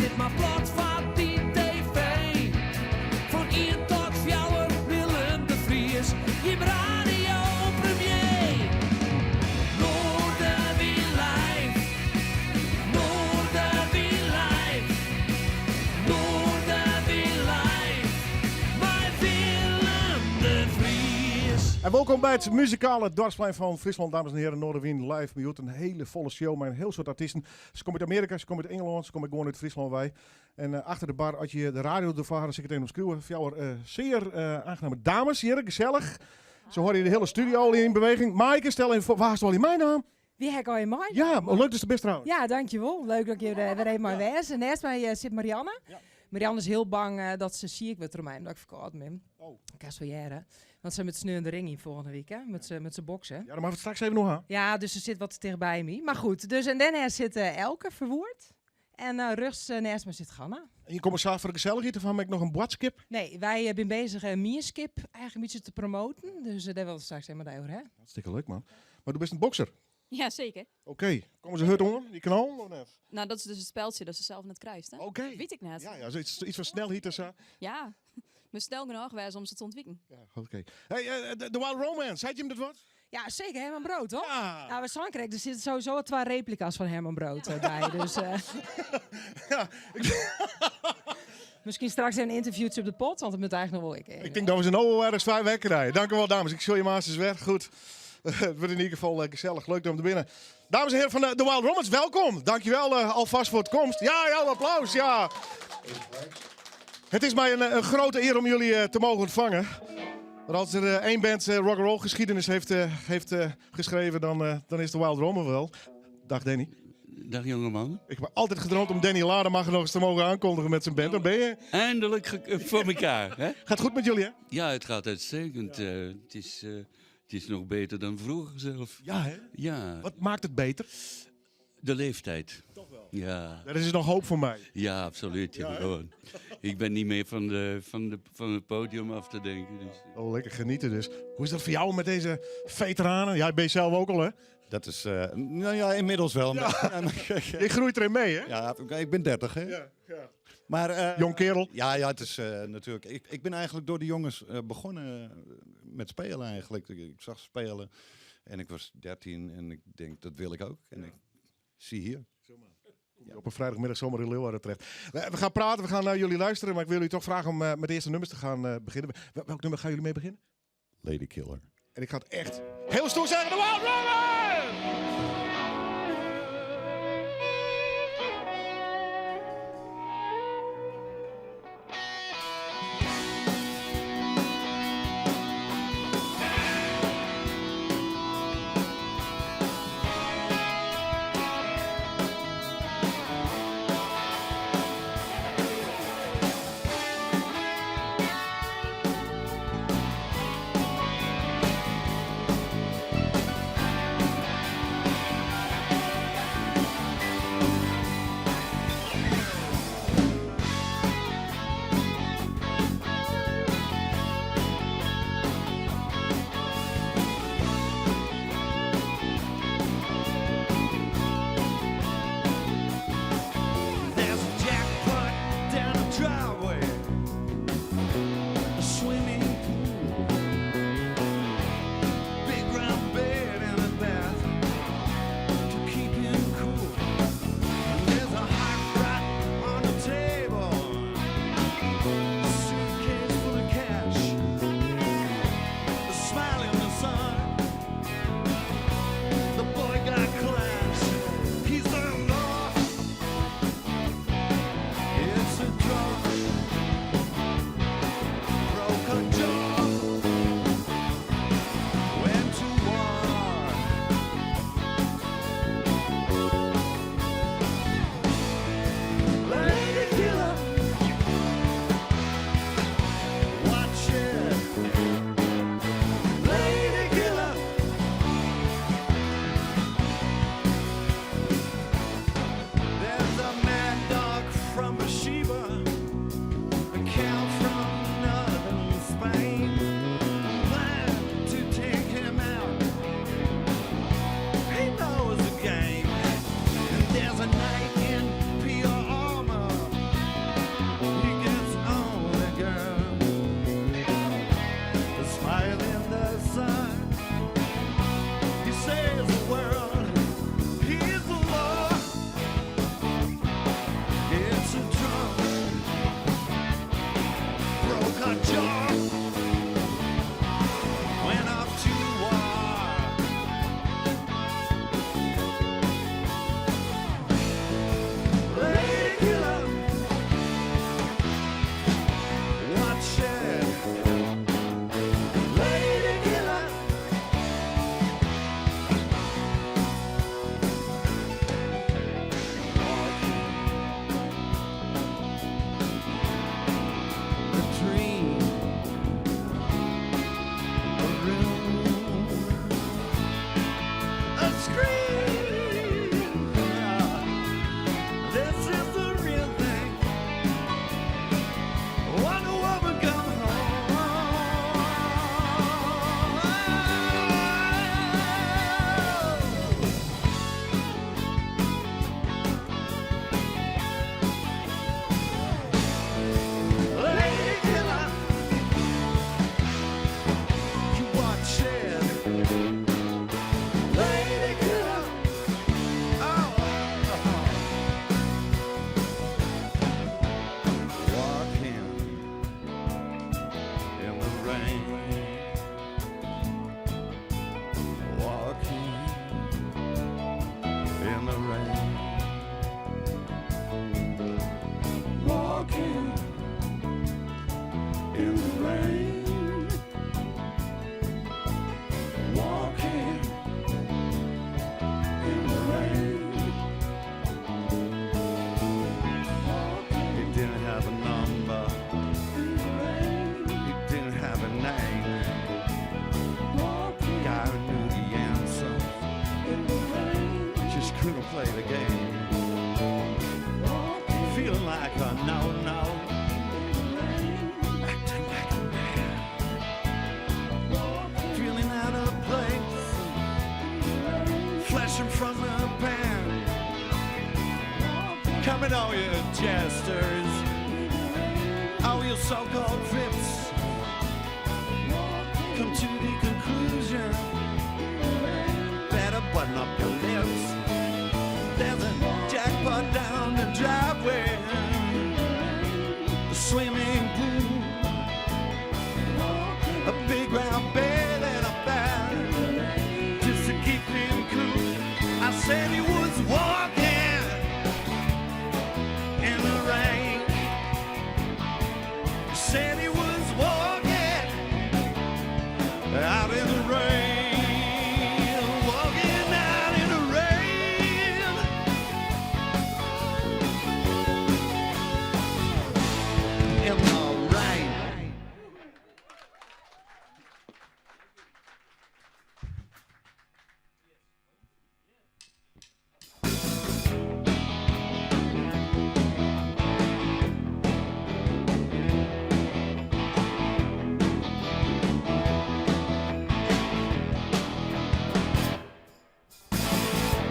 zit maar plat van die tv. Van 1 tot 4 Willem de Vries, je radio premier. Noorden wie live, Noorden wie live, Noorden wie live, bij Willem de Vries. En welkom bij het muzikale dorpsplein van Friesland, dames en heren. Noorderwien live. We een hele volle show met een heel soort artiesten. Ze komen uit Amerika, ze komen uit Engeland, ze komen gewoon uit Friesland wij. En achter de bar, als je de radio ervoor had, dan zit ik het even op schreeuwen. Zeer aangename dames hier, gezellig. Zo hoor je de hele studio al in beweging. Maaike, stel even voor, waar is het al in mijn naam? Wie heb ik al in mij? Ja, maar leuk dat je er best trouwens. Ja, dankjewel. Leuk dat je er weer even maar wees. En naast mij zit Marianne. Ja. Marianne is heel bang dat ze ziek wordt door mij, omdat ik verkouden ben. Oh. Ik kan zo jaren. Want ze met sneu in de ring in volgende week, hè? Met z'n boksen. Ja, dan mag het straks even nog aan. Ja, dus ze zit wat te dichtbij me. Maar goed, dus en dan zit Elke verwoerd. En rechts naast me zit Ganna. En je komt zo voor de gezelligheid, of heb ik nog een boodschap? Nee, wij zijn bezig Mierskip eigenlijk een beetje te promoten. Dus daar wil ik straks helemaal over, hè? Hartstikke leuk, man. Maar du bent een bokser. Ja, zeker. Oké. Komen ze hut onder, die knal? Of net? Nou, dat is dus het speltje dat ze zelf net kruist, hè? Oké. Weet ik net. Ja, iets van snelheid en zo. Ja. Maar snel genoeg wijs om ze te ontwikkelen. Ja, oké. Hey, The Wild Romance, zei je hem dat wat? Ja, zeker. Herman Brood, toch? Ja. Nou, we Sankrijk, er zitten sowieso 2 replica's van Herman Brood bij. Dus Ja, misschien straks een interviewtje op de pot, want het moet eigenlijk nog wel ik denk dat we ze nou ergens 5 weken rijden. Dank u wel, dames. Ik show je maasters weg. Goed. Het wordt in ieder geval gezellig. Leuk om te binnen. Dames en heren van The Wild Romance, welkom. Dankjewel alvast voor het komst. Ja, applaus. Ja. Het is mij een grote eer om jullie te mogen ontvangen. Want als er één band rock'n'roll geschiedenis heeft geschreven, dan is The Wild Romance wel. Dag Danny. Dag jongeman. Ik heb altijd gedroomd om Danny Lademacher nog eens te mogen aankondigen met zijn band. Dan ben je. Eindelijk voor elkaar, hè? Gaat goed met jullie, hè? Ja, het gaat uitstekend. Het is nog beter dan vroeger zelf. Ja, hè? Ja, Wat maakt het beter? de leeftijd. Toch wel? Ja, Er is dus nog hoop voor mij. ja absoluut. Ja, gewoon. Ik ben niet meer van het podium af te denken. Dus. Oh, lekker genieten dus. Hoe is dat voor jou met deze veteranen? Jij bent zelf ook al, hè? Dat is, nou ja, inmiddels wel. Je groeit erin mee, hè? Ja, ik ben 30, hè. Ja. Maar, Jong kerel. Ja, het is natuurlijk... Ik ben eigenlijk door de jongens begonnen met spelen eigenlijk. Ik zag spelen en ik was 13 en ik denk, dat wil ik ook. En ik zie hier. Op een vrijdagmiddag zomaar in Leeuwarden terecht. We gaan praten, we gaan naar jullie luisteren. Maar ik wil jullie toch vragen om met de eerste nummers te gaan beginnen. Welk nummer gaan jullie mee beginnen? Lady Killer. En ik ga het echt heel stoer zeggen. The Wild Romance! couldn't play the game. Feeling like a no-no, acting like a man, feeling out of place, flashing from the pan. Coming all you jesters, all you so-called vips, come to the conclusion, better button up your lips. There's a jackpot down the driveway, a swimming pool, a big round bed and a bath, just to keep him cool. I said he was walking in the rain. I said he was walking out in the rain, walking out in the rain. In the rain.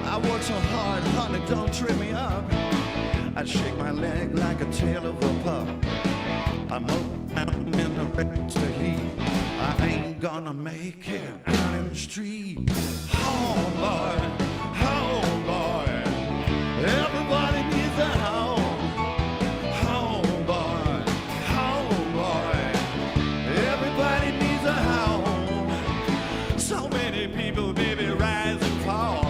I work so hard, honey, don't trip me up. I'd shake my leg like a tail of a pup. I'm in the winter heat. I ain't gonna make it out in the street. Home boy, home boy. Everybody needs a home. Home boy, home boy. Everybody needs a home. So many people, baby, rise and fall.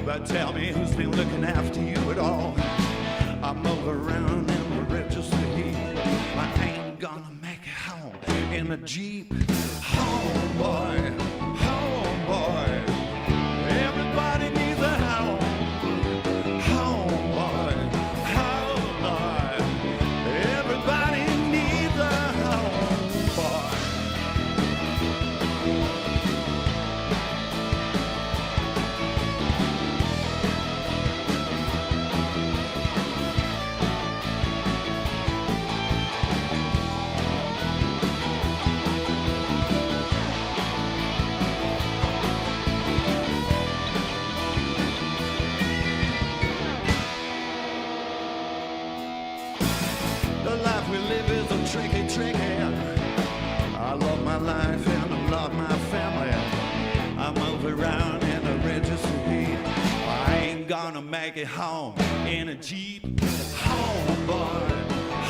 But tell me who's been looking after you at all. I move around in the register heat. I ain't gonna make it home in a Jeep. Home boy, home boy. Everybody needs a home. Home boy, home boy. Everybody needs a home boy. The life we live is a tricky, tricky. I love my life and I love my family. I move around in a register heat. I ain't gonna make it home in a Jeep. Home boy,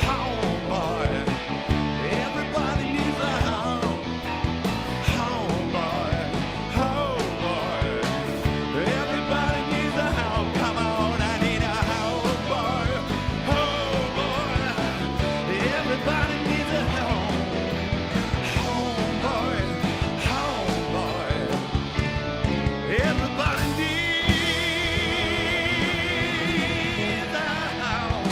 home boy. Everybody needs a home. Home boy, home boy. Everybody needs a home. Come on, I need a home boy, home boy. Everybody needs a home. Home boy, home boy. Everybody needs a home.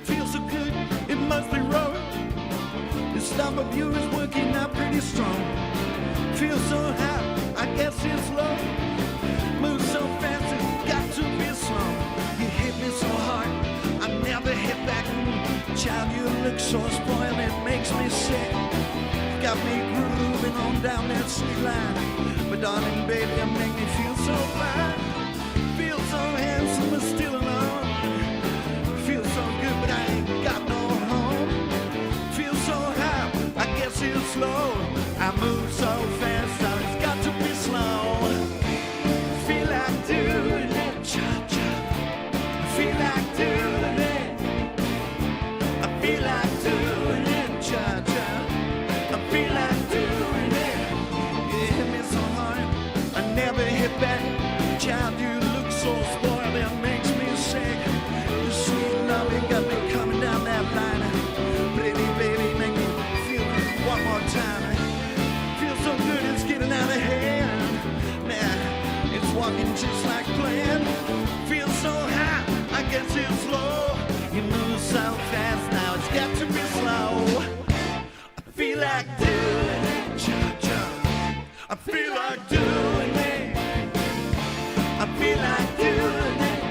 Feels so good, it must be wrong. The stump of you is working out pretty strong. Feels so high, I guess it's low. Move so fast, it's got to be slow. You hit me so hard, I never hit back. Child, you look so spoiled, it makes me sick. Got me grooving on down that street line. But darling, baby, you make me feel so fine. Feel so handsome, but still alone. Feel so good, but I ain't got no home. Feel so high, I guess it's slow. I move so fast, so it's got to be slow. Feel like doing it, cha-cha. Feel like doing it. I feel like doing it, cha-cha. I feel like doing it. You hit me so hard, I never hit back. Child, you look so spoiled, it makes me sick. Your sweet love, you got me coming down that line. Pretty baby, make me feel walking just like planned. Feel so high, I guess it's low. You move so fast, now it's got to be slow. I feel like doing it, cha-cha. I feel like doing it. I feel like doing it.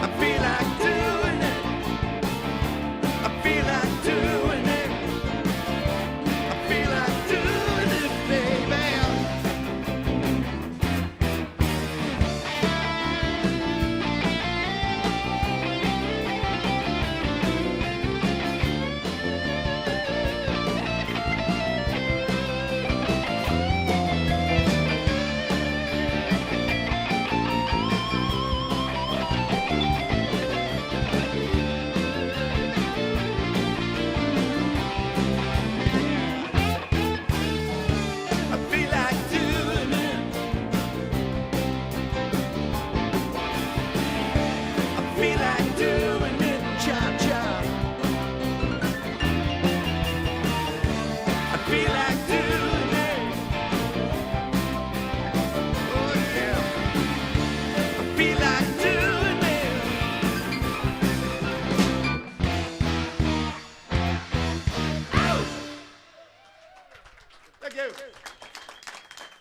I feel like doing it. I feel like doing it. I feel like doing it, baby. I feel like doing it. I feel like doing it, cha-cha. I feel like doing it. Oh yeah. I feel like doing it. Thank you.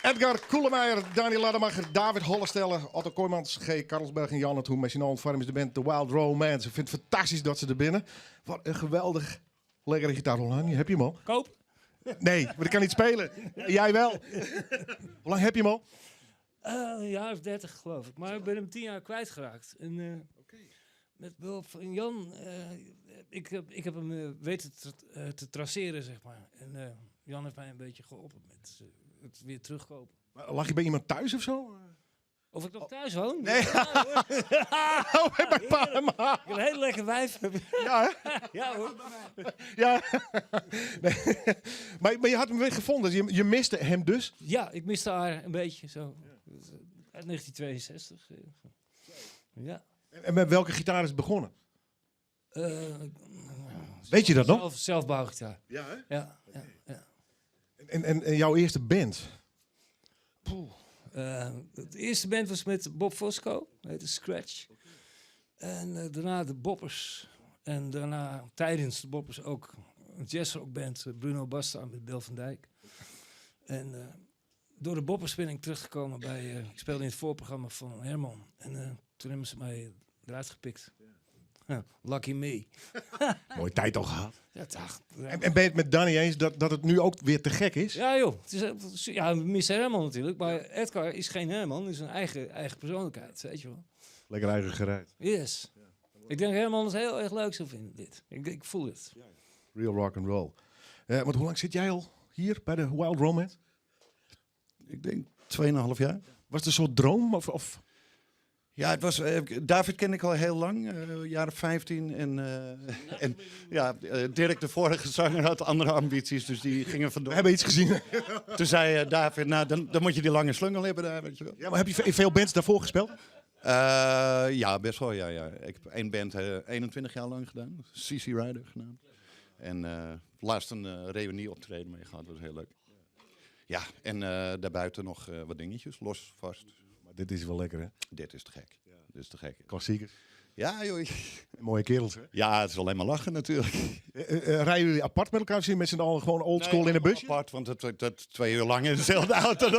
Edgar Koelemeijer, Daniel Lademacher, David Hollestelle, Otto Kooijmans, G. Karlsberg en Jan het Hoe. Met z'n allen vormen ze de band The Wild Romance. Ik vind het fantastisch dat ze er binnen. Wat een geweldig lekkere gitaar. Hoe lang heb je hem al? Koop? Nee, maar ik kan niet spelen. Jij wel. Hoe lang heb je hem al? Een jaar of 30 geloof ik. Maar ik ben hem 10 jaar kwijtgeraakt. En met behulp van Jan, ik heb hem weten te traceren, zeg maar. En Jan heeft mij een beetje geholpen met het weer terugkopen. Lag je bij iemand thuis of zo? Of ik nog thuis woon? Nee. Ja, hoor. Oh, bij pa en ma. Ik heb een hele lekker wijf. Ja, hè? Ja hoor. Ja. Nee. Maar je had hem weer gevonden. Dus je miste hem dus. Ja, ik miste haar een beetje zo. Uit 1962. Ja. En met welke gitaar is het begonnen? Weet je dat nog? Zelfbouwgitaar. Ja, hè? Ja. En jouw eerste band? De eerste band was met Bob Fosco, heette Scratch. En daarna de Boppers. En daarna tijdens de Boppers ook een jazzrockband, Bruno Basta met Bill van Dijk. En door de Boppers ben ik teruggekomen bij... ik speelde in het voorprogramma van Herman. En toen hebben ze mij eruit gepikt. Ja, lucky me. Mooie tijd al gehad. Ja, toch. En ben je het met Danny eens dat het nu ook weer te gek is? Ja joh, het is, ja, we missen Herman natuurlijk. Maar Edgar is geen Herman, is een eigen persoonlijkheid, weet je wel. Lekker eigen gereid. Yes. Ik denk Herman het heel erg leuk zou vinden, dit. Ik voel het. Real rock and roll. Want hoe lang zit jij al hier bij de Wild Romance? Ik denk 2,5 jaar. Was het een soort droom? Of? Ja, het was, David ken ik al heel lang, jaren 15. En Dirk, de vorige zanger, had andere ambities, dus die gingen We vandoor. hebben iets gezien. Toen zei David, nou, dan moet je die lange slungel hebben daar, weet je wel. Ja, maar heb je in veel bands daarvoor gespeeld? Ja, best wel, ja. Ik heb één band 21 jaar lang gedaan, CC Rider genaamd. En laatst een reunie optreden mee gehad, dat was heel leuk. Ja, en daarbuiten nog wat dingetjes, los, vast. Maar dit is wel lekker, hè? Dit is te gek. Dit is te gek. Klassiekers. Ja, joh. Mooie kerels, hè? Ja, het is alleen maar lachen natuurlijk. Rijden jullie apart met elkaar? Of zien met z'n allen gewoon oldschool in een busje? Apart, want dat 2 uur lang in dezelfde auto,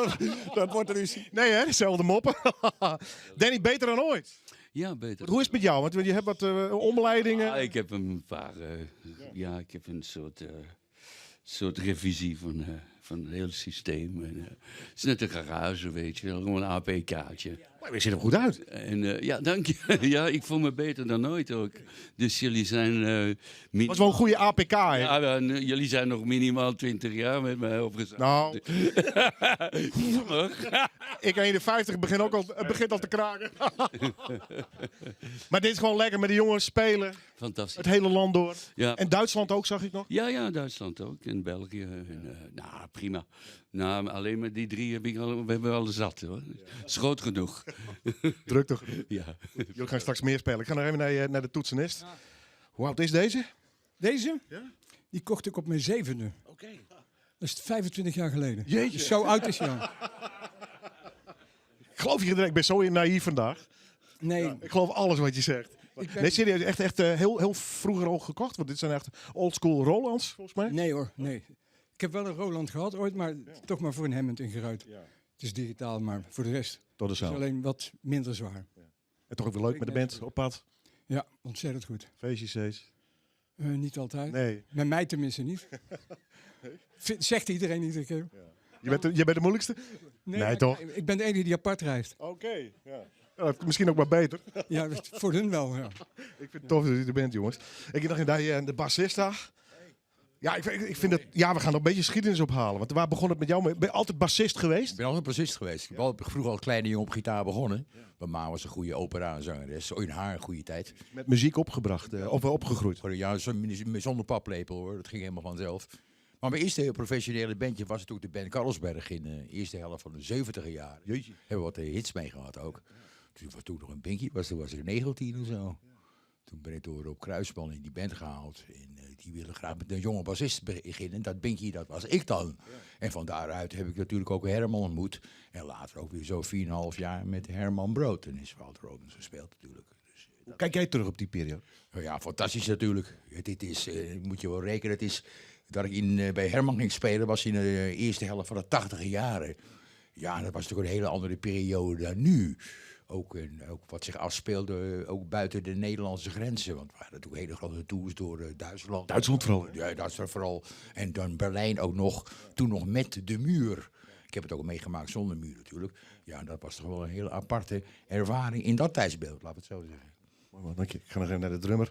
dat wordt ruzie. Nee, hè? Dezelfde moppen. Danny, beter dan ooit. Ja, beter. Hoe is het met jou? Want je hebt wat omleidingen. Ik heb een paar... ik heb een soort revisie van het hele systeem. En, het is net een garage, weet je wel. Gewoon een APK'tje. Maar je ziet er goed uit. En ja, dank je. Ja, ik voel me beter dan ooit ook. Dus jullie zijn... Het was wel een goede APK, hè? Ja, jullie zijn nog minimaal 20 jaar met mij opgezet. Nou, Nog. ik 51 begint al te kraken. Maar dit is gewoon lekker met de jongens spelen. Fantastisch. Het hele land door. Ja. En Duitsland ook, zag ik nog. Ja, Duitsland ook. En België. En, nou, prima. Nou, alleen maar die 3 we hebben al zat, hoor. Is groot genoeg. Druk toch? Ja. Jullie gaan straks meer spelen. Ik ga nog even naar de toetsenist. Hoe oud is deze? Deze? Die kocht ik op mijn 7e. Oké. Dat is 25 jaar geleden. Jeetje. Dus zo oud is hij al. geloof je direct, ik ben zo naïef vandaag. Nee, Ja, ik geloof alles wat je zegt. ik ben- Nee, serieus, echt heel vroeger al gekocht. Want dit zijn echt oldschool Rolands, volgens mij. nee hoor, nee. Ik heb wel een Roland gehad ooit, maar toch maar voor een Hammond ingeruild. Ja. Het is digitaal, maar voor de rest Tot de is zaal. alleen wat minder zwaar. En toch ook weer leuk met de band op pad. Ja, ontzettend goed. Feestjes steeds. Niet altijd. Nee, Met mij tenminste niet. Zegt iedereen iedere keer. je bent de moeilijkste? Nee, maar toch? Ik ben de enige die apart reist. Oké, ja. Ja, misschien ook maar beter. Ja, voor hun wel. Ja. Ik vind het tof dat je er bent, jongens. Ik dacht dat de bassist daar. Ja, ik vind het. Ja, we gaan nog een beetje geschiedenis ophalen. Want waar begon het met jou? Ben je altijd bassist geweest? Ik ben altijd bassist geweest. Ik heb vroeger als kleine jongen op gitaar begonnen. Mijn ma was een goede opera-zangeres. Zo in haar goede tijd. Met muziek opgebracht of opgegroeid? Ja, zonder paplepel hoor. Dat ging helemaal vanzelf. Maar mijn eerste heel professionele bandje was natuurlijk de band Carlsberg in de eerste helft van de 70e jaren. Jeetje. Hebben we wat hits mee gehad ook. Toen nog een bandje was, toen was ik 19 of zo. Toen ben ik door Rob Kruisman in die band gehaald. En die willen graag met een jonge bassist beginnen. Dat bandje, dat was ik dan. Ja. En van daaruit heb ik natuurlijk ook Herman ontmoet. En later ook weer zo 4,5 jaar met Herman Brood. En is Walter Rodens gespeeld natuurlijk. Dus, Hoe kijk jij terug op die periode? ja, fantastisch natuurlijk. Dit is, moet je wel rekenen, het is dat ik bij Herman ging spelen, was in de eerste helft van de 80e jaren. Ja, dat was natuurlijk een hele andere periode dan nu. Ook wat zich afspeelde, ook buiten de Nederlandse grenzen. Want we hadden natuurlijk hele grote tours door Duitsland. Duitsland vooral. Ja, Duitsland vooral. En dan Berlijn ook nog, toen nog met de muur. Ik heb het ook meegemaakt zonder muur natuurlijk. Ja, dat was toch wel een hele aparte ervaring in dat tijdsbeeld, laten we het zo zeggen. Dank je. Ik ga nog even naar de drummer.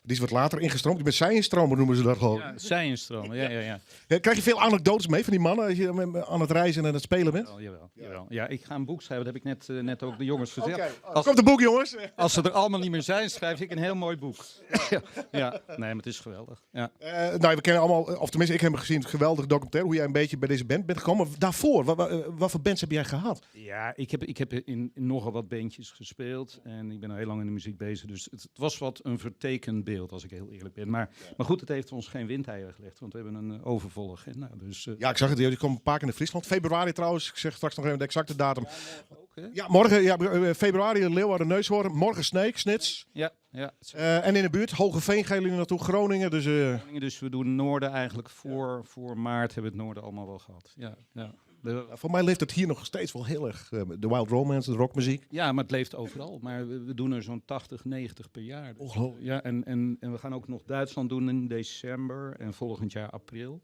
Die is wat later ingestroomd. Die bent zijinstromer noemen ze dat gewoon. Ja, zijinstromen, ja. Ja, krijg je veel anekdotes mee van die mannen als je aan het reizen en aan het spelen bent? Jawel. Ja, ik ga een boek schrijven, dat heb ik net ook de jongens gezegd. Okay. Komt een boek, jongens. Als ze er allemaal niet meer zijn, schrijf ik een heel mooi boek. Ja, nee, maar het is geweldig. Ja. Nou, we kennen allemaal, of tenminste, ik heb hem gezien, het geweldige documentaire, hoe jij een beetje bij deze band bent gekomen. Maar daarvoor, wat voor bands heb jij gehad? Ja, ik heb in nogal wat bandjes gespeeld en ik ben al heel lang in de muziek bezig. Dus het was wat een vertekend beeld, als ik heel eerlijk ben. Maar goed, het heeft ons geen windeieren gelegd, want we hebben een overvolle agenda. Dus, ja, ik zag het. Je komt een paar keer in Friesland. Februari trouwens, ik zeg straks nog even de exacte datum. ook, Ja, morgen, februari, Leeuwarden, Neushoorn. Morgen Sneek, Snits. Ja. En in de buurt, Hogeveen gaan jullie naartoe, Groningen. Dus we doen Noorden eigenlijk voor maart hebben we het Noorden allemaal wel gehad. Ja. Voor mij leeft het hier nog steeds wel heel erg. De Wild Romance, de rockmuziek. Ja, maar het leeft overal. Maar we doen er zo'n 80, 90 per jaar. Dus, ja, en we gaan ook nog Duitsland doen in december en volgend jaar april.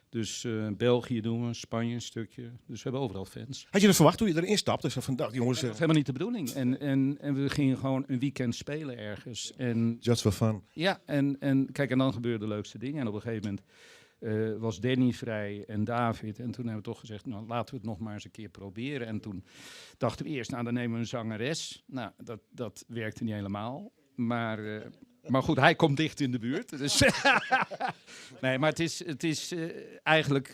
Dus België doen we, Spanje een stukje. Dus we hebben overal fans. Had je dat verwacht toen je erin stapte? Dus van, jongens, dat was helemaal niet de bedoeling. En we gingen gewoon een weekend spelen ergens. En, just for fun. Ja, en kijk, en dan gebeurden de leukste dingen. En op een gegeven moment was Danny vrij en David. En toen hebben we toch gezegd, nou laten we het nog maar eens een keer proberen. En toen dachten we eerst, nou dan nemen we een zangeres. Nou, dat werkte niet helemaal. Maar goed, hij komt dicht in de buurt. Dus nee, maar het is eigenlijk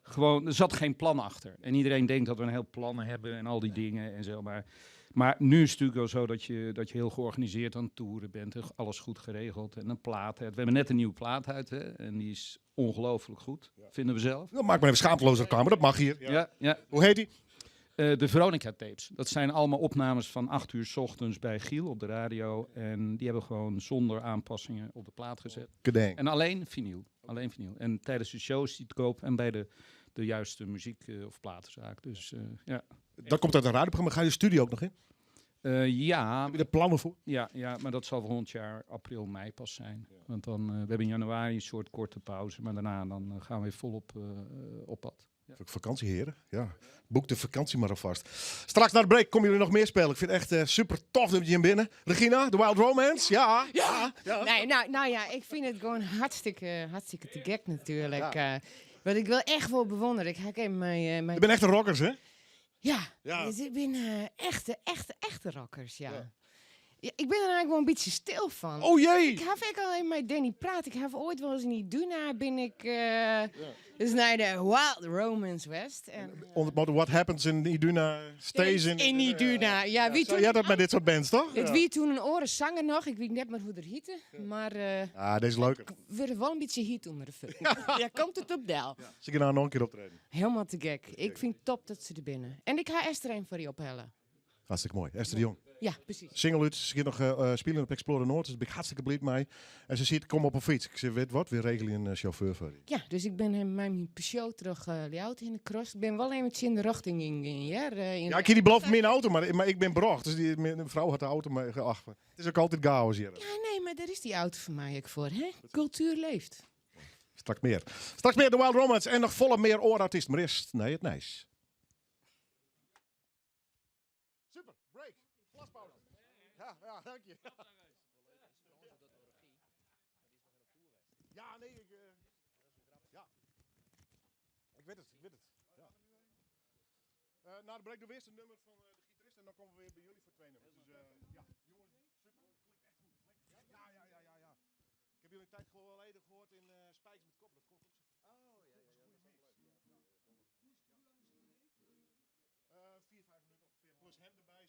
gewoon, er zat geen plan achter. En iedereen denkt dat we een heel plan hebben en al die dingen en zo. Maar nu is het natuurlijk wel zo dat je heel georganiseerd aan het toeren bent. Alles goed geregeld en een plaat. We hebben net een nieuwe plaat uit en die is ongelooflijk goed, vinden we zelf. Nou, maak maar even schaamteloos reclame, dat mag hier. Ja. Hoe heet die? De Veronica tapes. Dat zijn allemaal opnames van 8 uur 's ochtends bij Giel op de radio. En die hebben we gewoon zonder aanpassingen op de plaat gezet. Kedeng. En alleen vinyl. En tijdens de shows die te koop en bij de juiste muziek- of platenzaak. Dus ja. Dat komt uit een radioprogramma. Ga je de studio ook nog in? Ja. Heb je er plannen voor? Ja, maar dat zal volgend jaar april, mei pas zijn. Want dan, we hebben in januari een soort korte pauze. Maar daarna dan gaan we weer volop op pad. Ja. Vakantieheren, ja. Boek de vakantie maar alvast. Straks na de break komen jullie nog meer spelen. Ik vind het echt super tof dat je hier binnen. Regina, The Wild Romance, ja. Nee, nou ja, ik vind het gewoon hartstikke te gek natuurlijk. Wat ik wel echt wel bewonder. Ik ga even mijn... Je bent echt een rockers, hè? Ja. Dus ik ben echte rockers, ja. Ja, ik ben er eigenlijk wel een beetje stil van. Oh jee! Ik heb ook alleen met Danny praten. Ik heb ooit wel eens in Iduna ben ik dus naar de Wild Romance West. En, Onder het motto What Happens in Iduna stays in Iduna. Ja, wie Zo, toen... jij dat met dit soort bands, toch? Het Ja. wie toen een oren zanger nog. Ik weet net meer hoe er hiette. Maar Ah, deze is leuker. we er wel een beetje heat onder de fuck. Ja, komt het op Del. Zie je nou nog een keer optreden? Helemaal te gek. Ik vind het top dat ze er binnen. En ik ga Esther een voor je ophellen. Hartstikke mooi. Esther de Jong. Ja, precies. Single uit. Ze gaat nog spelen op Explorer Noord. Dus ben ik hartstikke blij mee. En ze ziet, kom op een fiets. Ik zeg, weet wat, weer regelen een chauffeur voor je. Ja, dus ik ben hem mijn Peugeot terug layout in de cross. Ik ben wel eventjes in de richting in. Ja, Ja, ik heb die belofte mijn auto, maar ik ben brocht. Dus mijn vrouw had de auto maar geacht. Het is ook altijd chaos hier. Ja, nee, maar daar is die auto voor mij ook voor. Hè? Cultuur leeft. Straks meer. Straks meer de Wild Romance en nog volle meer oorartiesten. Maar eerst, nee, het nice. Super, break. Glaspauze. Ja, dank je. Ja, nee, ja. Ik weet het. Ja. Na de break doen we eerst een nummer van de gitarist en dan komen we weer bij jullie voor 2 nummers. Dus ja, jongens, super. Klinkt echt goed. Lekker. Ja. Ik heb jullie een tijd geleden gehoord in Spijks met Kop. Dat komt ook zo. Oh, ja. Goeie mix. 4-5 minuten ongeveer. Plus hem erbij.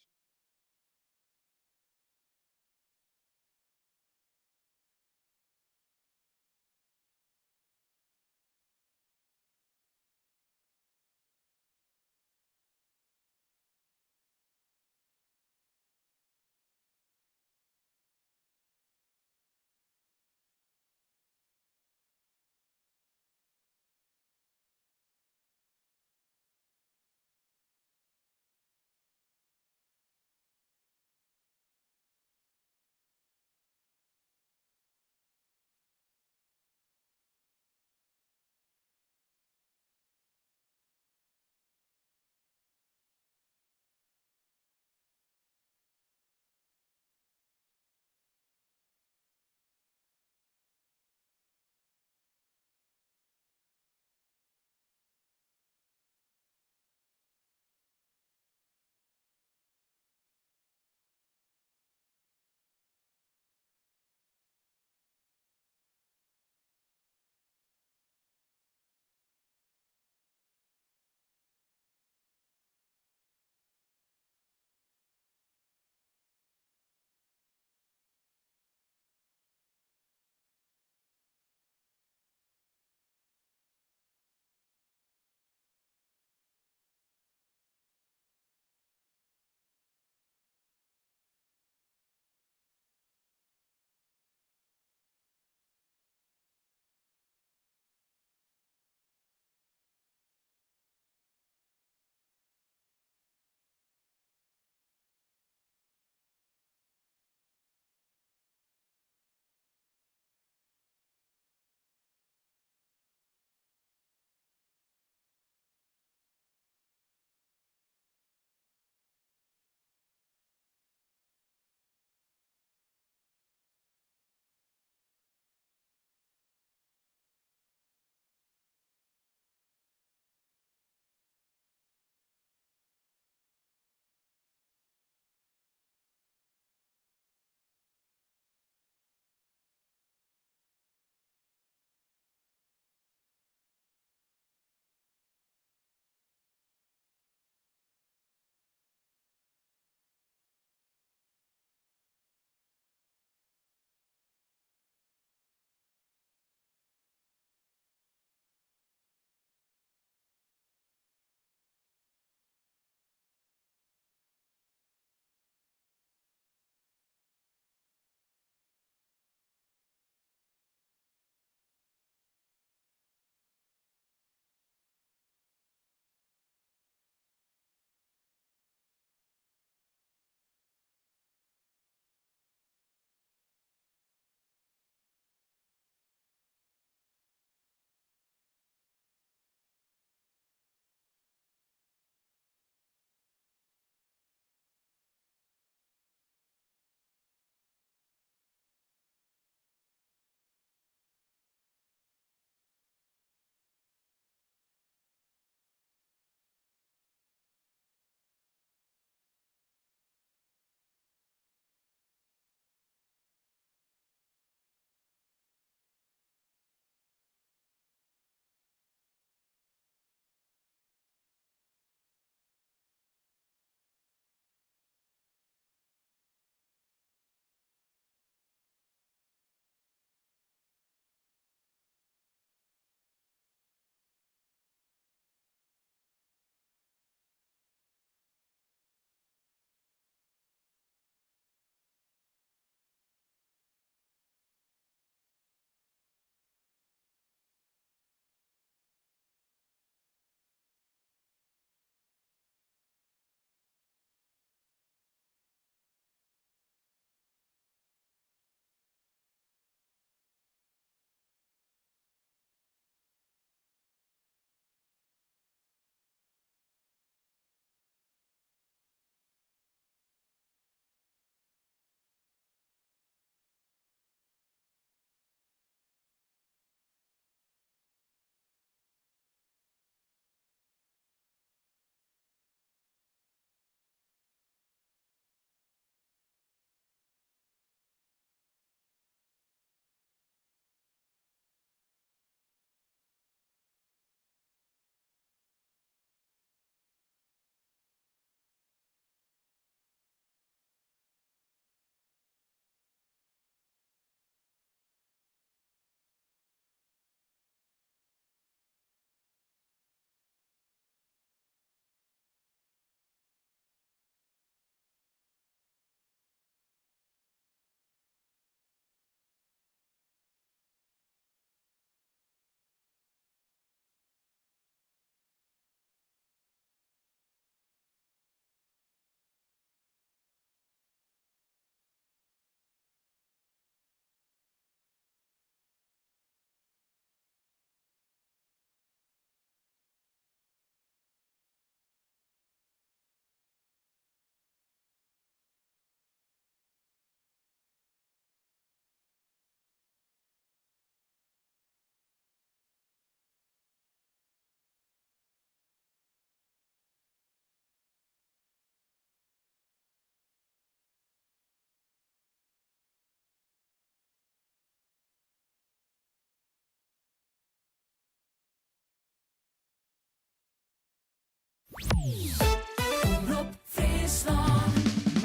Omroep Friesland.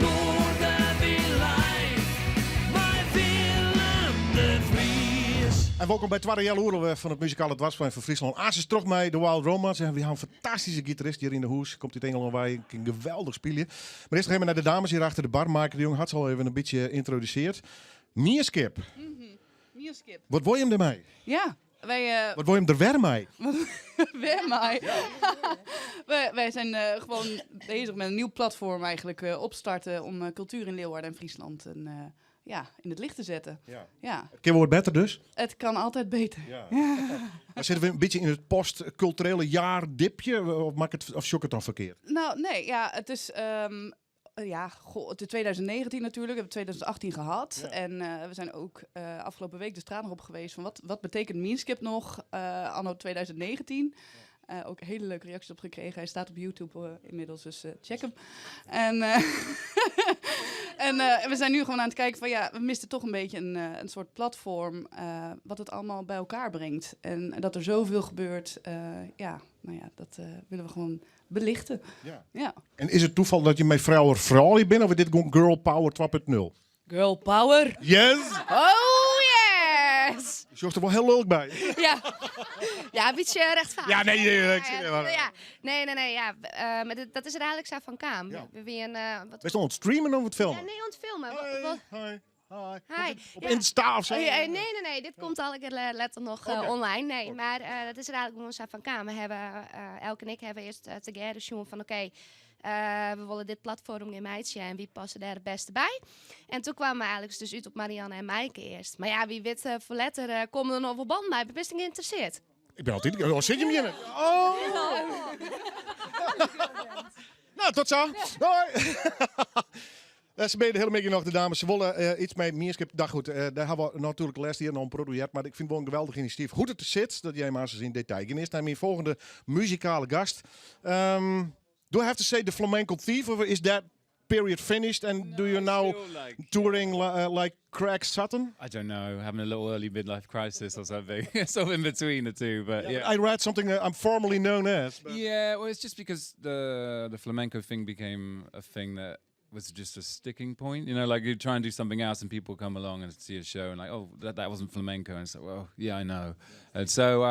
Noorderwierlijn. Wij Willem de Vries. En welkom bij Twarre Jelle Oerl van het muzikale dwarsplein van Friesland. Aas is terug met The Wild Romance. En we hebben een fantastische gitarist hier in de hoes. Komt uit Engeland waar je een geweldig spelen. Maar eerst gaan we naar de dames hier achter de bar. Maaike de Jong had ze al even een beetje geïntroduceerd. Mierskip. Mierskip. Wat wil je hem ermee? Ja, wij... Wat wil je hem er weer mee? Weer mij. wij zijn gewoon bezig met een nieuw platform eigenlijk opstarten om cultuur in Leeuwarden en Friesland in het licht te zetten. Ja. Een keer wordt beter dus. Het kan altijd beter. Ja. Dan zitten we een beetje in het postculturele jaardipje. Of shock het dan verkeerd? Nou, nee, ja, het is... het is 2019 natuurlijk, we hebben 2018 gehad. Ja. En we zijn ook afgelopen week de straat nog op geweest van wat betekent Mierskip nog anno 2019. Ook hele leuke reacties op gekregen. Hij staat op YouTube inmiddels, dus check hem. En, we zijn nu gewoon aan het kijken van we misten toch een beetje een soort platform wat het allemaal bij elkaar brengt. En dat er zoveel gebeurt, dat willen we gewoon belichten. Ja. En is het toeval dat je met vrouwen bent of is dit gewoon girl power 2.0? Girl power. Yes! Oh yes! Je zorgt er wel heel leuk bij. Ja, een beetje rechtvaardig. Ja, nee. Maar dat is er eigenlijk zo van Kaam. Ja. We Best wel aan het streamen of het filmen? Ja, nee, aan het filmen. Hi. Op Insta of zo? Nee. Dit komt al letter nog online. Nee, maar dat is er eigenlijk gewoon zo van Kaam. We hebben, Elke en ik hebben eerst together shown van we willen dit platform in meidje en wie passen daar het beste bij. En toen kwamen we eigenlijk dus uit op Marianne en Maaike eerst. Maar ja, wie weet voor letter komen er nog wel band bij. Ben best niet geïnteresseerd. Ik ben altijd... Oh, zit je hem hier? Oh! Nou, tot zo. Hoi! Ze beden heel beetje nog de dames. Ze willen iets met Mierskip. Nou goed, daar hebben we natuurlijk les hier nog een product. Maar ik vind het wel een geweldig initiatief. Hoe het zit, dat jij maar eens in detail. En eerst naar mijn volgende muzikale gast. Do I have to say the Flamenco Thief? Or is that period finished? And do you now touring like Craig Sutton? I don't know, having a little early midlife crisis or something. Sort of in between the two, but yeah. I read something I'm formerly known as. Yeah, well, it's just because the flamenco thing became a thing that was just a sticking point. You know, like you try and do something else and people come along and see a show and like, oh, that wasn't flamenco. And so, well, yeah, I know. And so,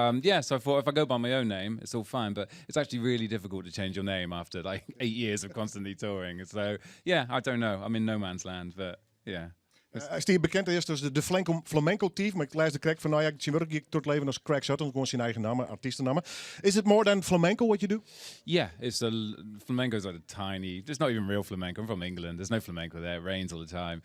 so I thought if I go by my own name, it's all fine. But it's actually really difficult to change your name after like 8 years of constantly touring. So, yeah, I don't know. I'm in no man's land, but yeah. Is die bekend is dus de Flamenco Thief, maar ik lees de crack van ik werk tot het leven als Craig Sutton, gewoon zijn eigen naam, artiestennaam. Is it more than flamenco what you do? Yeah, flamenco is like a tiny. It's not even real flamenco. I'm from England. There's no flamenco there. It rains all the time.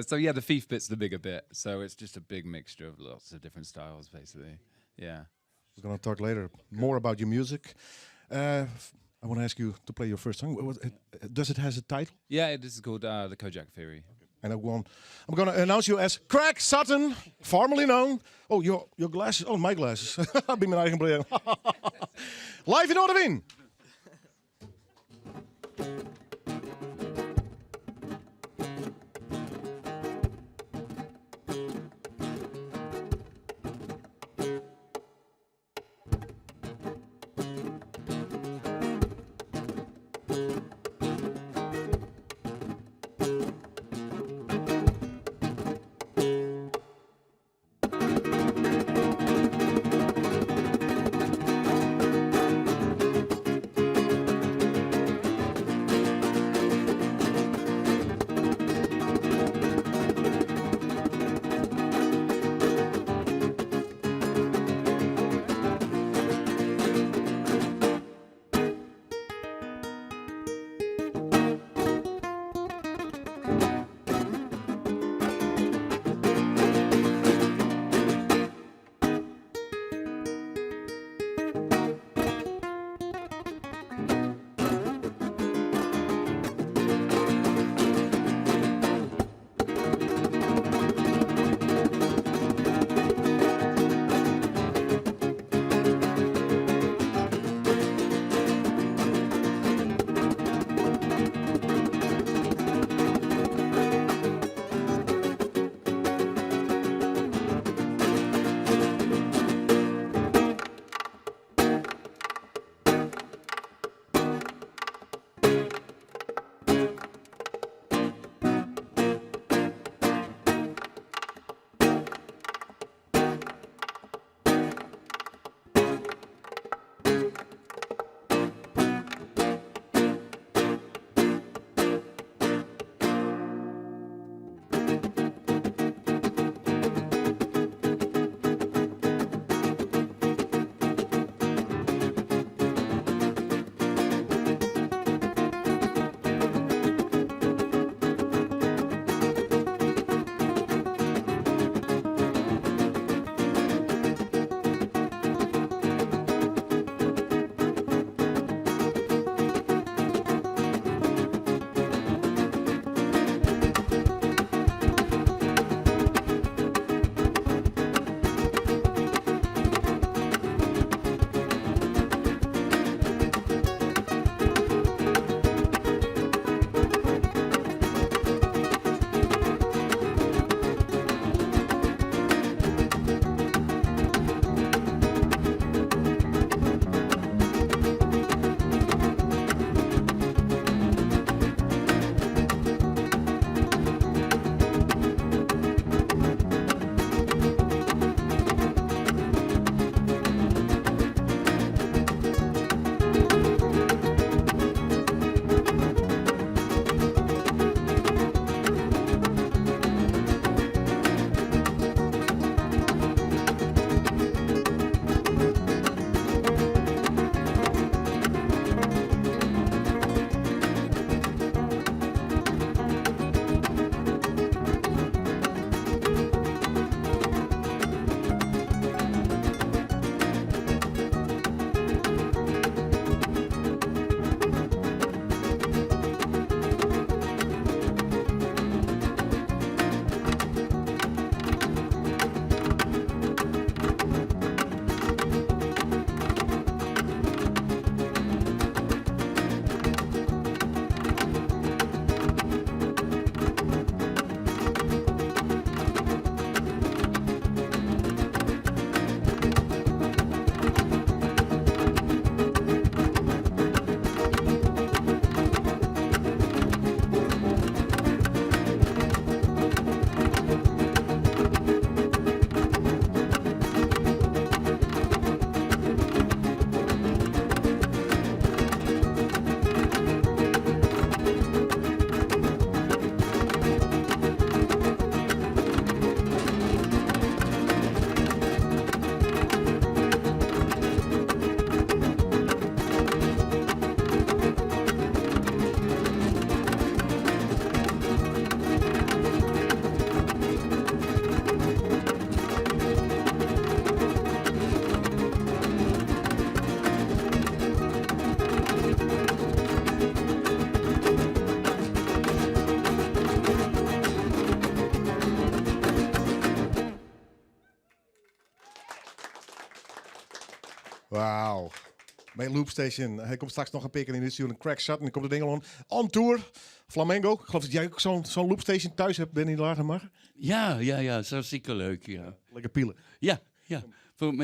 So the thief bit's the bigger bit. So it's just a big mixture of lots of different styles, basically. Yeah. We're gonna talk later more about your music. I want to ask you to play your first song. Does it has a title? Yeah, this is called the Kojak Theory. And I'm going to announce you as Craig Sutton, formerly known. Oh, your glasses. Oh, my glasses. Heb ik mijn eigen bril. Live in Noorderwien. Wauw. Mijn Loopstation. Hij komt straks nog een pikken in de studio. Een Craig Sutton. Die komt het ding al on tour. Flamengo. Ik geloof dat jij ook zo'n Loopstation thuis hebt, Benny Lagermar. Ja, dat is hartstikke leuk, ja. Lekker pielen. Ja. Voor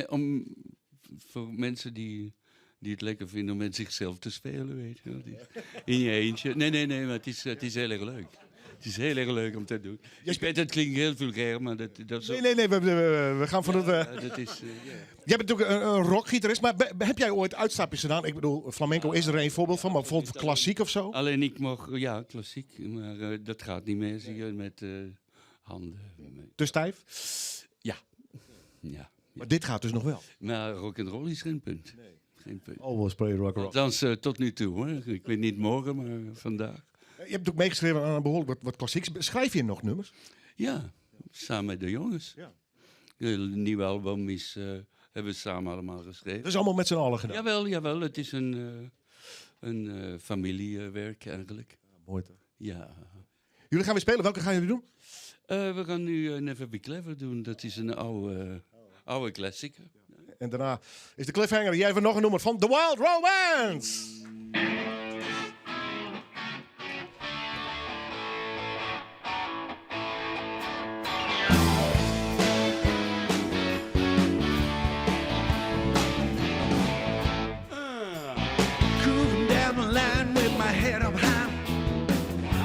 mensen die het lekker vinden om met zichzelf te spelen, weet je wel. In je eentje. Nee, maar het is heel erg leuk. Het is heel erg leuk om te doen. Ik weet, het klinkt heel vulgair, maar dat is... Nee, we gaan van het... dat is... Jij bent natuurlijk een rockgitarist, maar heb jij ooit uitstapjes gedaan? Ik bedoel, flamenco is er een voorbeeld van, maar bijvoorbeeld klassiek of zo? Alleen ik mag, ja, klassiek, maar dat gaat niet meer, zie je, met handen. Te stijf? Ja. Maar dit gaat dus nog wel? Maar rock'n'roll is geen punt. Nee. Geen punt. Always play rock'n'roll. Althans, tot nu toe, hoor. Ik weet niet morgen, maar vandaag. Je hebt ook meegeschreven aan behoorlijk wat klassieks. Schrijf je nog nummers? Ja, samen met de jongens. Ja. Het nieuwe album hebben we samen allemaal geschreven. Dat is allemaal met z'n allen gedaan? Jawel. Het is een familiewerk eigenlijk. Mooi toch? Ja. Jullie gaan weer spelen. Welke gaan jullie doen? We gaan nu Never Be Clever doen. Dat is een oude klassieker. En daarna is de cliffhanger. Jij hebt nog een nummer van The Wild Romance. Cruising down the line with my head up high.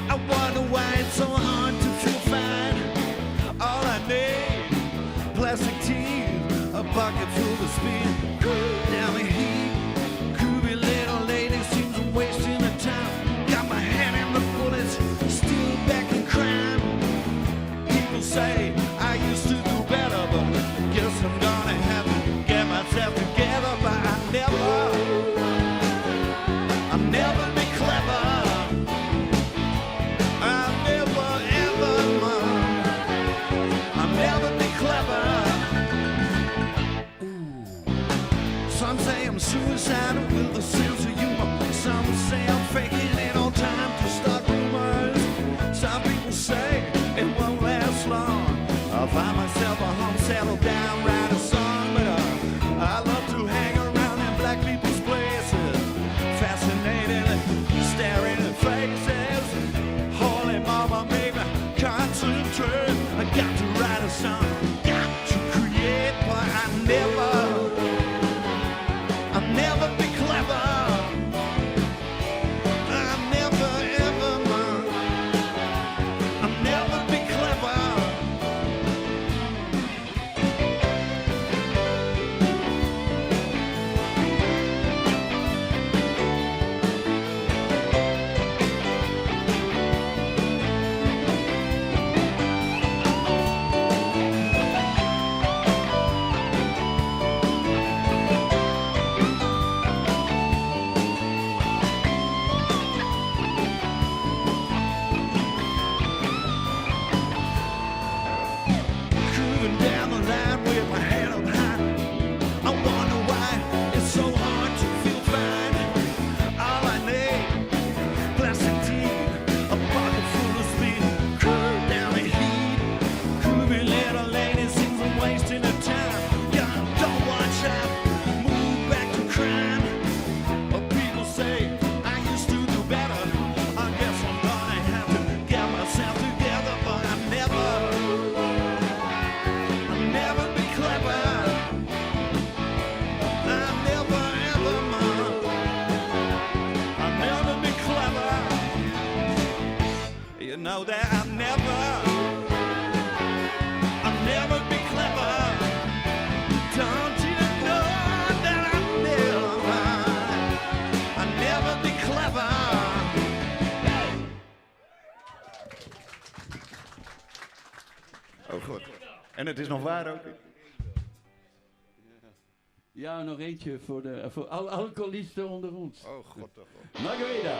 I wonder why it's so hard to feel fine. All I need, plastic teeth, a bucket full of speed. Down the heat, groovy little lady seems I'm wasting her time. Got my hand in the bullets, still back in crime. People say I used to do better, but guess I'm gonna have to get myself together. But I'll never be clever. I'll never ever mind. I'll never be clever. Some say I'm suicidal with a sense of humor. Some say I'm faking it on time to start rumors. Some people say it won't last long. I'll find myself a home, settle down, write a song. But I love to hang around in black people's places, fascinating, staring at faces. Holy mama, baby, concentrate. I got to write a song, got to create, but I'll never be clever. I'll never ever mind. I'll never be clever. Cruising down the line with my head up high. I wonder why it's so hard to feel fine. All I need, plastic teeth, a pocket full of speed. Cruise down the heat. Groovy little lady seems I'm wasting her time. Yeah, don't watch out, move back to crime. People say I used to do better. I guess I'm gonna have to get myself together, but I'll never be clever. I'll never ever mind. I'll never be clever. You know that I'll never be clever. Don't you know that I'll never be clever. Oh goed. En het is nog waar ook. Ja, nog eentje voor alle alcoholisten onder ons. Oh god, oh god. Margarita.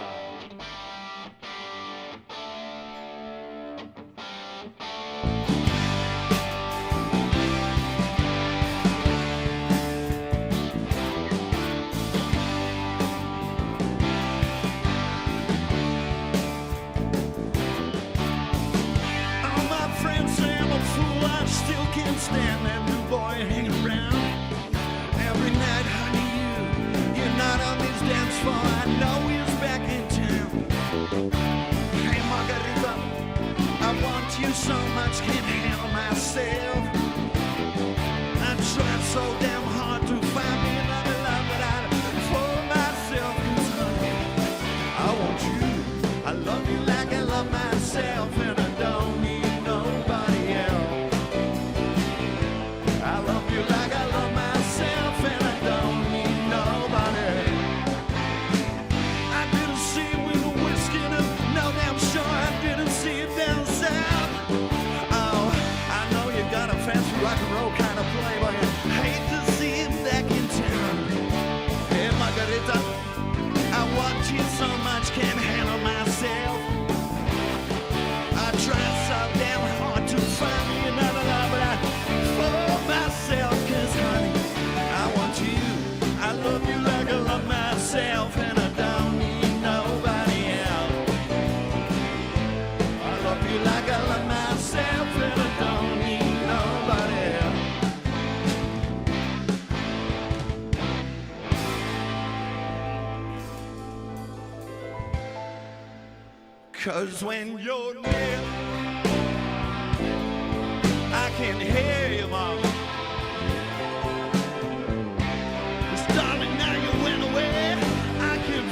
All my friends say I'm a fool, I still can't stand that new boy hanging around. Every night, honey, for. I know he's back in town. Hey Margarita, I want you so much, can't handle myself. I tried so damn hard to find me another love, but I for myself. 'Cause honey, I want you. I love you like I love myself, and I don't need nobody else. I love you like I love myself, and I don't need nobody. I didn't see it with the whiskey, no damn sure I didn't see it down south. Oh, I know you got a fancy rock and roll kind of play, but I hate to see him back in town. Hey Margarita, I want you so much, can't handle myself. I tried so damn hard to find me another love, but I for myself. 'Cause honey, I want you. I love you like I love myself, and I don't need nobody else. I love you like I love myself, and I don't need nobody else. 'Cause when you're near, I can hear you, mama. 'Cause darling, now you went away, I can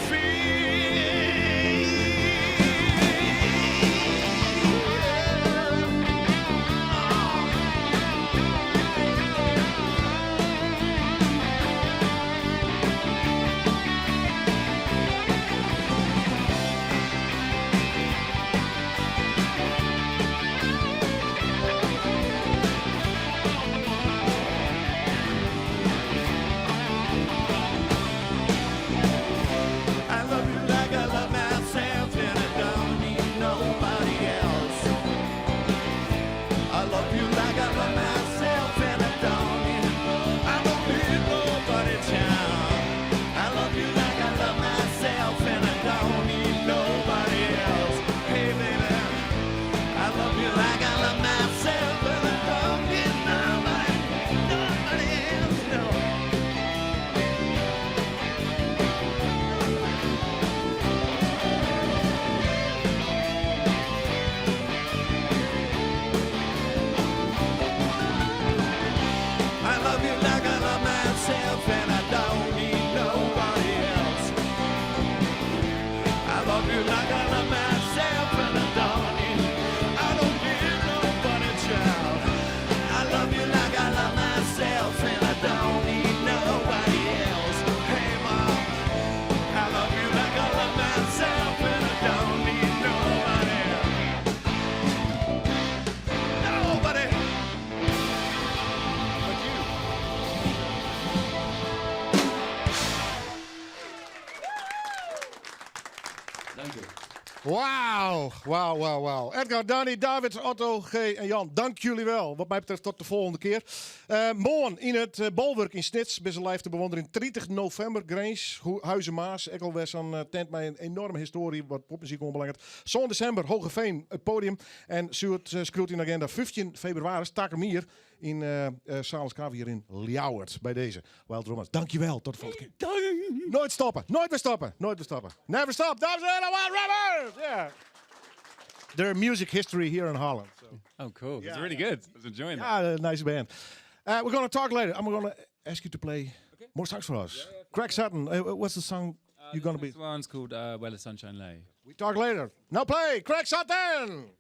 I love you like I love myself, and I don't need nobody else. I love you like I love myself, and I don't need nobody child. I love you like I love myself, and I don't need nobody else. Hey baby, I love you like I love myself, and I don't need nobody else. No. I love you like I love myself, and I don't need nobody else. I love you like I love myself, and I don't need nobody child. I love you like I love myself, and I don't need nobody else. Hey mom, I love you like I love myself, and I don't need nobody else. Nobody. Dank u. Wauw. Edgar, Dani, David, Otto, G en Jan, dank jullie wel. Wat mij betreft tot de volgende keer. Morgen in het Bolwerk in Snits, best live te bewonderen. 30 november, Grange, Huizen Maas. Ik alweer zo'n tent met een enorme historie, wat popmuziek onbelangrijk. Zo'n december, Hogeveen, het podium. En Stuart scroet in de agenda 15 februari, Takermier in Saleskaven hier in Ljouwert. Bij deze Wild Romance. Dankjewel, tot de volgende keer. Nooit stoppen, nooit meer stoppen, nooit meer stoppen. Never stop, dames en heren, Wild Romance! Yeah. Their music history here in Holland. So. Oh, cool. It's really good. I was enjoying that. Yeah, nice band. We're going to talk later. I'm going to ask you to play more songs for us. Yeah. Craig Sutton, what's the song you're going to be? This one's called Where the Sunshine Lay. We talk later. Now play, Craig Sutton!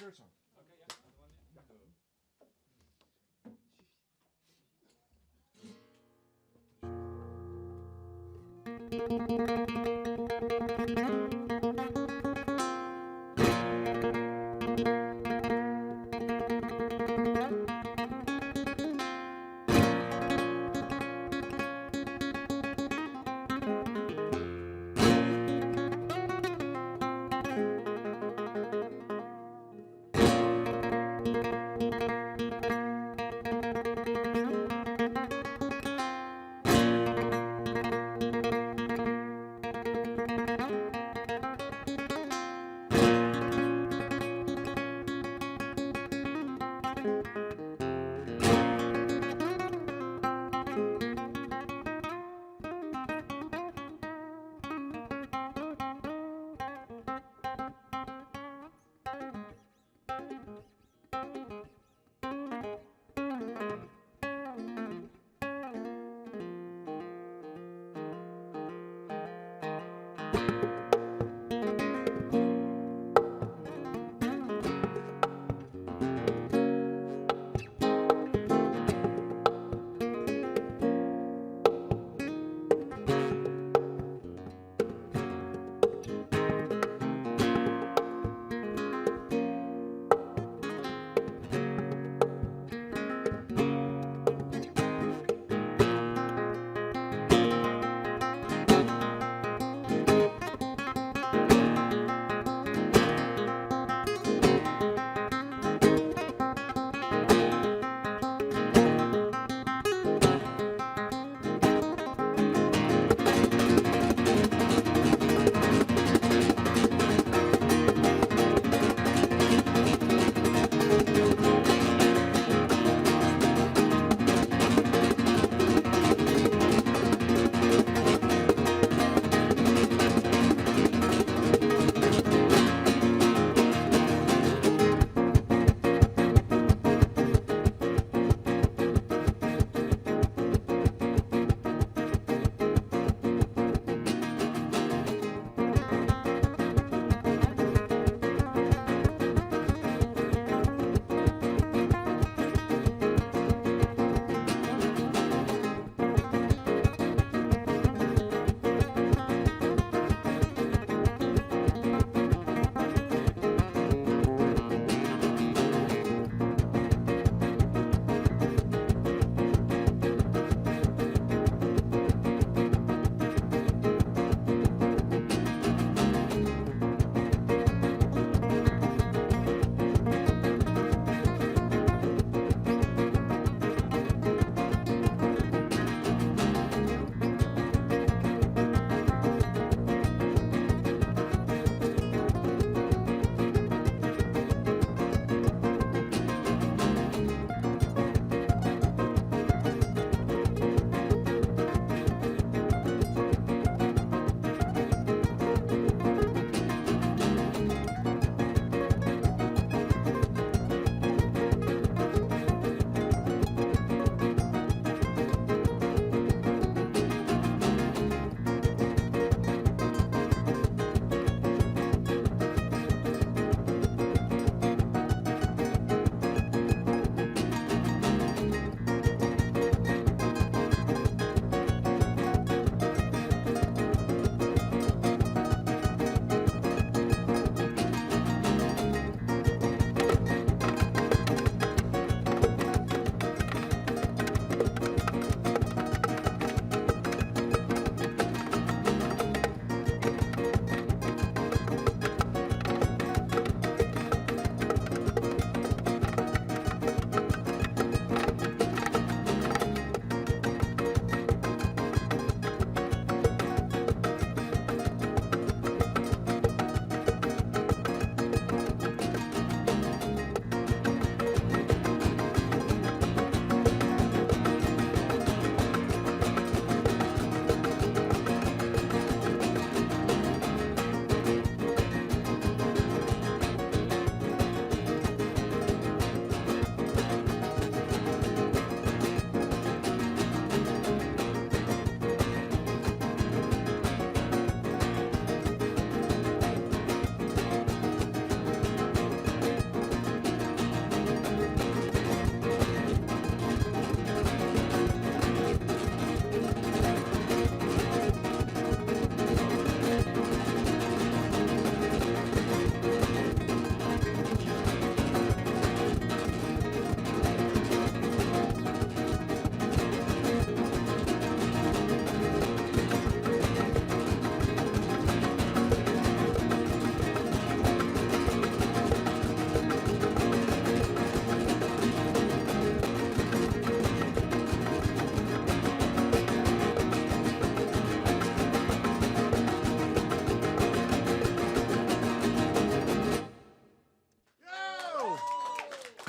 first song.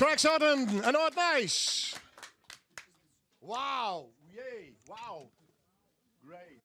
Craig Sutton en Art Nijs. Wauw, jee, wauw. Great.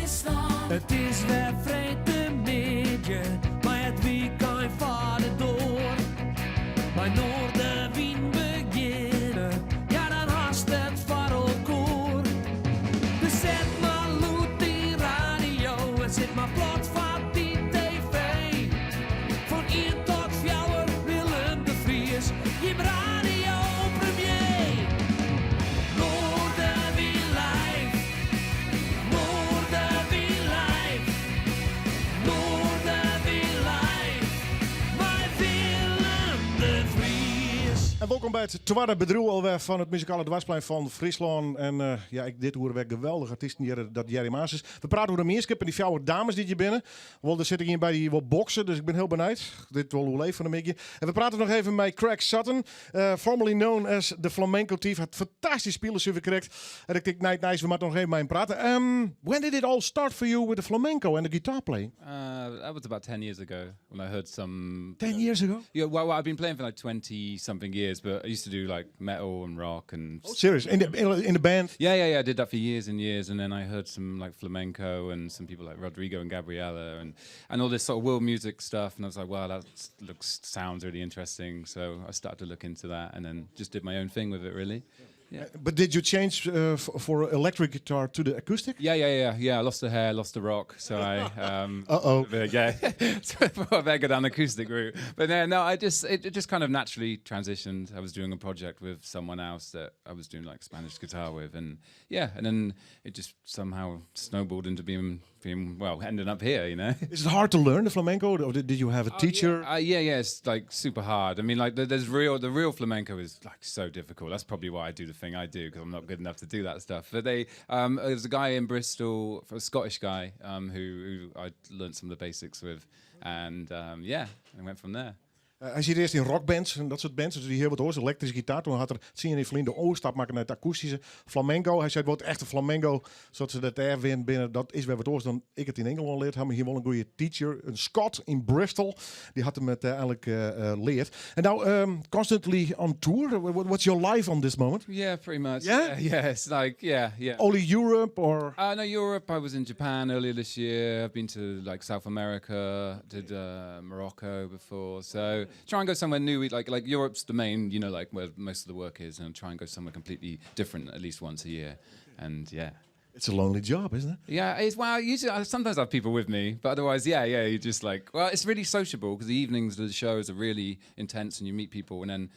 Het is weer vrede midden, maar het weekend vaart door. Maar noorden wien beginnen, ja dan haast het voor elkaar. Dus zet maar loet die radio en zet maar plat van die tv. Van 1 tot 4 Willem de Vries, je radio premier. Noorden wie live, Noorden wie live, Noorden wie live, bij Willem de Vries. En welkom bij het tweede bedrijf alweer van het muzikale dwarsplein van Friesland. En dit horen we geweldige artiesten hier, dat Jerry Maas is. We praten over de meerskip en die 4 dames die hier binnen. Wel, daar zit ik hier bij die wat boksen, dus ik ben heel benieuwd. Dit wil hoe leeft van een beetje. En we praten nog even met Craig Sutton, formerly known as de Flamenco Thief. Het fantastisch spelen ze correct. En ik denk, nice, we moeten nog even met hem praten. When did it all start for you with the flamenco and the guitar playing? That was about 10 years ago when I heard some. 10 years ago? Yeah, well, I've been playing for like 20 something years, but I used to do like metal and rock and. Oh, serious? In the band? Yeah. I did that for years and years, and then I heard some like flamenco and some people like Rodrigo and Gabriela and all this sort of world music stuff, and I was like, wow, that sounds really interesting. So I started to look into that, and then just did my own thing with it, really. Yeah. But did you change for electric guitar to the acoustic? Yeah. I lost the hair, lost the rock, so I. Yeah, so I go down the acoustic route. But no, it just kind of naturally transitioned. I was doing a project with someone else that I was doing like Spanish guitar with, and then it just somehow snowballed into being ending up here, you know. Is it hard to learn the flamenco, or did you have a teacher? Yeah, it's like super hard. I mean, like the real flamenco is like so difficult. That's probably why I do the thing I do, because I'm not good enough to do that stuff. But there's a guy in Bristol, a Scottish guy, who I learned some of the basics with, and I went from there. Hij zit eerst in rockbands en dat soort bands, dus die heel wat hoort, elektrische gitaar. Toen had zie je in Vlien de overstap maken naar het akoestische flamenco. Hij zei, het wordt echt een flamenco, zoals ze dat daar binnen, dat is weer wat hoort dan ik het in Engeland leerd. Hij hier wel een goede teacher, een Scot in Bristol, die had hem het eigenlijk leerd. En nou, constantly on tour, what's your life on this moment? Yeah, pretty much. Yeah? It's like, yeah. Only Europe or? No, Europe. I was in Japan earlier this year. I've been to like South America, did Morocco before, so try and go somewhere new. Like Europe's the main, you know, like where most of the work is, and try and go somewhere completely different at least once a year. And yeah, it's a lonely job, isn't it? Yeah, usually sometimes I have people with me, but otherwise, you just like, well, it's really sociable because the evenings of the shows are really intense, and you meet people, and then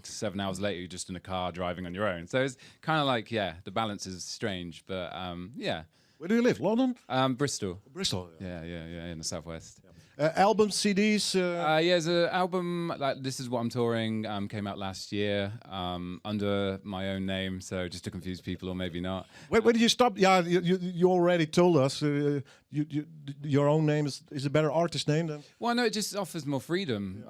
7 hours later you're just in a car driving on your own. So it's kind of like, the balance is strange, but yeah. Where do you live? London? Bristol. Bristol. Yeah, in the southwest. Albums, CDs? There's an album, like This Is What I'm Touring, came out last year under my own name, so just to confuse people, or maybe not. Where did you stop? Yeah, you already told us your own name is a better artist name than. Well, no, it just offers more freedom.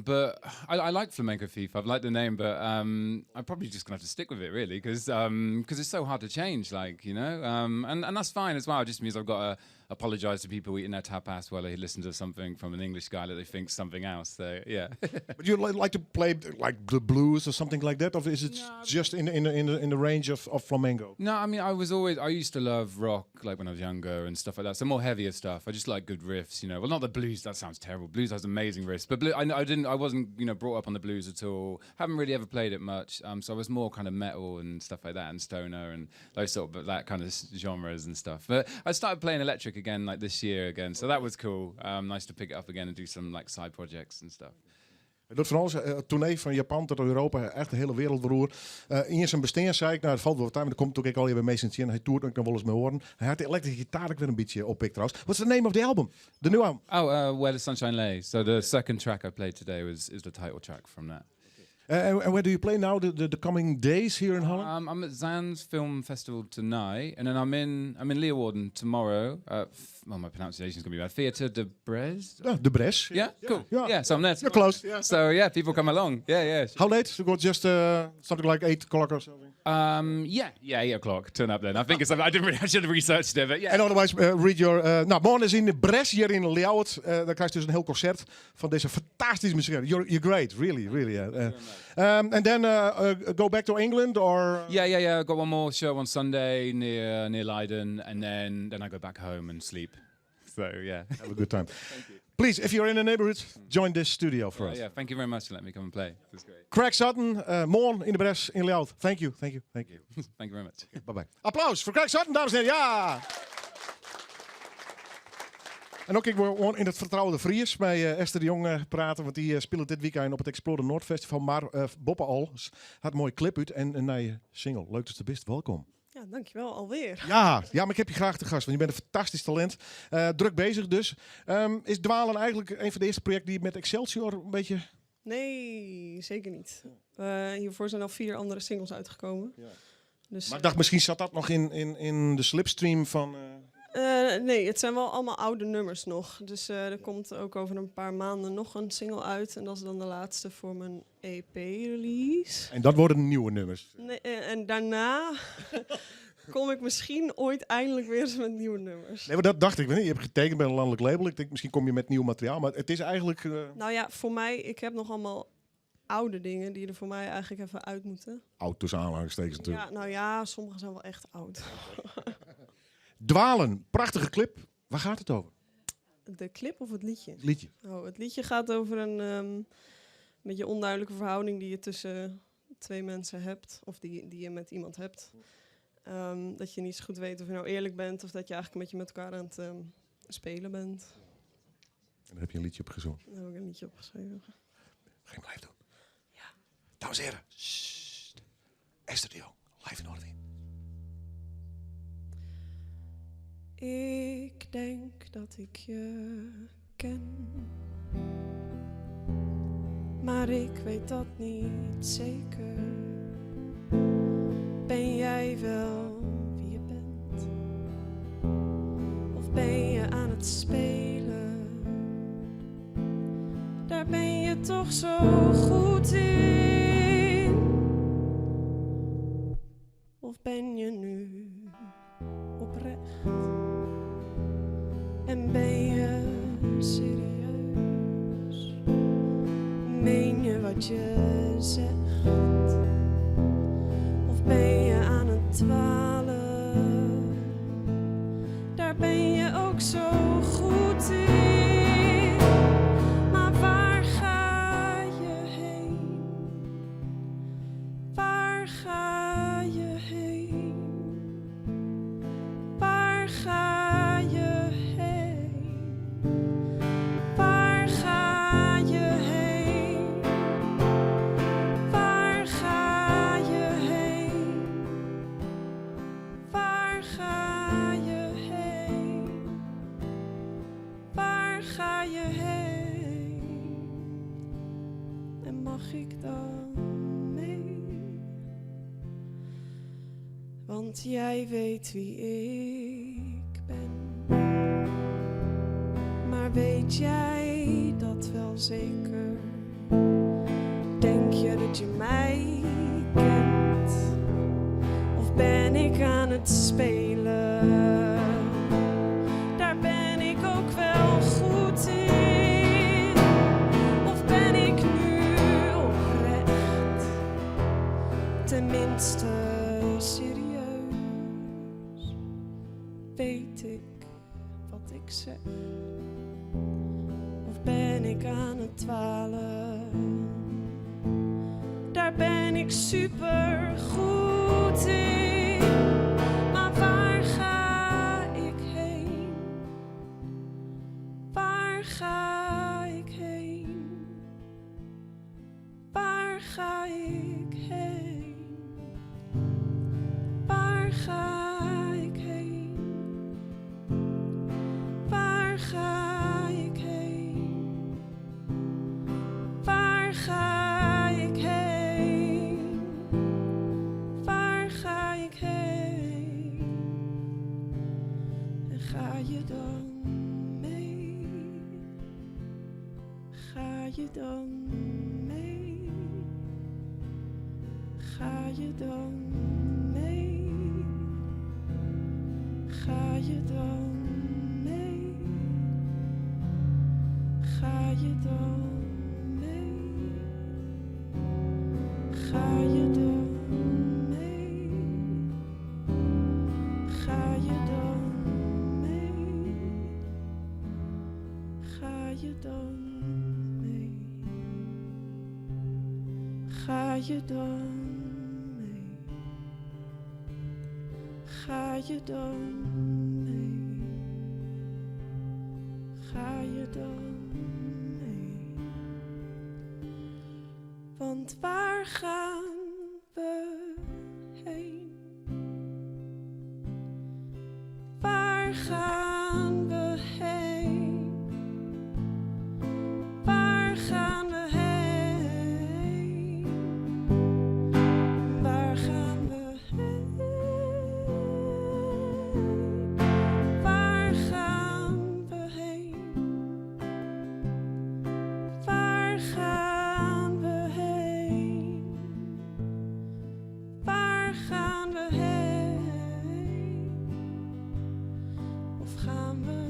But I like Flamenco Thief. I've liked the name, but I'm probably just gonna have to stick with it, really, because it's so hard to change, and that's fine as well. It just means I've got to apologize to people eating their tapas while they listen to something from an English guy that they think's something else. So yeah. But you like to play like the blues or something like that, or is it just in the range of flamenco? No, I mean I used to love rock like when I was younger and stuff like that. So more heavier stuff. I just like good riffs, Well, not the blues. That sounds terrible. Blues has amazing riffs, but I wasn't brought up on the blues at all. Haven't really ever played it much. So I was more kind of metal and stuff like that, and stoner and those sort of that kind of genres and stuff. But I started playing electric again like this year again, so that was cool. Nice to pick it up again and do some like side projects and stuff. Hij doet van alles, tournee van Japan tot Europa, echt de hele wereldberoer. In zijn bestaan zei ik, het valt wel wat tijd, maar dat komt ook al even mee sinds in. Hij toert ook nog wel eens mee horen. Hij had de elektrische gitaar ook weer een beetje oppikt trouwens. What's the name of the album? The new album? Where the Sunshine Lay. So the second track I played today is the title track from that. And where do you play now? The coming days here in Holland? I'm at Zan's Film Festival tonight, and then I'm in Leeuwarden tomorrow. My pronunciation's gonna be bad. Theatre de Brest. De Brest. Yeah, cool. Yeah, so I'm there. You're close. So yeah, people come along. Yeah. How late? So got just something like 8 o'clock or something. Yeah, 8 o'clock. Turn up then. I think I should have researched it, but yeah. En otherwise, read your... nou, morgen is in de Bres hier in Ljouwert. Dan krijg je dus een heel concert van deze fantastische muziek. You're great, really. And then go back to England, or... Yeah. I've got one more show on Sunday near Leiden, and then I go back home and sleep. So, yeah. Have a good time. Please, if you're in the neighborhood, join this studio for us. Yeah, thank you very much for letting me come and play. That's great. Craig Sutton, morgen in de Bres in Ljouwert. Thank you. Thank you very much. Bye-bye. Applaus voor Craig Sutton, dames en heren. Ja! En ook ik wil gewoon in het vertrouwde Fries bij Esther de Jong praten. Want die speelt dit weekend op het Explode Noord Festival. Maar Boppe al had een mooie clip uit en een nieuwe single. Leuk dat je er bent. Welkom. Ja, dankjewel alweer. Ja, maar ik heb je graag te gast. Want je bent een fantastisch talent. Druk bezig dus. Is Dwalen eigenlijk een van de eerste projecten die met Excelsior een beetje... Nee, zeker niet. Hiervoor zijn al 4 andere singles uitgekomen. Ja. Dus, maar ik dacht, misschien zat dat nog in de slipstream van... nee, het zijn wel allemaal oude nummers nog. Dus er komt ook over een paar maanden nog een single uit. En dat is dan de laatste voor mijn EP-release. En dat worden nieuwe nummers? Nee, en daarna kom ik misschien ooit eindelijk weer eens met nieuwe nummers. Nee, maar dat dacht ik. Je hebt getekend bij een landelijk label. Ik denk, misschien kom je met nieuw materiaal. Maar het is eigenlijk... Nou ja, voor mij, ik heb nog allemaal oude dingen die er voor mij eigenlijk even uit moeten. Oud tussen aanhalingstekens natuurlijk. Ja, nou ja, sommige zijn wel echt oud. Dwalen, prachtige clip. Waar gaat het over? De clip of het liedje? Het liedje. Oh, het liedje gaat over een beetje onduidelijke verhouding die je tussen 2 mensen hebt. Of die je met iemand hebt. Dat je niet zo goed weet of je nou eerlijk bent. Of dat je eigenlijk een beetje met elkaar aan het spelen bent. En daar heb je een liedje op gezongen. Daar heb ik een liedje op geschreven. Geen blijf doen. Ja. Dames en heren. Sst. Esther de Jong, live in Noordwijk. Ik denk dat ik je ken, maar ik weet dat niet zeker. Ben jij wel wie je bent? Of ben je aan het spelen? Daar ben je toch zo goed in? Of ben je nu oprecht? En ben je serieus? Meen je wat je zegt? Of ben je aan het dwalen? Daar ben je ook zo goed in. Maar waar ga je heen? Waar ga je heen? Waar ga je ik dan mee? Want jij weet wie ik ben. Maar weet jij dat wel zeker? Denk je dat je mij kent? Of ben ik aan het spelen? Daar ben ik ook wel goed in. Of ben ik nu oprecht? Tenminste serieus. Weet ik wat ik zeg? Of ben ik aan het dwalen? Daar ben ik super goed in. Maar waar ga ik heen? Waar ga ik heen? Waar ga ik heen? Waar ga ik heen? Waar ga ik heen? Waar ga ik heen? Waar ga ik heen? En ga je dan mee? Ga je dan mee? Ga je dan mee? Ga je dan mee? Ga je dan mee? Ga je dan mee? Ga je dan mee? Ga je dan mee? Ga je dan mee? Ga je dan mee? Ga je dan mee? Want waar gaan we heen? Waar gaan we heen? Waar gaan we heen? Waar gaan we heen? Waar gaan we heen? Waar gaan we heen? Waar gaan we heen? Of gaan we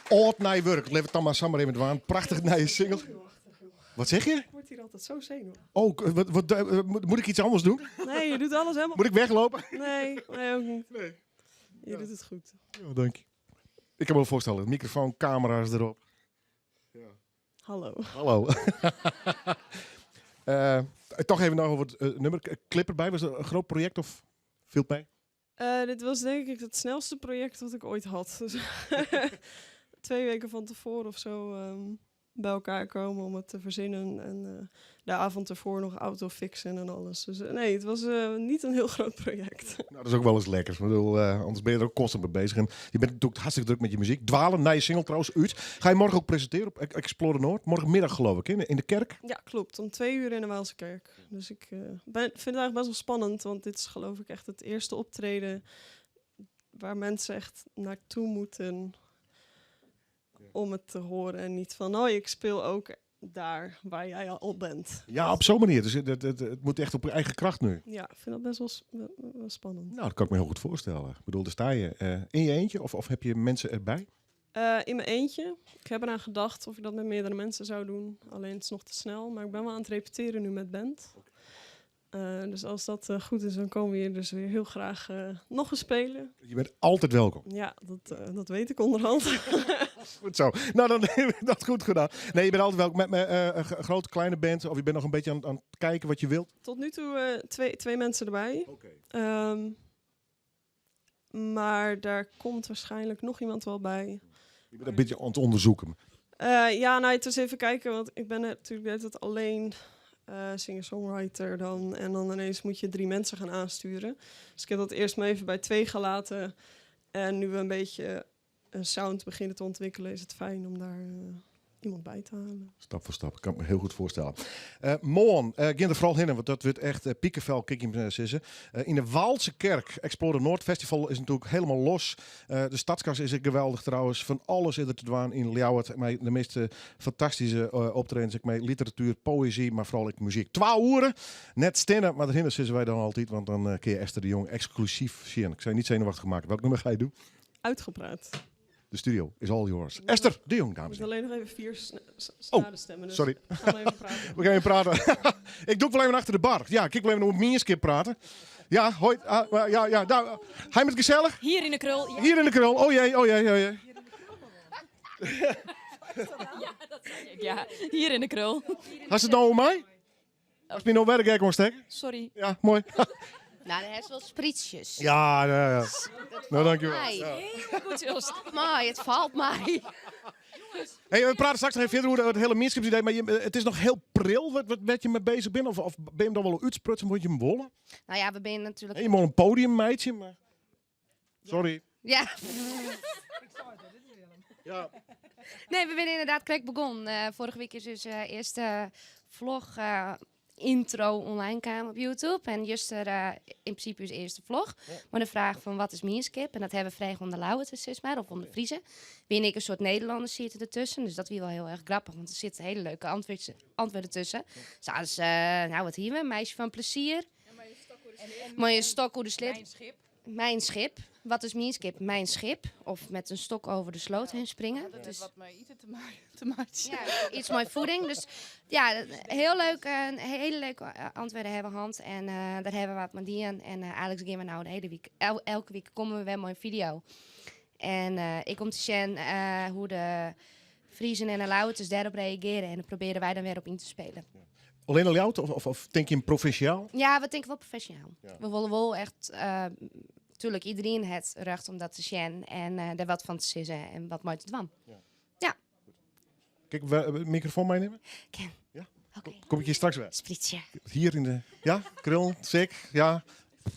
Oud Nijwerk, leef het dan maar samen even aan. Prachtig nieuwe single. Wat zeg je? Ik word hier altijd zo zenuwachtig. Oh, moet ik iets anders doen? Nee, je doet alles helemaal... Moet ik weglopen? Nee, ook niet. Nee. Je doet het goed. Ja, dank je. Ik kan me wel voorstellen, microfoon, camera's erop. Hallo. Hallo. Toch even nog over het nummer. Clip erbij, was het een groot project of viel het mee? Dit was denk ik het snelste project dat ik ooit had. Dus 2 weken van tevoren of zo bij elkaar komen om het te verzinnen. En de avond ervoor nog auto fixen en alles. Dus nee, het was niet een heel groot project. Nou, dat is ook wel eens lekker. Ik bedoel, anders ben je er ook constant mee bezig. En je bent natuurlijk hartstikke druk met je muziek. Dwalen, naar je single trouwens, uit. Ga je morgen ook presenteren op Explore Noord? Morgenmiddag geloof ik, in de kerk? Ja, klopt. Om 2 uur in de Waalse kerk. Dus ik vind het eigenlijk best wel spannend. Want dit is geloof ik echt het eerste optreden waar mensen echt naartoe moeten om het te horen. En niet van, oh, ik speel ook daar waar jij al bent. Ja, op zo'n manier. Dus het moet echt op je eigen kracht nu. Ja, ik vind dat best wel spannend. Nou, dat kan ik me heel goed voorstellen. Ik bedoel, daar sta je in je eentje of heb je mensen erbij? In mijn eentje. Ik heb eraan gedacht of ik dat met meerdere mensen zou doen. Alleen het is nog te snel. Maar ik ben wel aan het repeteren nu met band. Dus als dat goed is, dan komen we hier dus weer heel graag nog eens spelen. Je bent altijd welkom. Ja, dat weet ik onderhand. Goed zo. Nou, dan hebben we dat goed gedaan. Nee, je bent altijd welkom met een grote, kleine band. Of je bent nog een beetje aan het kijken wat je wilt. Tot nu toe twee mensen erbij. Maar daar komt waarschijnlijk nog iemand wel bij. Je bent een beetje aan het onderzoeken. Ja, nou, het is even kijken. Want ik ben natuurlijk net alleen singer-songwriter dan. En dan ineens moet je 3 mensen gaan aansturen. Dus ik heb dat eerst maar even bij 2 gelaten. En nu we een beetje een sound beginnen te ontwikkelen, is het fijn om daar iemand bij te halen. Stap voor stap, kan ik me heel goed voorstellen. Morgen, ging er vooral heen, want dat wordt echt piekenvel, kijk je sissen. In de Waalse Kerk, Explore Noord Festival is natuurlijk helemaal los. De stadskas is geweldig trouwens. Van alles is er te doen in Ljouwert. Met de meest fantastische optredens. Ik met literatuur, poëzie, maar vooral muziek. 2 uren, net stinnen, maar daarin zitten wij dan altijd. Want dan kun je Esther de Jong exclusief zien. Ik zou je niet zenuwachtig maken. Welk nummer ga je doen? Uitgepraat. De studio is all yours. Esther de Jong, dames en heren. Ik moet alleen nog even 4 snadenstemmen. Dus sorry. We gaan even praten. We gaan even praten. Ik doe het wel even achter de bar. Ja, ik wil even op mijn skip praten. Ja, hoi. Ja. Daar. Hij met gezellig? Hier in de krul. Ja. Hier in de krul. Oh jee. Ja, dat zei ik. Ja, hier in de krul. Had het nou om mij? Als je nou werk gewoon steken? Sorry. Ja, mooi. Nou, hij is wel sprietsjes. Ja. Nou, dankjewel. Ja. Heel goed, Jos. Maar het valt mij. Hey, we praten straks nog even verder hoe het hele Meerschipsidee, maar het is nog heel pril wat je mee bezig bent. Of ben je dan wel uitsprutsen, moet je hem wollen? Nou ja, we zijn natuurlijk... Je moet een podium, meidje, maar... Sorry. Ja. Ja. Nee, we zijn inderdaad correct begonnen. Vorige week is dus eerste vlog intro online kwamen op YouTube. En juist in principe is de eerste vlog. Maar de vraag van wat is Meanskip? En dat hebben we vrij onder Lauwe tussen, of onder Friese. Wie en ik een soort Nederlanders zitten ertussen. Dus dat is wel heel erg grappig. Want er zitten hele leuke antwoorden tussen. Zoals, nou wat hier, een meisje van plezier. Maar je stok hoe de slip. Mijn schip. Wat is Meanskip? Mijn schip. Of met een stok over de sloot heen springen. Dat is wat mij eten te maken. Ja, iets mooi voeding. Dus ja, heel leuk. Hele leuke antwoorden hebben hand. En daar hebben we wat met die aan. En Alex gaan we nou de hele week. Elke week komen we weer een mooie video. En ik kom te zien hoe de Friesen en de Lauwers daarop reageren. En dan proberen wij dan weer op in te spelen. Alleen al jou of denk je provinciaal? Ja, we denken wel professionaal. Ja. We willen wel echt... Natuurlijk, iedereen het recht om dat te zien en er wat van te zeggen en wat mooi te doen. Ja. Kijk, microfoon meenemen? Ken. Ja? Okay. Kom ik hier straks weer? Spritsje. Hier in de... Ja? Krul, sik, ja.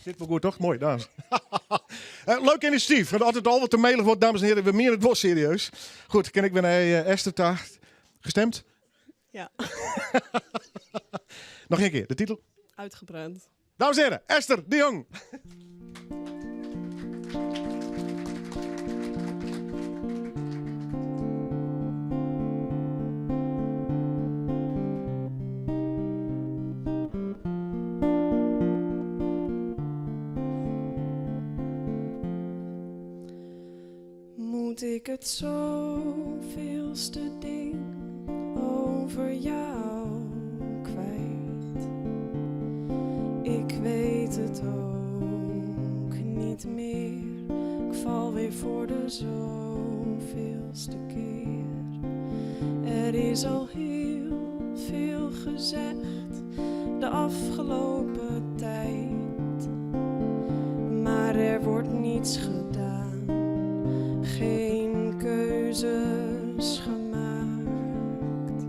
Zit wel goed, toch? Mooi, dames. Leuk initiatief. Want altijd al wat te mailen wordt, dames en heren. We menen het wel serieus. Goed, ken ik ben Esther Taart. Gestemd? Ja. Nog een keer, de titel? Uitgebrand. Dames en heren, Esther de Jong. Moet ik het zoveelste ding over jou kwijt? Ik weet het ook niet meer. Ik val weer voor de zoveelste keer. Er is al heel veel gezegd de afgelopen tijd, maar er wordt niets gedaan. Geen keuzes gemaakt.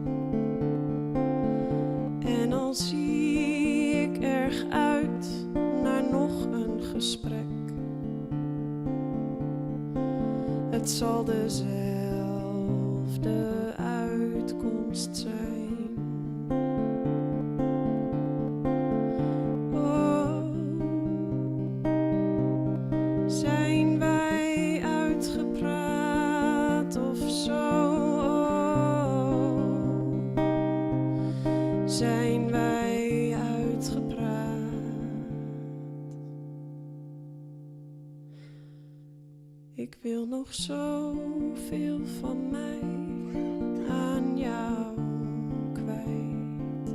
En al zie ik erg uit naar nog een gesprek, het zal dezelfde uitkomst zijn. Oh, zijn wij uitgepraat of zo? Zijn wij uitgepraat? Ik wil nog zoveel van mij aan jou kwijt,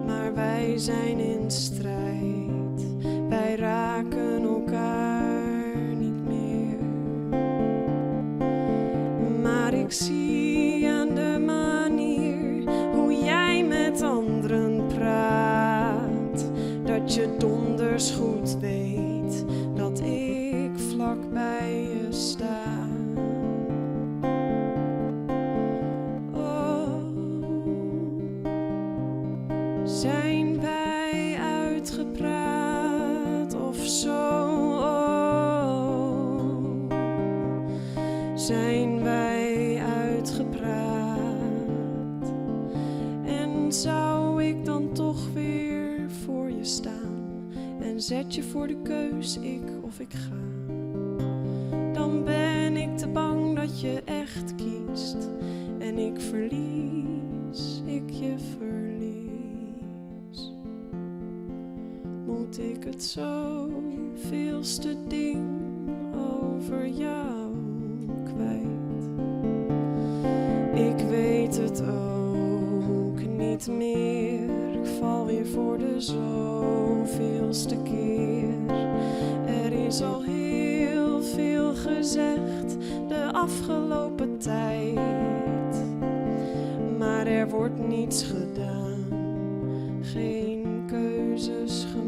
maar wij zijn in strijd. Wij raken elkaar niet meer. Maar ik zie aan de manier hoe jij met anderen praat, dat je donders goed weet dat ik vlak bij je sta. Oh, zijn wij uitgepraat of zo? Oh, zijn wij uitgepraat? En zou ik dan toch weer voor je staan en zet je voor de keus, ik of ik ga? Dan ben ik te bang dat je echt kiest en ik verlies, ik je verlies. Moet ik het zoveelste ding over jou kwijt? Ik weet het ook niet meer. Ik val weer voor de zoveelste keer. Er is al heel veel gezegd de afgelopen tijd, maar er wordt niets gedaan. Geen keuzes gemaakt.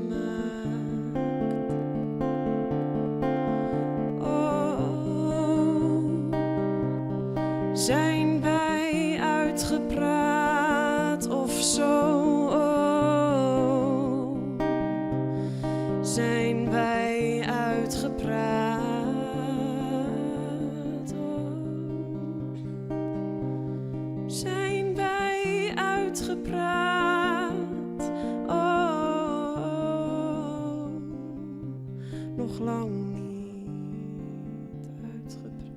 Oh, zijn wij uitgepraat of zo? Oh, zijn wij uitgepraat? nog lang niet uitgedrukt.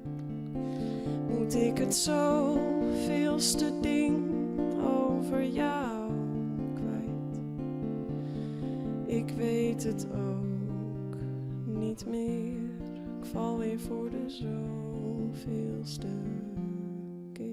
Moet ik het zoveelste ding over jou kwijt? Ik weet het ook niet meer. Ik val weer voor de zoveelste keer.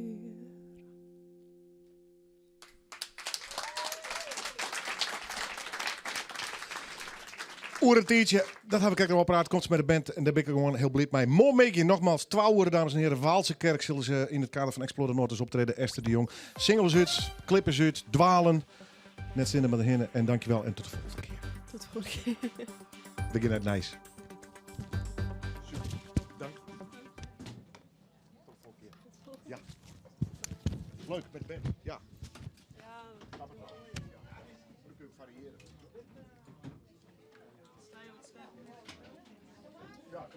Oer een tientje, dat heb ik ook al praat. Komt ze met de band en daar ben ik gewoon heel blij mee. Mooi meegje, nogmaals 12 uur, dames en heren. Waalse Kerk zullen ze in het kader van Explode Noord dus optreden. Esther de Jong, singles uit, clippers uit, dwalen. Net zinnen met de hinnen en dankjewel en tot de volgende keer. Tot de volgende keer. Begin uit nice. Dank. Tot de volgende keer. Ja. Leuk met de band, ja. Ja. Snap ik wel. Dan kun je variëren. Ja,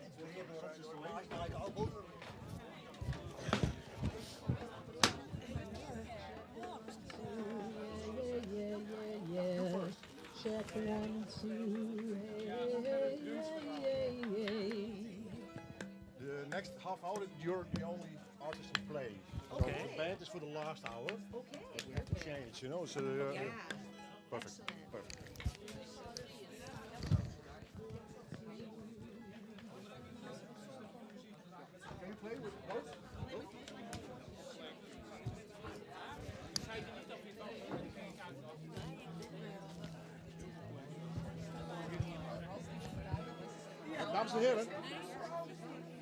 Check 1, 2, The next half hour, you're the only artist to play. Okay. So the band is for the last hour. Okay. But we have to change, you know. So, perfect. Perfect. Can you play with both? Dames en heren,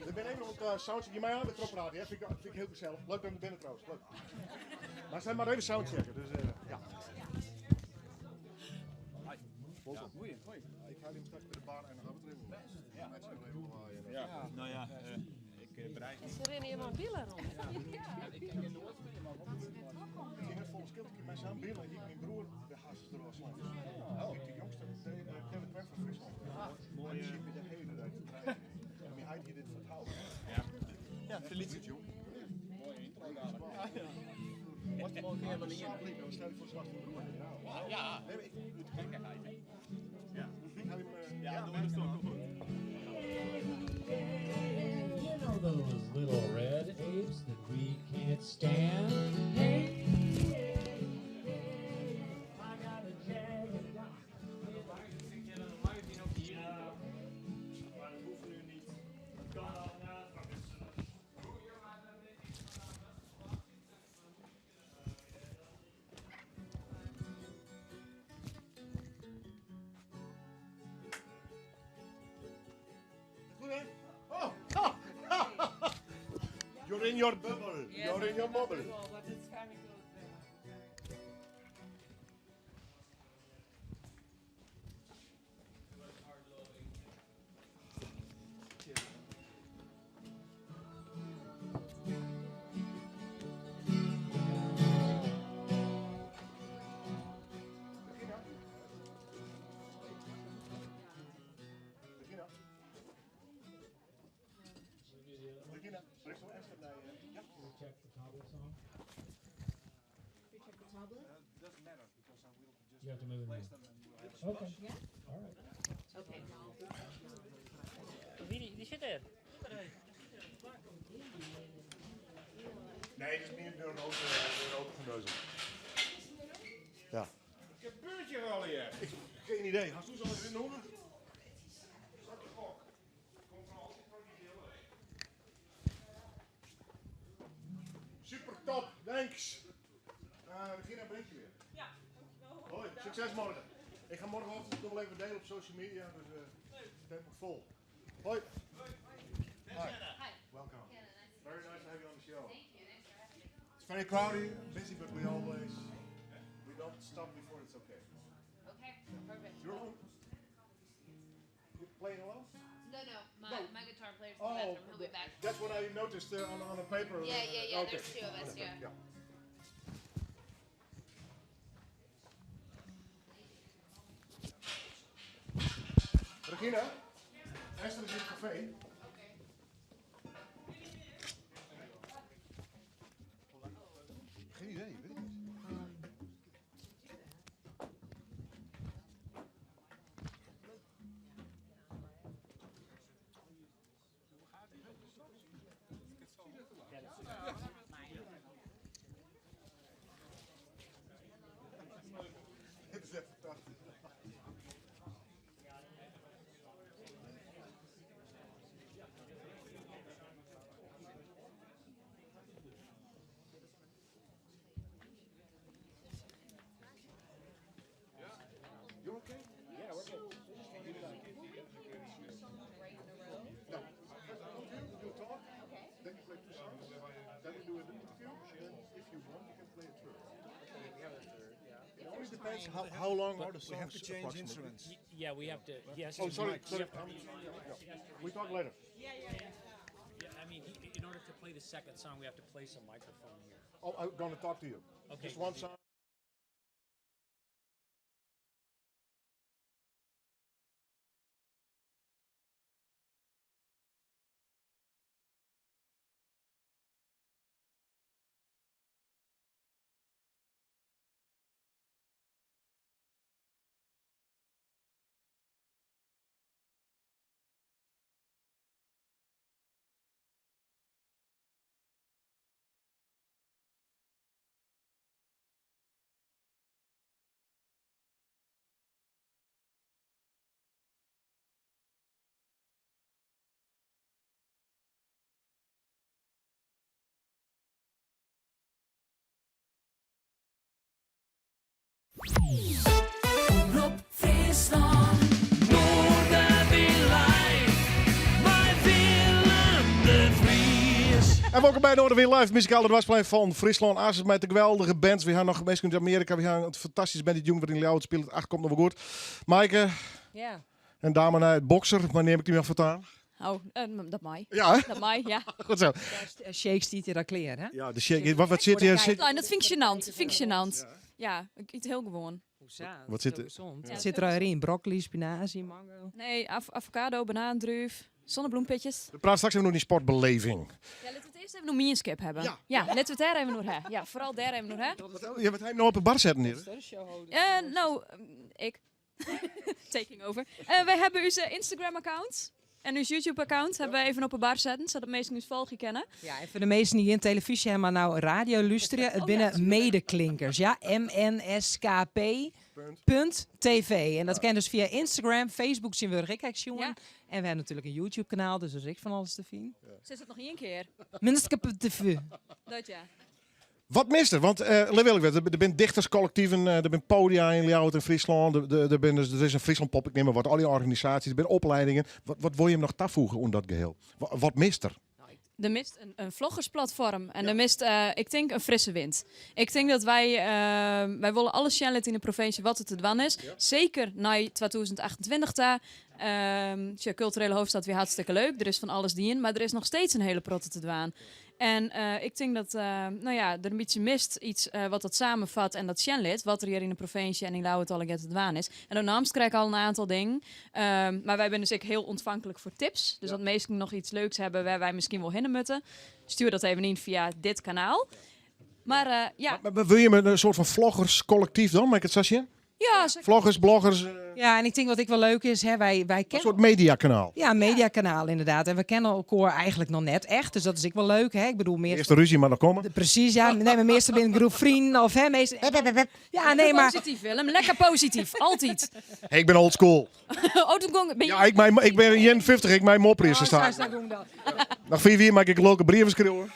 we zijn even op het soundcheck. Je mij aan met erop praten, ja? Vind ik heel gezellig. Leuk om er binnen trouwens. Leuk. Maar ze zijn maar even soundchecken, dus ja. Hoi. Ik ga hem straks bij de bar en dan gaan we erin. Ja. Met z'n even waaien. Ja. Nou ja, ik bereid me. Ze rennen helemaal billen rond. Ik ging net vol skiltje met zijn billen. Ik mijn broer de haast eruit slaan. Ik de jongste, Kevin Kwem van Friesland. Mooi. En zie je de hele dag. En mijn heid hier dit vertrouwen. Ja, felicitaties jong. Mooi intro dadelijk. Wat mooi keer van hier. Stel je voor zwarte broer. Ja. Nee, maar ik Gekkigheid, hè? Ja. Ik ga hem... Ja, doe maar eens toch. You know those little red apes that we can't stand? Hey, I got a jagged rock. Maar dat hoeft nu niet. Dat kan al na. Goed hè? Oh! You're in your bubble. You're in your bubble. Check the tablet song. You check the tablet? Doesn't matter because I will just You have to move it place around. them and we'll have Okay. a Yeah. All right. Okay. Die zit er. Nee, dit is meer door een auto geneuzel. Ja. Ik heb een buurtje rollen hier. Geen idee. Hast du zo even noemen? Super top, thanks. Regina, brengt je weer. Ja, dankjewel. Hoi, succes morgen. Ik ga morgenochtend nog wel even delen op social media, dus het wordt vol. Hoi. Hi. Welcome. Very nice to have you on the show. It's very crowded, busy, but we don't stop before it's okay. Okay, perfect. You're alone? You playing alone? No, my guitar player's in the Oh, bathroom. He'll be back. that's what I noticed on the paper. Yeah. Okay. There's two of us. Yeah. Regina, Esther is in het café. Geen idee, weet ik niet. instruments? How long are the songs? We have to change approximately? instruments. Yeah, we have to. Yes. Oh, sorry. We talk later. I mean, in order to play the second song, we have to place a microphone here. Oh, I'm going to talk to you. Okay. Just one song. Omroep Friesland. Noorderwierlife. Wij willen de Vries. En welkom bij Noorderweer Live, muzikale dwarsplein van Friesland. Asus met de geweldige band. We gaan nog mensen uit Amerika. We gaan een fantastische band. Die jongen waarin Leeuwen speelt. Het 8 komt nog wel goed. Maaike. Ja. En dame naar het bokser. Maar neem ik die nog vertaan? Oh, dat mij. Ja, hè? Dat mij, ja. Goed zo. Shakes die je daar kleren, hè? Ja, de shake. Wat zit hier? Klein, dat vind ik gênant. Vind ik gênant. Ja, ik eet heel gewoon. Wat zit er? Wat zit er erin? Broccoli, spinazie, mango? Nee, avocado, banaan, druif, zonnebloempitjes. We praten straks even nog die sportbeleving. Ja, laten we het eerst even nog Meanskip hebben. Ja, laten we het daar even nog hebben. Ja, vooral daar even nog hebben. Je hebt hem nou op een bar zetten hier. Ik. Taking over. Wij hebben onze Instagram-account en ons YouTube-account hebben we even op een bar zetten, zodat mensen ons volgen kennen. Ja, en voor de mensen die in televisie hebben, maar nou radio luisteren, het binnen medeklinkers. Ja, mnskp.tv. En dat kan dus via Instagram, Facebook zien we er gek jongen. En we hebben natuurlijk een YouTube-kanaal, dus er is ook van alles te vinden. Zit het nog één keer? Mnskp.tv. Dat ja. Wat mist er? Want er zijn dichterscollectieven, er zijn podia in Ljouwert en Friesland. Er is een Friesland Pop, ik neem maar wat, al die organisaties, er zijn opleidingen. Wat wil je hem nog toevoegen om dat geheel? Wat mist er? Er mist een vloggersplatform en er mist, ik denk, een frisse wind. Ik denk dat wij willen alles channelen in de provincie wat het te doen is. Ja. Zeker na 2028 daar. Culturele hoofdstad weer hartstikke leuk. Er is van alles die in, maar er is nog steeds een hele protte te doen. En ik denk dat er een beetje mist iets wat dat samenvat en dat channelt, wat er hier in de provincie en in Lauwert al te doen is. En daarnaast krijg ik al een aantal dingen. Maar wij zijn dus ook heel ontvankelijk voor tips. Dus dat mensen nog iets leuks hebben waar wij misschien wel heen moeten. Stuur dat even in via dit kanaal. Maar ja. Maar wil je met een soort van vloggerscollectief dan? Maak ik het zo zien? Ja, vloggers, bloggers. Ja, en ik denk wat ik wel leuk is, hè, wij kennen... Een soort mediakanaal. Ja, een mediakanaal inderdaad. En we kennen elkaar eigenlijk nog net echt, dus dat is ik wel leuk. Hè? Ik bedoel, meer... Eerste ruzie maar nog komen. Precies, ja. Nee, maar meestal binnen een groep vrienden of hè, meestal... Ja, nee, maar... Positief, Willem. Lekker positief. Altijd. Hey, ik ben old school. Ben je... Ja, ik ben 51, ik mijn mopper is staan. Nog 4 maak ik leuke brieven schreeuwen.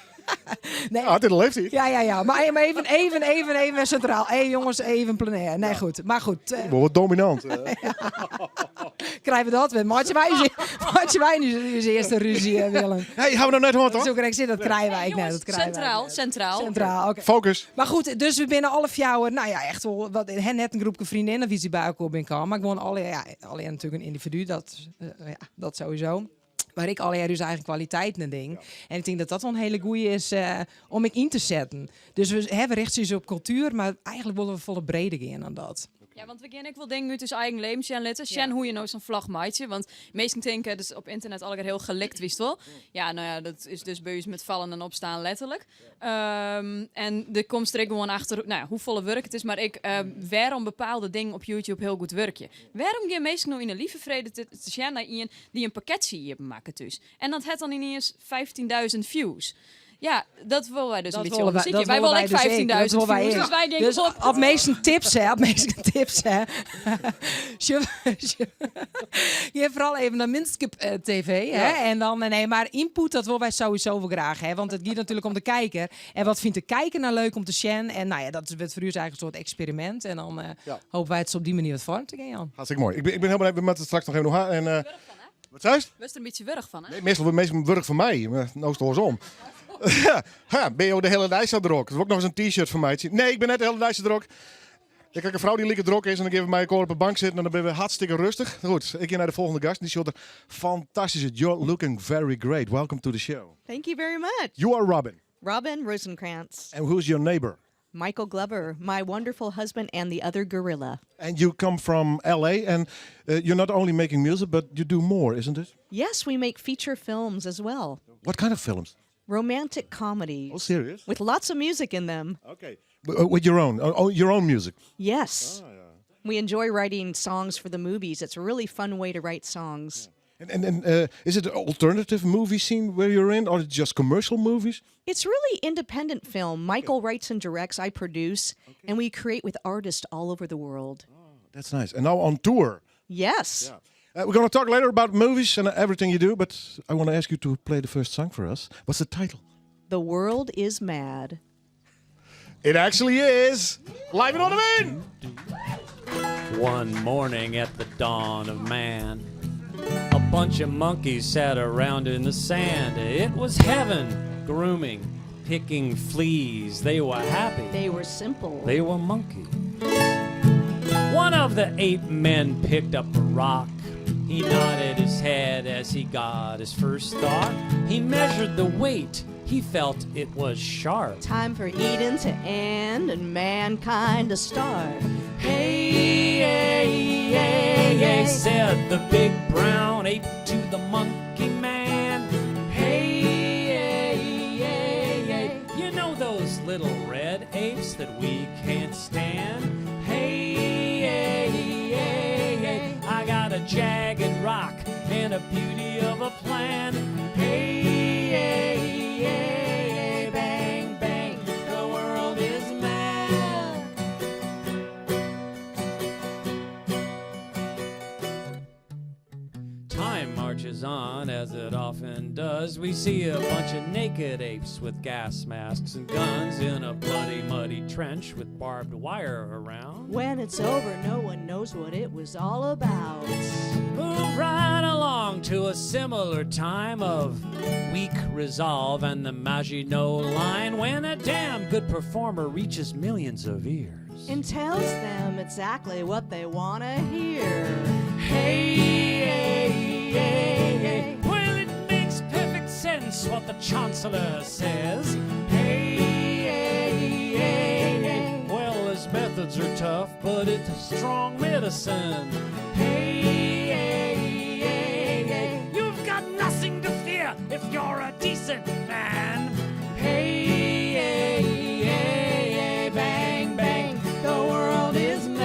Nee. Ja, dit leeft hij. Ja. Maar even centraal. Hé jongens, even plenair. Nee, goed. Maar goed. Wat dominant. Krijgen we dat? Maatje wij nu is de eerste ruzie, Willem. Hey, gaan we nou net hoor, toch? Zo correct zit, dat krijgen wij. Nee, dat krijgen Centraal. Okay. Focus. Maar goed, dus we binnen alle fjouwen, nou ja, echt wel, net een groepje vriendinnen, wie ze bij elkaar ben kan. Maar gewoon alle natuurlijk een individu, dat sowieso. Maar ik alle dus eigen kwaliteit en ding. Ja. En ik denk dat dat wel een hele goeie is om ik in te zetten. Dus we hebben rechts op cultuur, maar eigenlijk willen we volle brede gaan dan dat. Ja, want we kennen ook wel dingen uit zijn eigen leven. Sjen hoe je nou zo'n vlag maatje. Want meesten denken, dus op internet al heel gelikt, wist wel. Ja, nou ja, dat is dus bij ons met vallen en opstaan letterlijk. En er komt er gewoon achter hoe volle werk het is. Maar waarom bepaalde dingen op YouTube heel goed werkje? Waarom gaan meesten nou in een lieve vrede te zien naar iemand die een pakketje hier maken dus? En dat het dan ineens 15.000 views. Ja, dat willen wij dus een beetje. Wij willen ook 15.000 views. Dus wij denken dus op meeste tips, hè. Je vooral even naar Minskip TV, hè. En dan, nee, maar input, dat willen wij sowieso wel graag, hè. Want het gaat natuurlijk om de kijker. En wat vindt de kijker nou leuk om te zien? En nou ja, dat is voor u eigenlijk een soort experiment. En dan hopen wij het op die manier wat vorm te gaan. Hartstikke mooi. Ik ben heel blij met het straks nog even nog aan. Wat zei je? Was er een beetje wurg van, hè? Nee, meestal wurg van mij. Maar nou is het om. Ben je de hele lijst aan de rok? Dat is ook nog eens een t-shirt van mij. Nee, ik ben net de hele lijst aan de rok. Ik heb een vrouw die lekker druk is en dan geven we mij een op de bank zitten en dan ben we hartstikke rustig. Goed, ik ga naar de volgende gast. Die shot er fantastisch. You're looking very great. Welcome to the show. Thank you very much. You are Robin. Robin Rosenkrantz. And who's your neighbor? Michael Glover, my wonderful husband and the other gorilla. And you come from LA and you're not only making music, but you do more, isn't it? Yes, we make feature films as well. What kind of films? Romantic comedies. Oh, serious? With lots of music in them. Okay. With your own music? Yes. We enjoy writing songs for the movies. It's a really fun way to write songs. And is it an alternative movie scene where you're in, or just commercial movies? It's really independent film. Michael writes and directs, I produce, and we create with artists all over the world. That's nice. And now on tour. Yes. We're going to talk later about movies and everything you do, but I want to ask you to play the first song for us. What's the title? The World is Mad. It actually is. Live it on the main. One morning at the dawn of man, a bunch of monkeys sat around in the sand. It was heaven, grooming, picking fleas. They were happy. They were simple. They were monkey. One of the 8 men picked up a rock. He nodded his head as he got his first thought. He measured the weight. He felt it was sharp. Time for Eden to end and mankind to start. Hey, hey, hey, hey, said the big brown ape to the monkey man. Hey, hey, hey, hey, you know those little red apes that we can't stand? Hey, hey, hey, hey, I got a jagged rock and a beauty of a plan. Hey, hey, hey, bang, bang, the world is mad. Time marches on as it often does. We see a bunch of naked apes with gas masks and guns in a bloody, muddy trench with barbed wire around. When it's over, no one knows what it was all about. Move right along to a similar time of weak resolve and the Maginot Line when a damn good performer reaches millions of ears And tells them exactly what they want to hear. Hey, hey, hey, hey. Well, it makes perfect sense what the Chancellor says. Hey, hey, hey, hey. Well, his methods are tough, but it's strong medicine. Hey, hey, hey, hey. You've got nothing to fear if you're a decent man. Hey, hey, hey, hey. Bang, bang, the world is mad.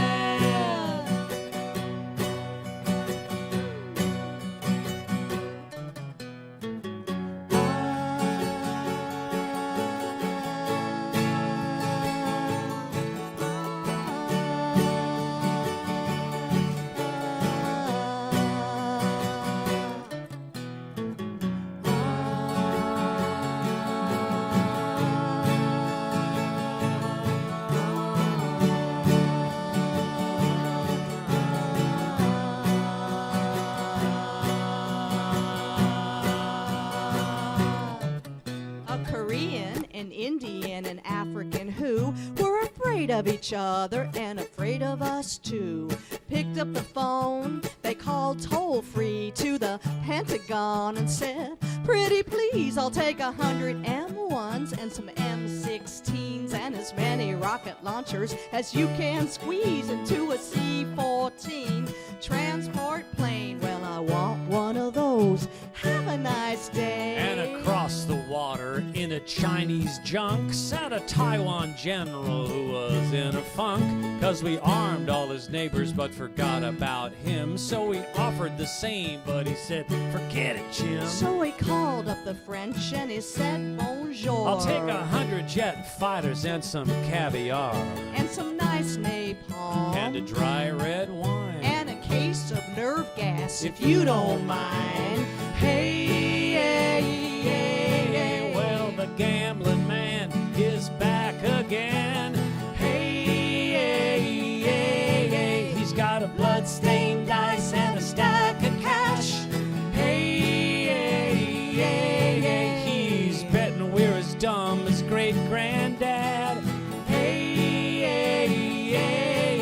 A Korean, an Indian, an African who were afraid of each other and afraid of us too. Picked up the phone, they called toll free to the Pentagon and said, pretty please, I'll take 100 M1s and some M16s and as many rocket launchers as you can squeeze into a C-14 transport plane. Well, I want one of those. Have a nice day. And across the water in a Chinese junk sat a Taiwan general who was in a funk. Cause we armed all his neighbors but forgot about him. So we offered the same, but he said, forget it, Jim. So he called up the French and he said, bonjour. I'll take 100 jet fighters and some caviar. And some nice napalm. And a dry red wine. And a case of nerve gas, if you don't mind. Hey, hey, hey, hey. Well, the gambling man is back again. Hey, hey, hey, hey. He's got a blood-stained dice and a stack of cash. Hey, hey, hey, hey. He's betting we're as dumb as great-granddad. Hey, hey, hey,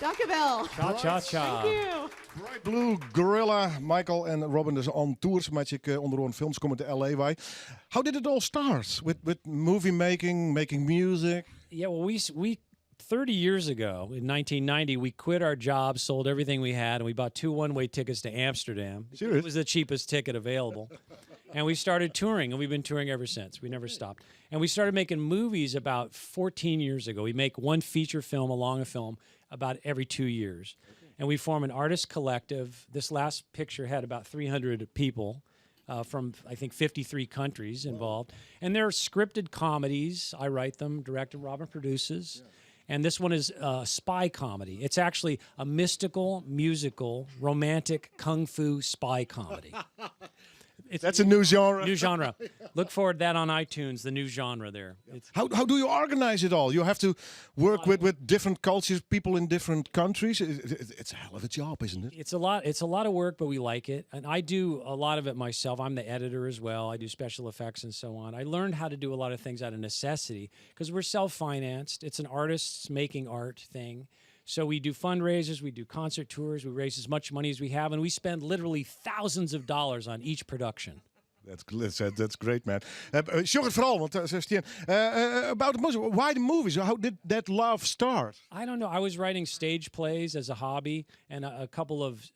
Dank u wel. Cha-cha-cha. Thank you. Bright Blue Gorilla, Michael en Robin dus on tours met je onder een films komen te LA wij. How did it all start? With movie making music? Yeah, well, we 30 years ago, in 1990, we quit our jobs, sold everything we had, and we bought 2 one-way tickets to Amsterdam. Serious? It was the cheapest ticket available. And we started touring, and we've been touring ever since. We never stopped. And we started making movies about 14 years ago. We make one feature film, a longer film, about every 2 years. And we form an artist collective. This last picture had about 300 people. From, I think, 53 countries involved. And they're scripted comedies. I write them, direct and Robin produces. And this one is a spy comedy. It's actually a mystical, musical, romantic kung fu spy comedy. That's a new genre. New genre. Look for that on iTunes, the new genre there. It's How do you organize it all? You have to work with different cultures, people in different countries. It's a hell of a job, isn't it? It's a lot of work, but we like it. And I do a lot of it myself. I'm the editor as well. I do special effects and so on. I learned how to do a lot of things out of necessity because we're self-financed. It's an artist's making art thing. So we do fundraisers, we do concert tours, we raise as much money as we have, and we spend literally thousands of dollars on each production. That's great, man. Zeg het vooral, want Stijn, about the music. Why the movies? How did that love start? I don't know. I was writing stage plays as a hobby, and a couple of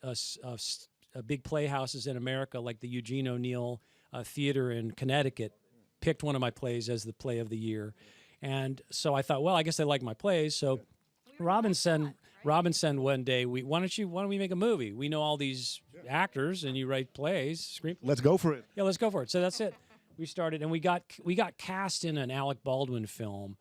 big playhouses in America, like the Eugene O'Neill Theater in Connecticut, picked one of my plays as the play of the year. And so I thought, well, I guess they like my plays, so Robin said one day, why don't we make a movie? We know all these actors, and you write plays. Let's go for it. Yeah, let's go for it. So that's it. We started, and we got cast in an Alec Baldwin film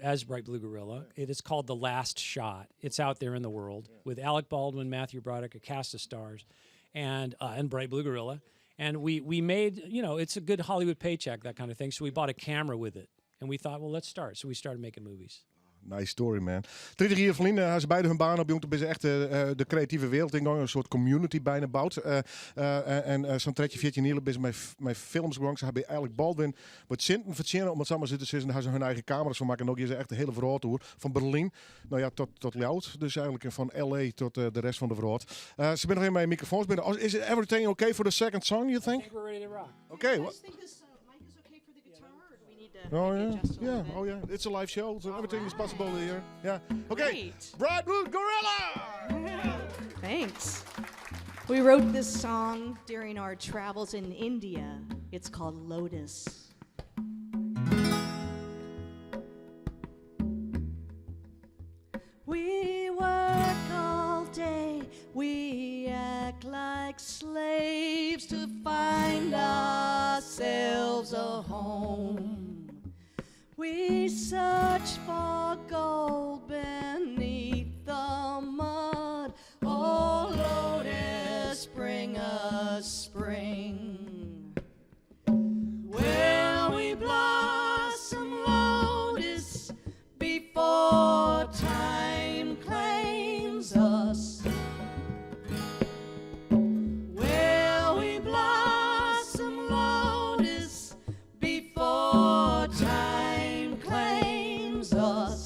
as Bright Blue Gorilla. It is called The Last Shot. It's out there in the world with Alec Baldwin, Matthew Broderick, a cast of stars, and Bright Blue Gorilla. And we made, it's a good Hollywood paycheck, that kind of thing. So we bought a camera with it, and we thought, well, let's start. So we started making movies. Nice story, man. 30 jaar verliezen hebben ze beide hun baan op. Jongen, toen ben echt de creatieve wereld ingegaan. Een soort community bijna bouwt. En zo'n 3-4 jaar ben ze met films gegaan. Ze hebben eigenlijk Baldwin wat zinten verzinnen. Om het samen zitten zitten. Daar ze hun eigen camera's van maken. En ook is echt een hele verhaal tour. Van Berlijn tot Loud. Dus eigenlijk van LA tot de rest van de verhaal. Ze zijn nog in mijn microfoons binnen. Is everything okay for the second song, you think? I think we're ready to rock. Okay. Oh yeah, adjust a little bit. Oh yeah. It's a live show, so everything is possible here. Yeah. Okay. Great. Bright Blue Gorilla. Thanks. We wrote this song during our travels in India. It's called Lotus. We work all day, we act like slaves to find ourselves a home. We search for gold beneath the mud. Oh, Lotus, bring us spring. Well, we blossom, Lotus, before time claims us. Well, we blossom, Lotus, before time claims us.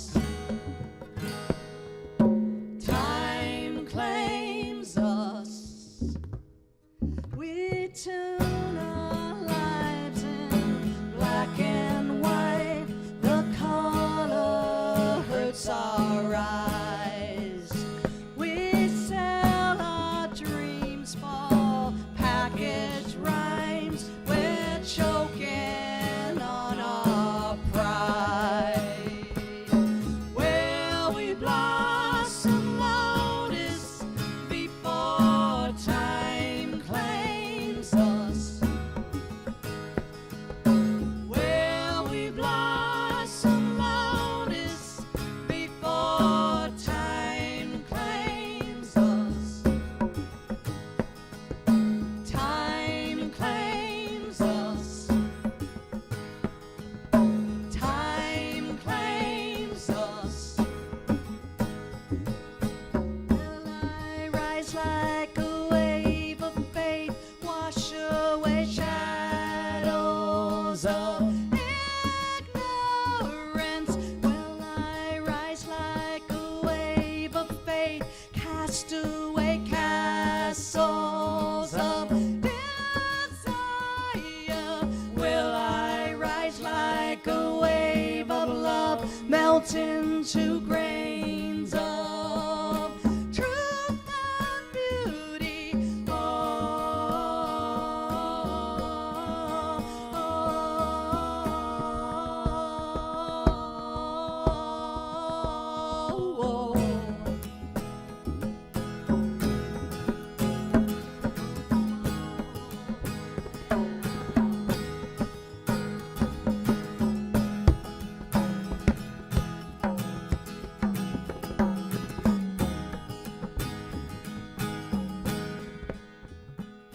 melt into grains of truth and beauty.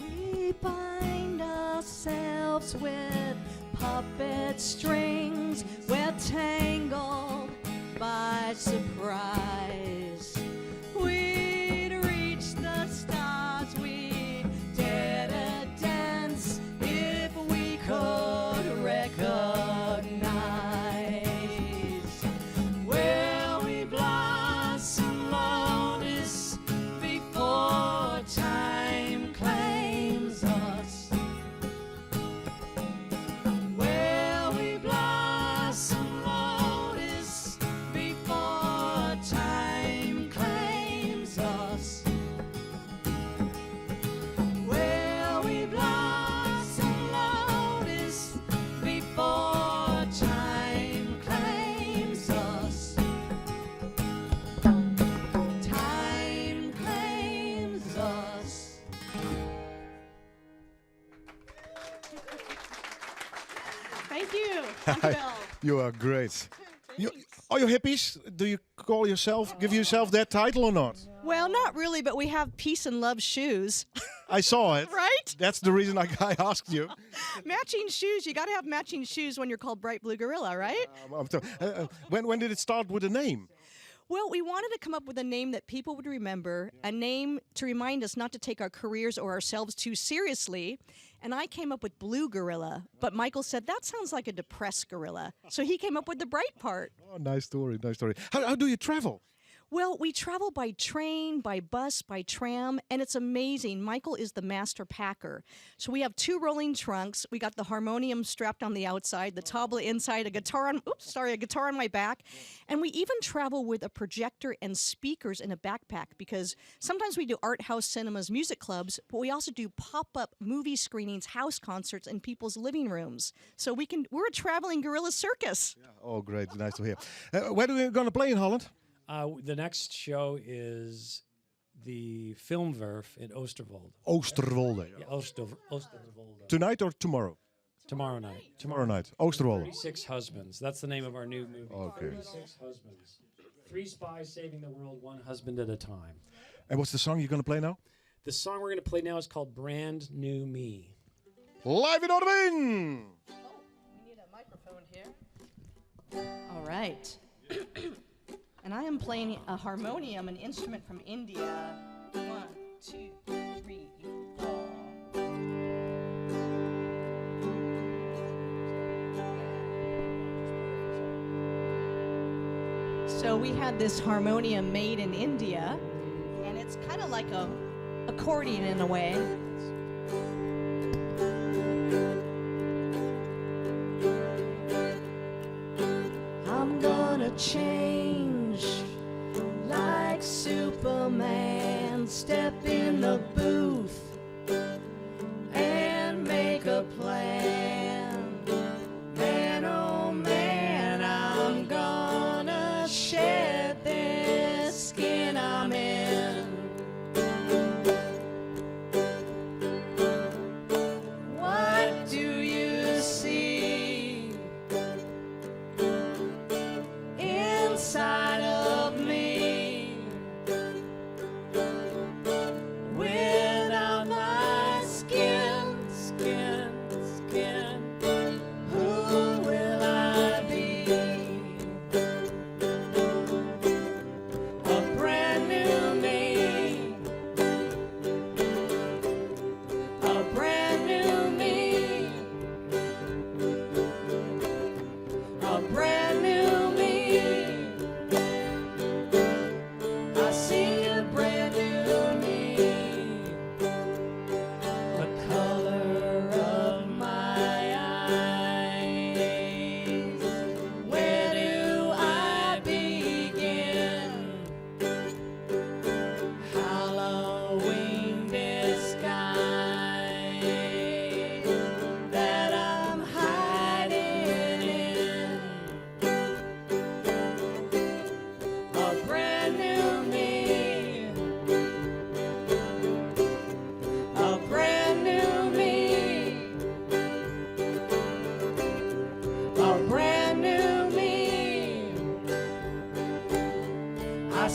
We bind ourselves with puppet strings. We're tangled by surprise. We'd reach the stars. We dare to dance if we could recognize where we blossom lotus before time claims us. Where we blossom lotus before time claims us. Where we blossom lotus before time claims us. Time claims us. Thank you. Thank you, Bill. You are great. Are you hippies? Do you call yourself, give yourself that title or not? Well, not really, but we have peace and love shoes. I saw it. Right? That's the reason I asked you. Matching shoes. You got to have matching shoes when you're called Bright Blue Gorilla, right? When did it start with a name? Well, we wanted to come up with a name that people would remember, a name to remind us not to take our careers or ourselves too seriously. And I came up with Blue Gorilla, but Michael said, that sounds like a depressed gorilla. So he came up with the bright part. Oh, nice story, nice story. How do you travel? Well, we travel by train, by bus, by tram, and it's amazing. Michael is the master packer. So we have 2 rolling trunks. We got the harmonium strapped on the outside, the tabla inside, a guitar on my back. And we even travel with a projector and speakers in a backpack because sometimes we do art house cinemas, music clubs, but we also do pop-up movie screenings, house concerts in people's living rooms. So we're a traveling gorilla circus. Oh, great, nice to hear. Where are we going to play in Holland? The next show is the Filmwerf in Oosterwolde. Oosterwolde. Yeah, Oosterwolde. Tonight or tomorrow? Tomorrow night. Tomorrow night. Oosterwolde. 36 Husbands. That's the name of our new movie. Okay. 36 Husbands. 3 spies saving the world, 1 husband at a time. And what's the song you're going to play now? The song we're going to play now is called Brand New Me. Live in Oudewijn! We need a microphone here. All right. And I am playing a harmonium, an instrument from India. 1, 2, 3, 4. So we had this harmonium made in India, and it's kind of like a accordion in a way. I'm gonna change like Superman, step in the booth and make a plan. Man, oh man, I'm gonna shed this skin I'm in. What do you see inside of me? Without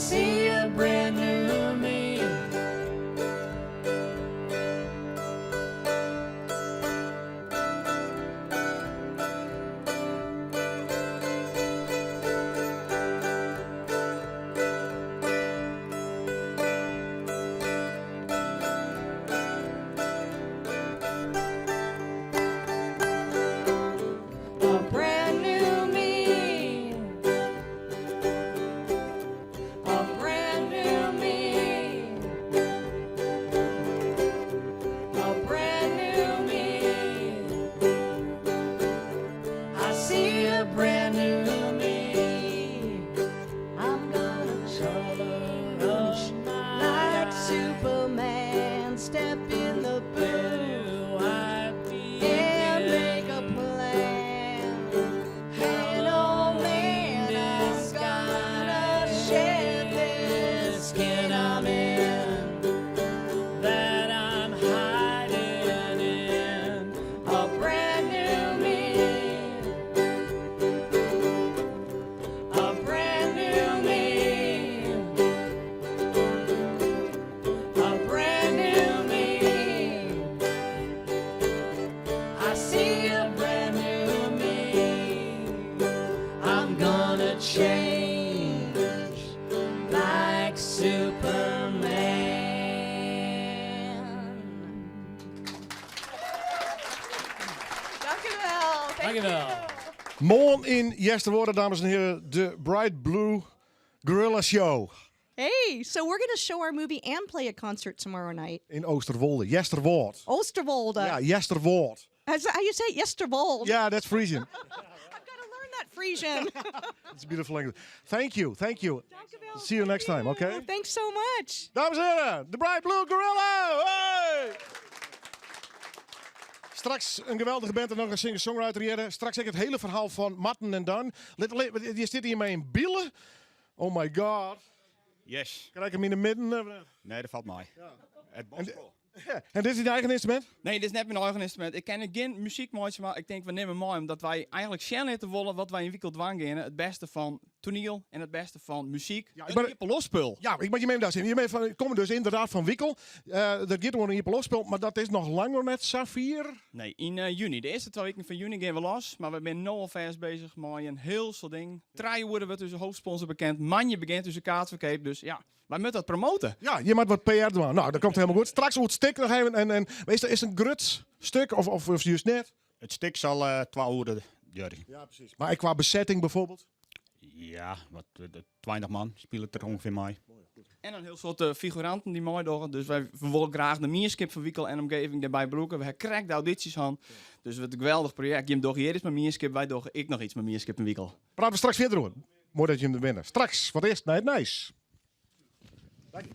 see a brand new me. A brand new me. A brand new me. A brand new me. I see a brand new me. I'm gonna change like Superman. Step in the blue and make a plan. And oh man, I'm gonna shed this skin I'm in, that I'm hiding in. A brand new me. A brand new me. A brand new me. I see a brand new me. I'm gonna change like Superman. Dankjewel. Dankjewel. Morgen in Yesterwoorden, dames en heren, de Bright Blue Gorilla Show Hey, so we're going to show our movie and play a concert tomorrow night. in Oosterwolde. Yesterwoord. Oosterwolde. Ja, Yesterwoord. Is that how you say it? Yesterwold. Yeah, that's Frisian. Learn that Frisian. It's a beautiful language. Thank you, thank you. See you next time, okay? Thanks so much. Dames en heren, de Bright Blue Gorilla! Hey! Straks een geweldige band en nog een singer-songwriter hier. Straks ik het hele verhaal van Martin en Dan. Je zit hier mee in Bielen. Oh my god. Yes. Krijg ik hem in de midden? Nee, dat valt mij. Het En dit is je eigen instrument? Nee, dit is net mijn eigen instrument. Ik ken geen muziek moois, maar ik denk we nemen mooi omdat wij eigenlijk snel te willen wat wij in Wikkel dwang gaan. Het beste van toneel en het beste van muziek. Ja, een hippelosspul. Ja, maar je meent dat in. Je komt dus inderdaad van Wikkel. Dat gaat gewoon een hippelosspul, maar dat is nog lang nog net Safir. Nee, in juni. De eerste 2 weken van juni gaan we los. Maar we zijn nu alvast bezig met een heel soort ding. Traaien worden we tussen hoofdsponsor bekend. Manje begint tussen kaartverkeer. Dus ja, wij moeten dat promoten. Ja, je moet wat PR doen. Nou, dat komt helemaal goed. Straks hoe het stuk nog even. En is het een gruts stuk of juist net? Het stuk zal 12 uur duren. Ja, precies. Maar qua bezetting bijvoorbeeld? Ja, wat 20 man spelen er ongeveer mee. En een heel soort figuranten die mooi doen. Dus wij willen graag de Mierskip van Wikkel en omgeving daarbij beroeken. We hebben correct de audities aan. Dus wat een geweldig project. Je doet hier iets met Mierskip, wij doen ik nog iets met Mierskip en Wikkel. Praten we straks verder over. Mooi dat je hem winnen. Straks, wat eerst naar het Nijs. Dank je.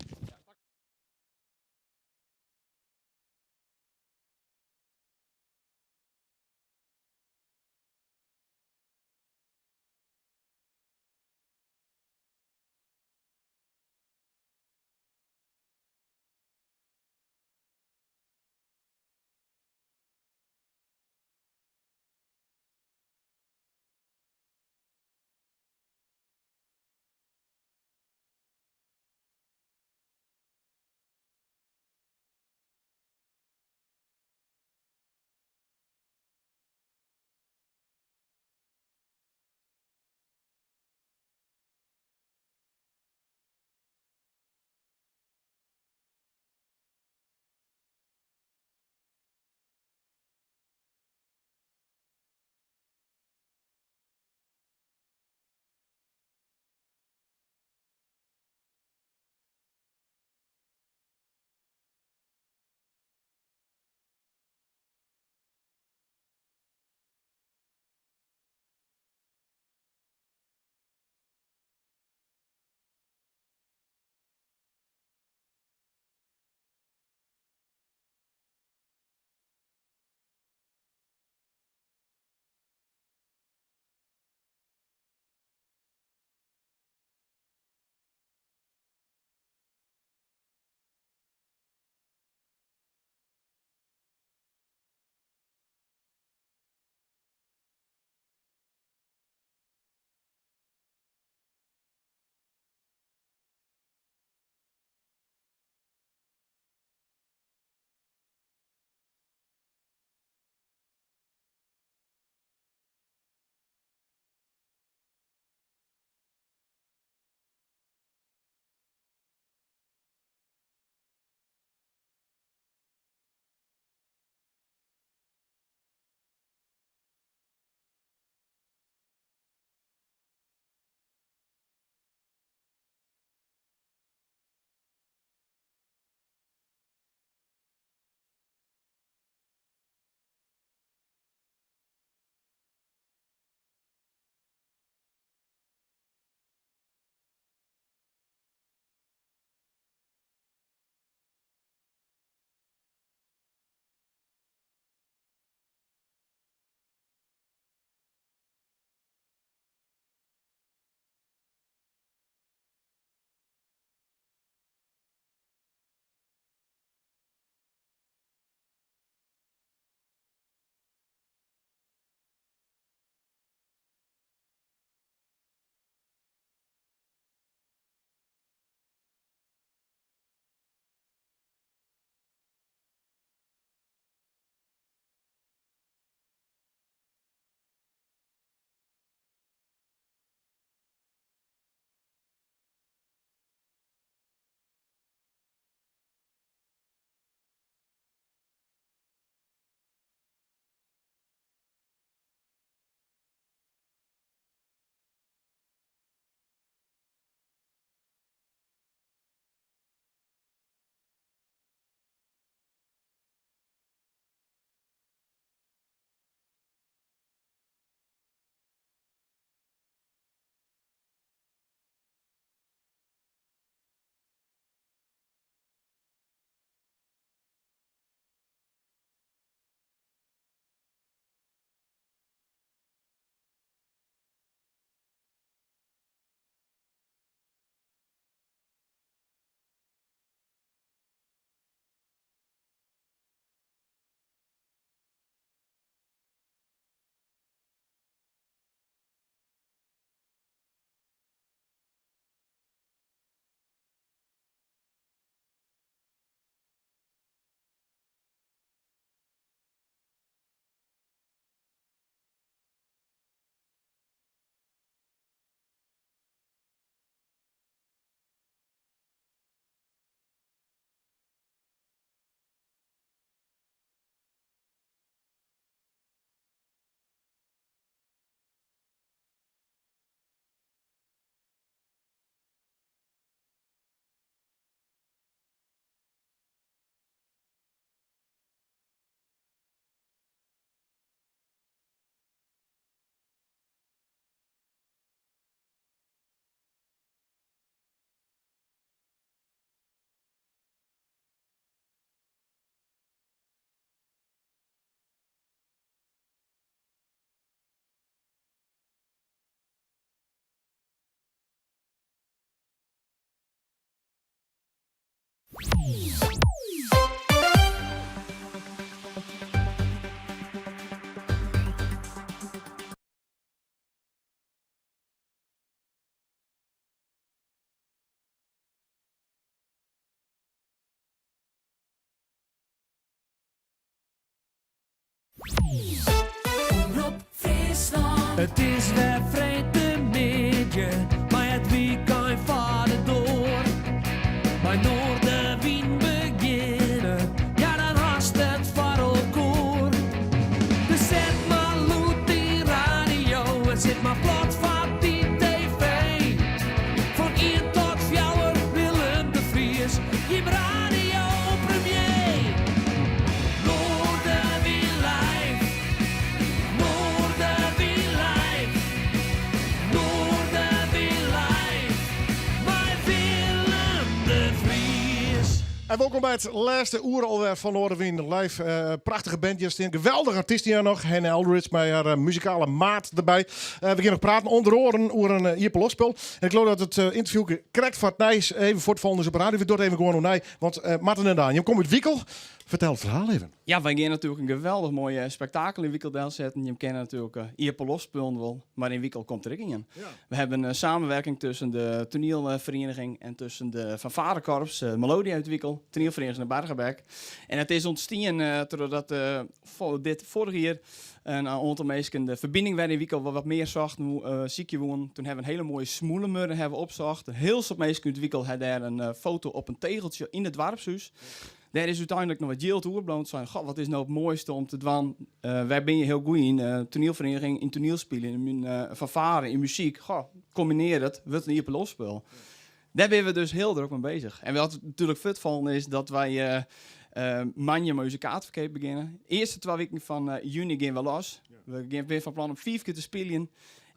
Omroep Friesland. Het is weer vrijdagmiddag, maar het weekend vaart door. Bij Noorderwien beginnen, ja dan haast het voor elkaar. Dus zet maar loet die radio en zet maar plat van die tv. Van 1 tot 4 Willem de Vries, je radio premier. Noorderwien live, Noorderwien live, Noorderwien live, bij Willem de Vries. En welkom bij het laatste uur alweer van Noorderwien live. Prachtige bandjes, een geweldige artiest hier nog. Hannah Eldridge met haar muzikale maat erbij. We gaan nog praten onder oren over een Ieper Losspel. En ik geloof dat het interview correct van het Nijs even voor het volgende is op radio. We doen het even gewoon naar. Want Martin en Daan, je komt uit Wiekel. Vertel het verhaal even. Ja, wij gaan natuurlijk een geweldig mooi spektakel in Wiekeldeel zetten. Je kent natuurlijk Ieper Losspul wel, maar in Wiekel komt er ook in. Ja. We hebben een samenwerking tussen de toneelvereniging en tussen de fanfarekorps, Melodie uit Wiekel, toneelvereniging naar Bargebek. En het is ontstaan doordat dit vorig jaar een aantal mensen de verbinding werd in Wiekel wat meer zocht, ziekje woon. Toen hebben we een hele mooie smoelenmurren hebben opzocht. Heel veel mensen uit Wiekel hadden daar een foto op een tegeltje in het dorpshuis. Daar is uiteindelijk nog wat geld oerbloond zijn. God, wat is nou het mooiste om te doen? Wij ben je heel goed in toneelvereniging, in toneelspelen, in fanfare, in muziek. Goh, combineer het, wordt een Ieper Losspel. Daar zijn we dus heel druk mee bezig. En wat natuurlijk vet van is dat wij manje muzikaatverkeer beginnen. Eerste 2 weken van juni gaan we los. We gaan weer van plan om 4 keer te spelen.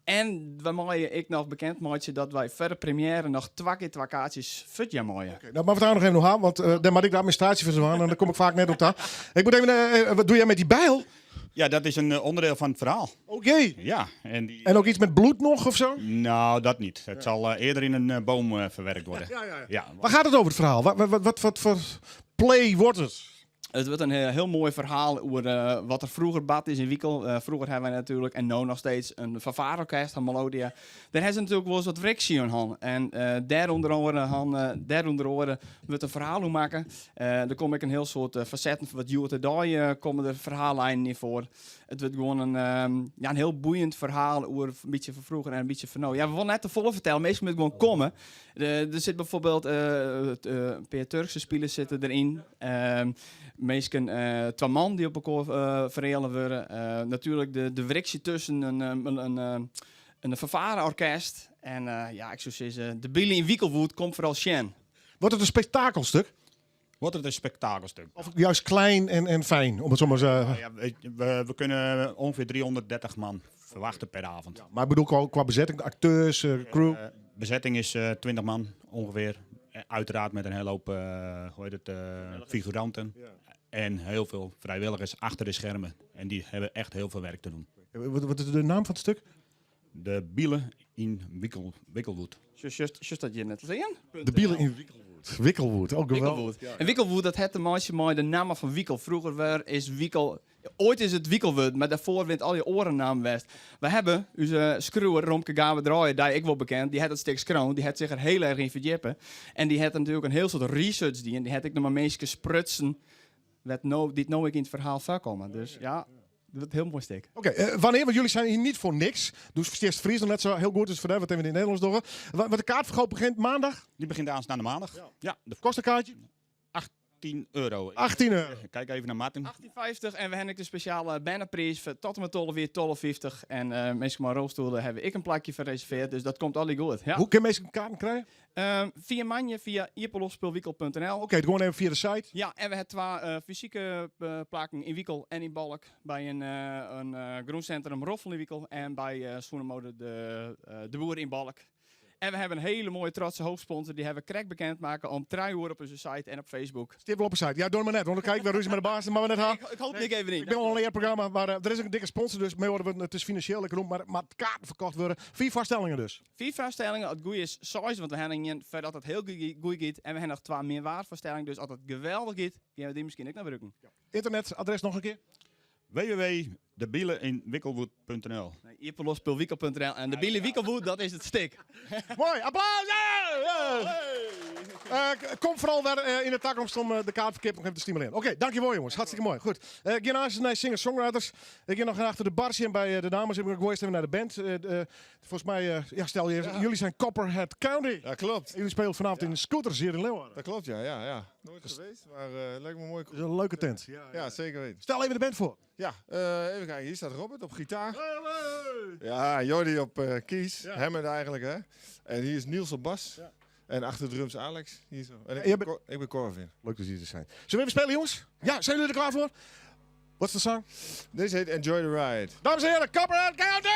En we mooien ik nog bekend maken dat wij verder première nog 2 keer 2 kaartjes voor het jaar mooien. Nou, maar we gaan nog even aan, want dan moet ik de administratie van zo aan en dan kom ik vaak net op dat. Ik moet even, wat doe jij met die bijl? Ja, dat is een onderdeel van het verhaal. Oké. Ja. En ook iets met bloed nog of zo? Nou, dat niet. Het zal eerder in een boom verwerkt worden. Ja. Waar gaat het over het verhaal? Wat voor play wordt het? Het wordt een heel mooi verhaal over wat er vroeger bad is in Wiekel. Vroeger hebben wij natuurlijk, en nu nog steeds, een fanfareorkest van Melodia. Daar hebben ze natuurlijk wel eens wat frictie aan. En daar onder andere wordt een verhaal maken. Er kom ik een heel soort facetten van wat Jules Day komen er verhaallijnen in voor. Het wordt gewoon een heel boeiend verhaal over een beetje van vroeger en een beetje van nu. Ja, we willen net te volle vertellen, meestal moet gewoon komen. Er zit bijvoorbeeld Peer Turkse spelers zitten erin. Meestal 2 man die op elkaar verhalen worden. Natuurlijk de frictie tussen een fanfareorkest. En ik zou zeggen, de Billy in Wiekelwood komt vooral Sjen. Wordt het een spektakelstuk? Wordt het een spektakelstuk? Of juist klein en fijn, om het zo maar te zeggen? Ja, we kunnen ongeveer 330 man verwachten per avond. Ja, maar ik bedoel qua bezetting, acteurs, crew? Bezetting is 20 man ongeveer. Uiteraard met een hele hoop figuranten. Ja. En heel veel vrijwilligers achter de schermen. En die hebben echt heel veel werk te doen. Wat is de naam van het stuk? De Bielen in Wikkelwood. Just dat je net zien? De Bielen in Wikkelwood, ook geweldig. Ja. En Wikkelwood, dat het een meisje mooi de naam van Wiekel. Vroeger is Wiekel... Ooit is het Wiekelwood, maar daarvoor wint al je orennaam west. We hebben onze schroewer Romke Gabe Draaien, die ik wel bekend, die had het stuk skroon, die had zich er heel erg in verdiepen. En die had natuurlijk een heel soort research die, en die had ik nog maar mensen sprutsen, die nou ik in het verhaal voorkomen. Dus ja, dat is een heel mooi stuk. Oké, wanneer? Want jullie zijn hier niet voor niks. Dus versteert Fries nog net zo heel goed, dus voor wat hebben we in het Nederlands door. Want de kaartverkoop begint maandag? Die begint aanstaande maandag. Ja. Kost een kaartje? €18. 18 euro. Kijk even naar Martin. 18,50 en we hebben de speciale bannerprijs tot en met 12 weer 12,50. En mensen maar rolstoelen hebben ik een plakje gereserveerd, dus dat komt al goed. Ja. Hoe kunnen mensen kaarten krijgen? Via Manje, via ieperlosspelwiekel.nl. Oké, gewoon even via de site. Ja, en we hebben 2 fysieke plakken in Wiekel en in Balk. Bij een groencentrum Roffel in Wiekel en bij Schoenemode de Boer in Balk. En we hebben een hele mooie trotse hoofdsponsor. Die hebben we correct bekendmaken om 3 uur op onze site en op Facebook. Stip wel op een site. Ja, door maar net. Want dan kijk ik weer ruzie met de baas. Maar we net gaan. Ik hoop ik even niet. Ik ben al een leerprogramma, maar er is ook een dikke sponsor. Dus mee worden we, het is financieel genoemd, maar kaarten verkocht worden. 4 vaststellingen dus. 4 vaststellingen. Het goede is size, want we hebben een voordat het heel goed gaat. En we hebben nog 2 meer waarvoorstellingen. Dus als het geweldig gaat, gaan we die misschien ook naar gebruiken. Ja. Internetadres nog een keer. www.debielenwikkelwoed.nl. Ieperlos.wikkel.nl en de Biele Wikkelwoed, dat is het stik. Mooi, applaus! Kom vooral weer in de toekomst om de kaartverkeer nog even te stimuleren. Oké, dankjewel jongens. Hartstikke mooi. Goed. Ik ga naar singer-songwriters. Ik ga nog achter de barsje en bij de dames. Ik ga even naar de band. Volgens mij, stel je, jullie zijn Copperhead County. Ja, klopt. En jullie spelen vanavond in Scooters hier in Leeuwarden. Dat klopt, ja. Nooit geweest, maar lijkt me mooi. Dat is een leuke tent. Ja, zeker weten. Stel even de band voor. Ja, even kijken. Hier staat Robert op gitaar. Ja, Jordi op keys. Hammond eigenlijk, hè. En hier is Niels op bas. Ja. En achter de drums Alex. Hier zo. En ik ben Corvin. Leuk dat jullie er zijn. Zullen we even spelen, jongens? Ja, zijn jullie er klaar voor? Wat is de song? Deze heet Enjoy the Ride. Dames en heren, Copperhead County!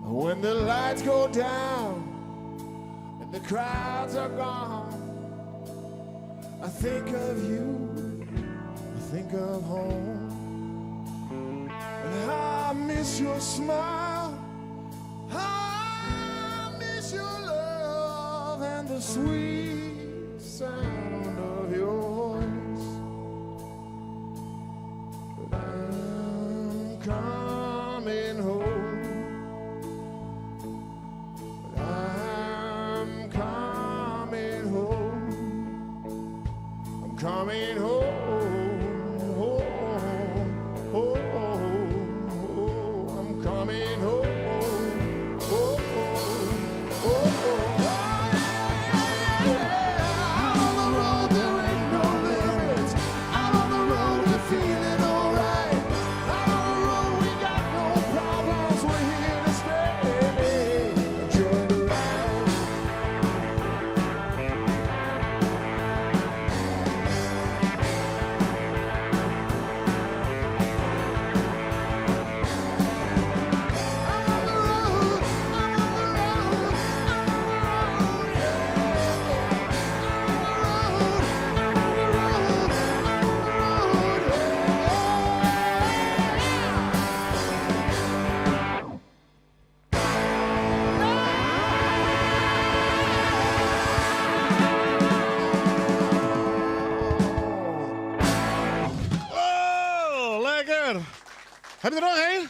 When the lights go down and the crowds are gone, I think of you, I think of home. And I miss your smile, I miss your love and the sweet sound of your voice. But I'm coming home. Coming home, home, home, home. I'm coming home, home, home. Out on the road there ain't no limits. Out on the road we're feeling alright. Out on the road we got no problems. We're here to stay. Enjoy the ride. Heb je er nog één?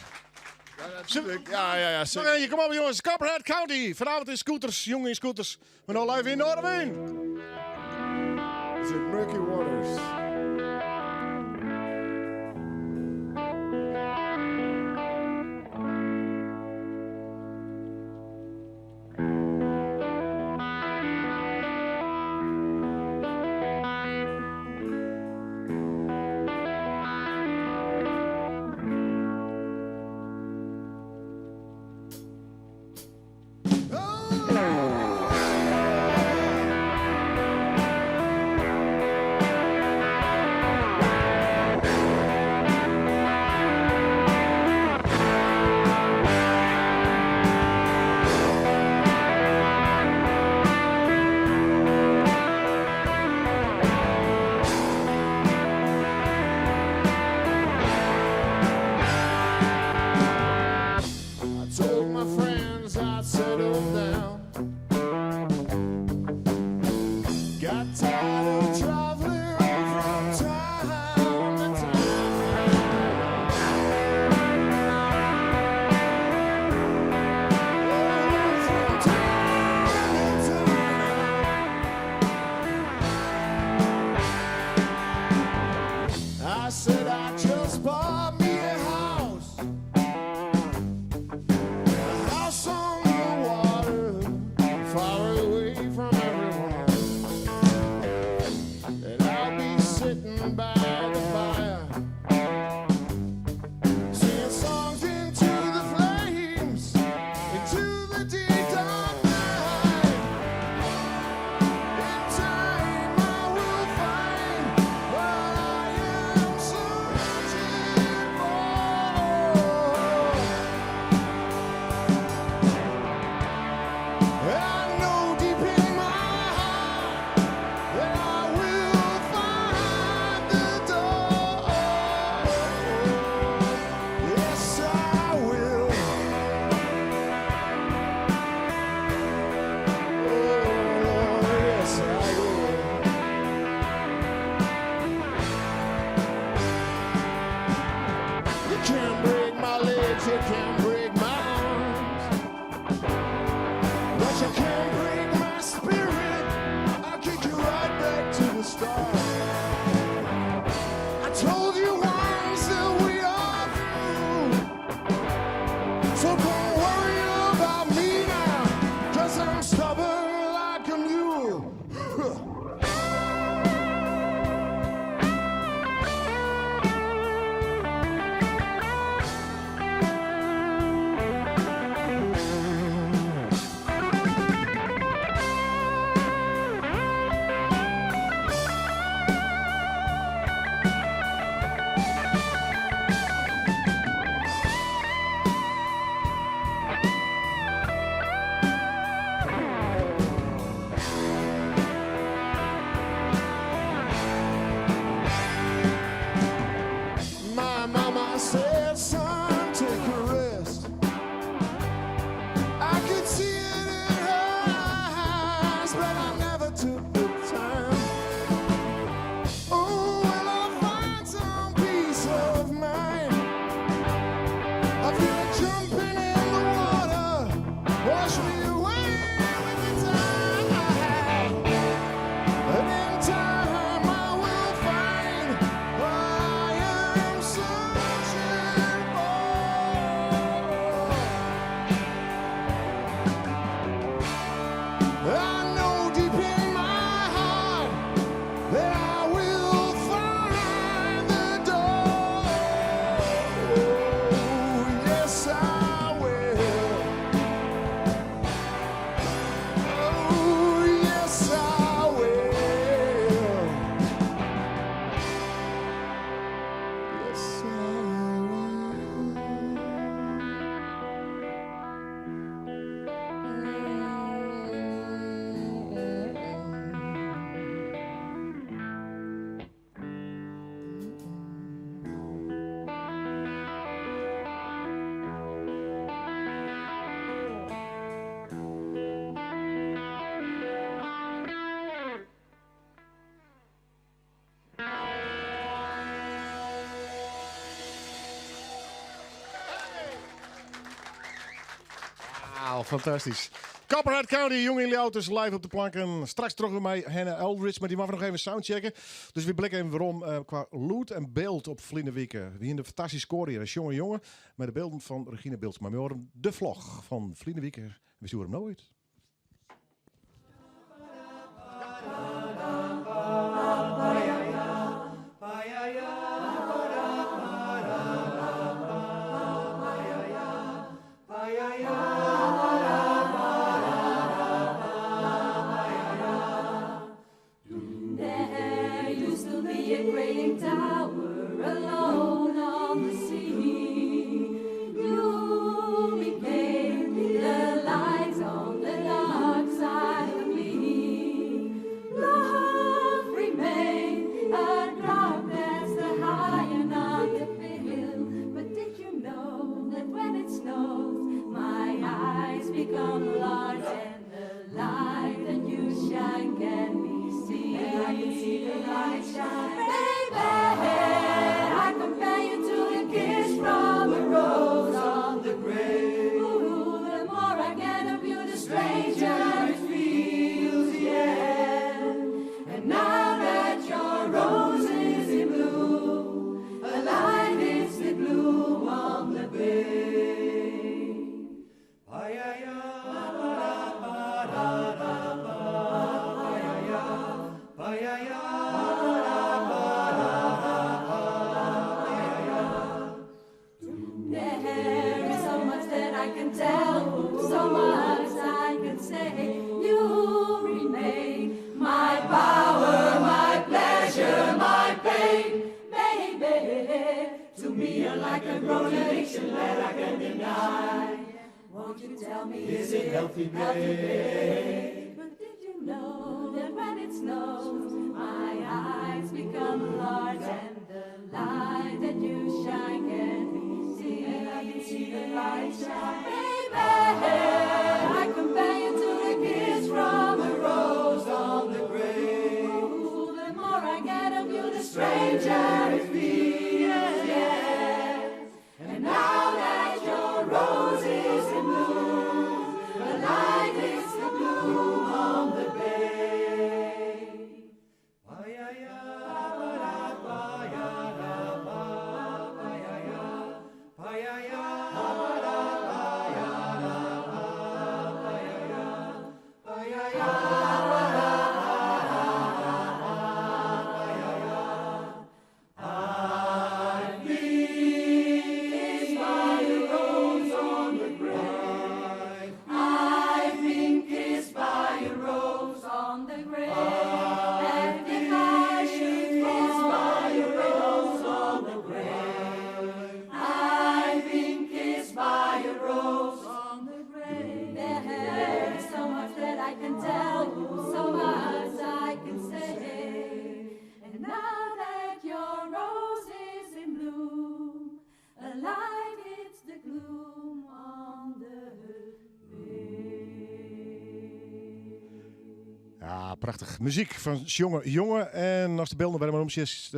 Ja, Nog zeker. eentje, kom op jongens. Copperhead County. Vanavond in scooters, jongen in scooters. Maar nou live in Noorderwijn. Is it Murky Waters? I told my friends I'd settle down. Got tired of traveling from town to town. I said I just bought me a house. A house on the water, far away from everyone. And I'll be sitting by the fire, singing songs into the flames, into the deep dark night. In time I will find what I am searching for. I know deep in my fantastisch. Copperhead County, Jong in Ljouwers, live op de planken. Straks terug bij mij Hannah Eldridge, maar die mag nog even soundchecken. Dus we blikken even waarom qua loot en beeld op Vliendenwieken. Die in de fantastische score hier is jongen met de beelden van Regine Beeldsma. We horen de vlog van Vliendenwieken. We zien hem nooit. There used to be a great tower alone on the sea. You became the light on the dark side of me. Love remained a darkness, the high and on the hill. But did you know that when it snows, my eyes become large and the light that you shine can be seen? And I can see the light shine. Baby, I compare you to the kiss from a rose on the grave. Ooh, the more I get of you, the stranger it feels, yeah. And now that your rose is in bloom, a light is the gloom on the bay. There is so much that I can tell, so much I can say. You remain my power, my pleasure, my pain. Baby, to me you're like a growing addiction that I can't deny. Won't you tell me, is it healthy, babe? But did you know that when it snows, my eyes become large and the light that you shine can be seen? And I can see the light shine. Baby, I compare you to the kiss from a rose on the grave. Ooh, the more I get of you, the stranger it feels, yeah. And now that your rose is in bloom, the light is the gloom on the bay. I've been kissed by a rose on the grave. And if I should kiss by a rose on the grave, I've been kissed by a rose on the grave. There's so much that I can tell you, so much I can say. And now that your rose is in bloom, a light hits the gloom on the Ja, prachtig. Muziek van jongen. En als de beelden werden maar om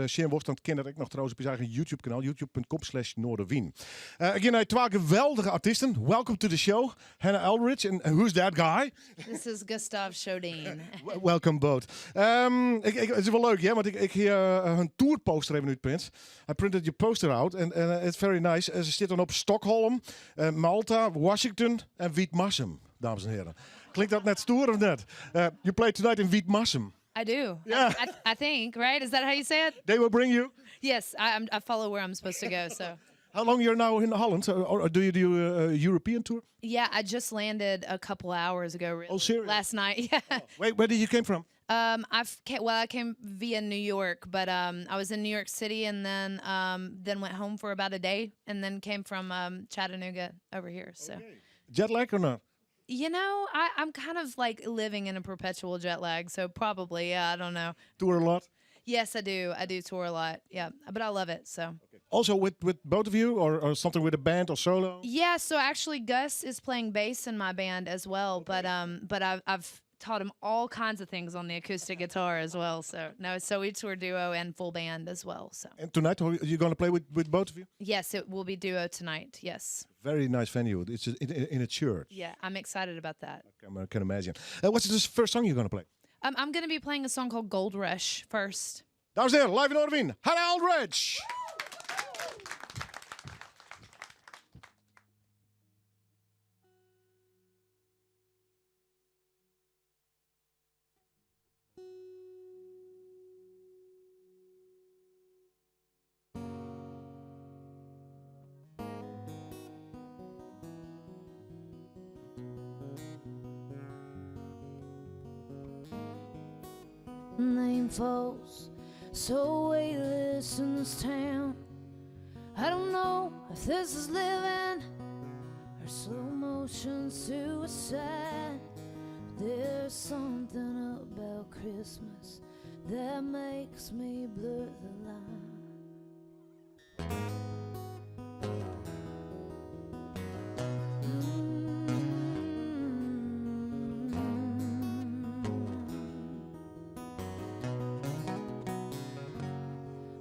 Shane Worst aan het kennen, ik nog trouwens op je eigen YouTube-kanaal, youtube.com/Noorderwien. Again, naar twee geweldige artiesten. Welcome to the show, Hannah Eldridge. And who's that guy? This is Gustav Shodin. Welcome both. Het is wel leuk, ja, want ik hier hun tourposter even uitprint. I printed your poster out and it's very nice. Ze zit dan op Stockholm, Malta, Washington en Witmarsum, dames en heren. Klinkt dat net stoer of net? You play tonight in Witmarsum. I do. Yeah. I think, right? Is that how you say it? They will bring you? Yes, I follow where I'm supposed to go, so. How long you're now in Holland? Or do you do a European tour? Yeah, I just landed a couple hours ago. Really, serious? last night, yeah. Wait, where did you came from? I came via New York, but I was in New York City and then went home for about a day and then came from Chattanooga over here. So, Jet lag or not? you know, I'm kind of like living in a perpetual jet lag, so probably, yeah, I don't know. Tour a lot? Yes, I do. I do tour a lot. Yeah, but I love it. So. Also with both of you, or something with a band or solo? Yeah, so actually Gus is playing bass in my band as well, but I've taught him all kinds of things on the acoustic guitar as well. So no, so it's a duo and full band as well. So And tonight, are you going to play with both of you? yes, it will be duo tonight. Yes. Very nice venue. It's in a church. Yeah, I'm excited about that. I can imagine. What's the first song you're going to play? I'm going to be playing a song called Gold Rush first. Dames en heren, live in Orvin, Hannah Aldridge. Name falls so weightless in this town. I don't know if this is living or slow motion suicide. There's something about Christmas that makes me blur the line.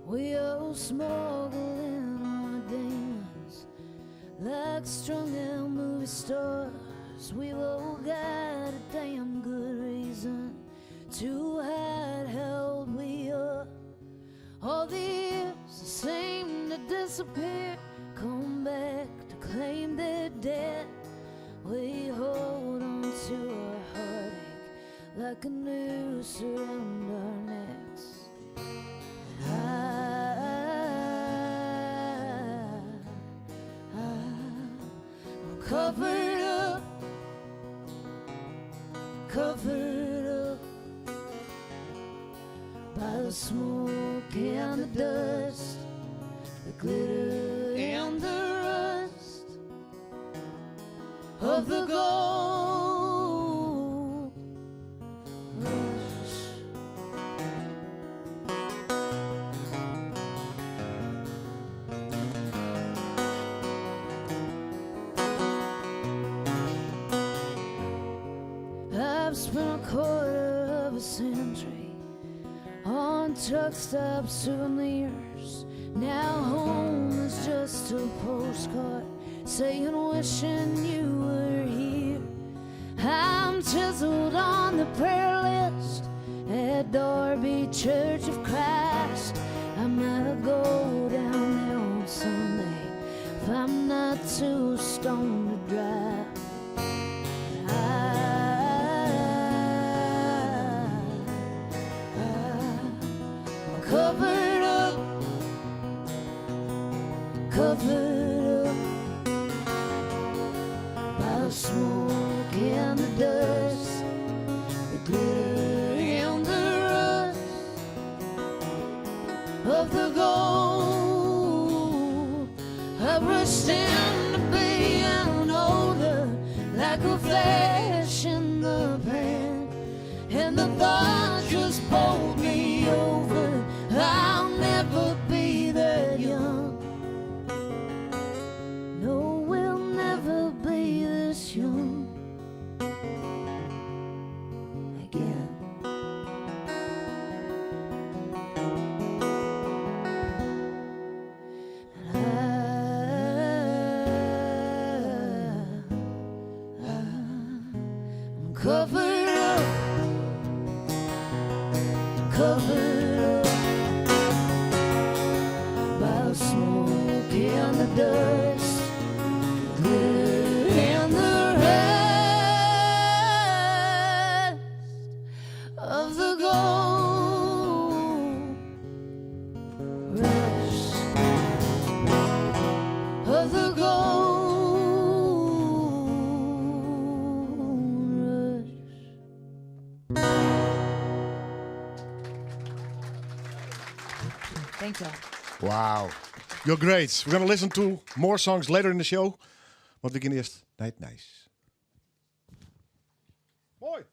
We all smuggling our demons like strung out movie stars. We've all got a damn good reason to hide how old we are. All the years seem to disappear, come back to claim their debt. We hold on to our heartache like a noose around our necks. Covered up, covered up by the smoke and the dust, the glitter and the rust of the gold rush. I've spent a quarter of a century on truck stop souvenirs. Now home is just a postcard saying wishing you were here. I'm chiseled on the prayer list at Darby Church of Christ. I might go down there on Sunday if I'm not too stoned to drive. Covered up, covered up by the smoke and the dust, the glitter and the rust of the gold. I rushed in to be an older, like a flash in the pan, and the thought just bowled me over. I'll never be that young. No, we'll never be this young again. I'm covered up, covered up by the smoke and the dust, the glitter and the rest of the gold rush, of the gold rush. Thank you. Wow. You're great. We're going to listen to more songs later in the show. Want we gaan eerst Night Nice. Mooi.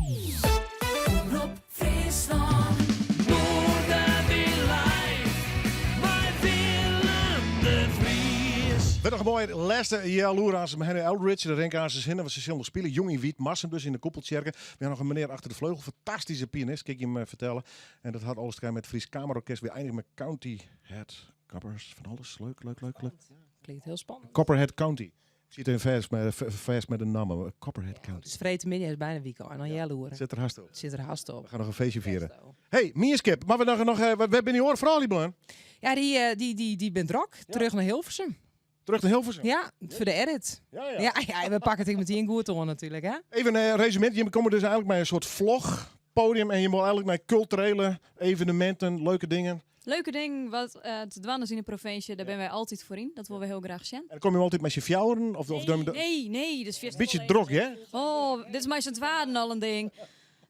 Omroep Friesland. Noorderwilij. Bij Willem de Vries. Werd nog mooi, laatste jaar Loeraans met Henry Eldridge, de Renkaanse zinnen, wat ze zullen nog spelen. Jong in Wiet, Massen dus in de Koppeltjerken. We hebben nog een meneer achter de vleugel, fantastische pianist, kijk je hem vertellen. En dat had alles te maken met het Fries Kamerorkest, weer eindigen met County Head Coppers, van alles. Leuk. Klinkt heel spannend. Copperhead County. Ik zie het in vers met een naam, Copperhead County. Dus vreten midden is bijna weekend. En dan jij loeren. Zit er haast op. Zit er haast op. We gaan nog een feestje vieren. Hey, Mierskip, maar we hebben niet horen vooral die man. Ja, die bent drok. Terug naar Hilversum. Terug naar Hilversum? Ja, voor de edit. Ja, we pakken het meteen goed hoor natuurlijk, hè? Even een resument. Je komt dus eigenlijk bij een soort vlogpodium en je moet eigenlijk naar culturele evenementen, leuke dingen. Leuke ding wat te dwan is in de provincie, daar ben wij altijd voor in. Dat willen we heel graag zien. En dan kom je altijd met je fjouweren? Nee, dus beetje drok, hè? Oh, dit is maar Sint-Waarden al een ding.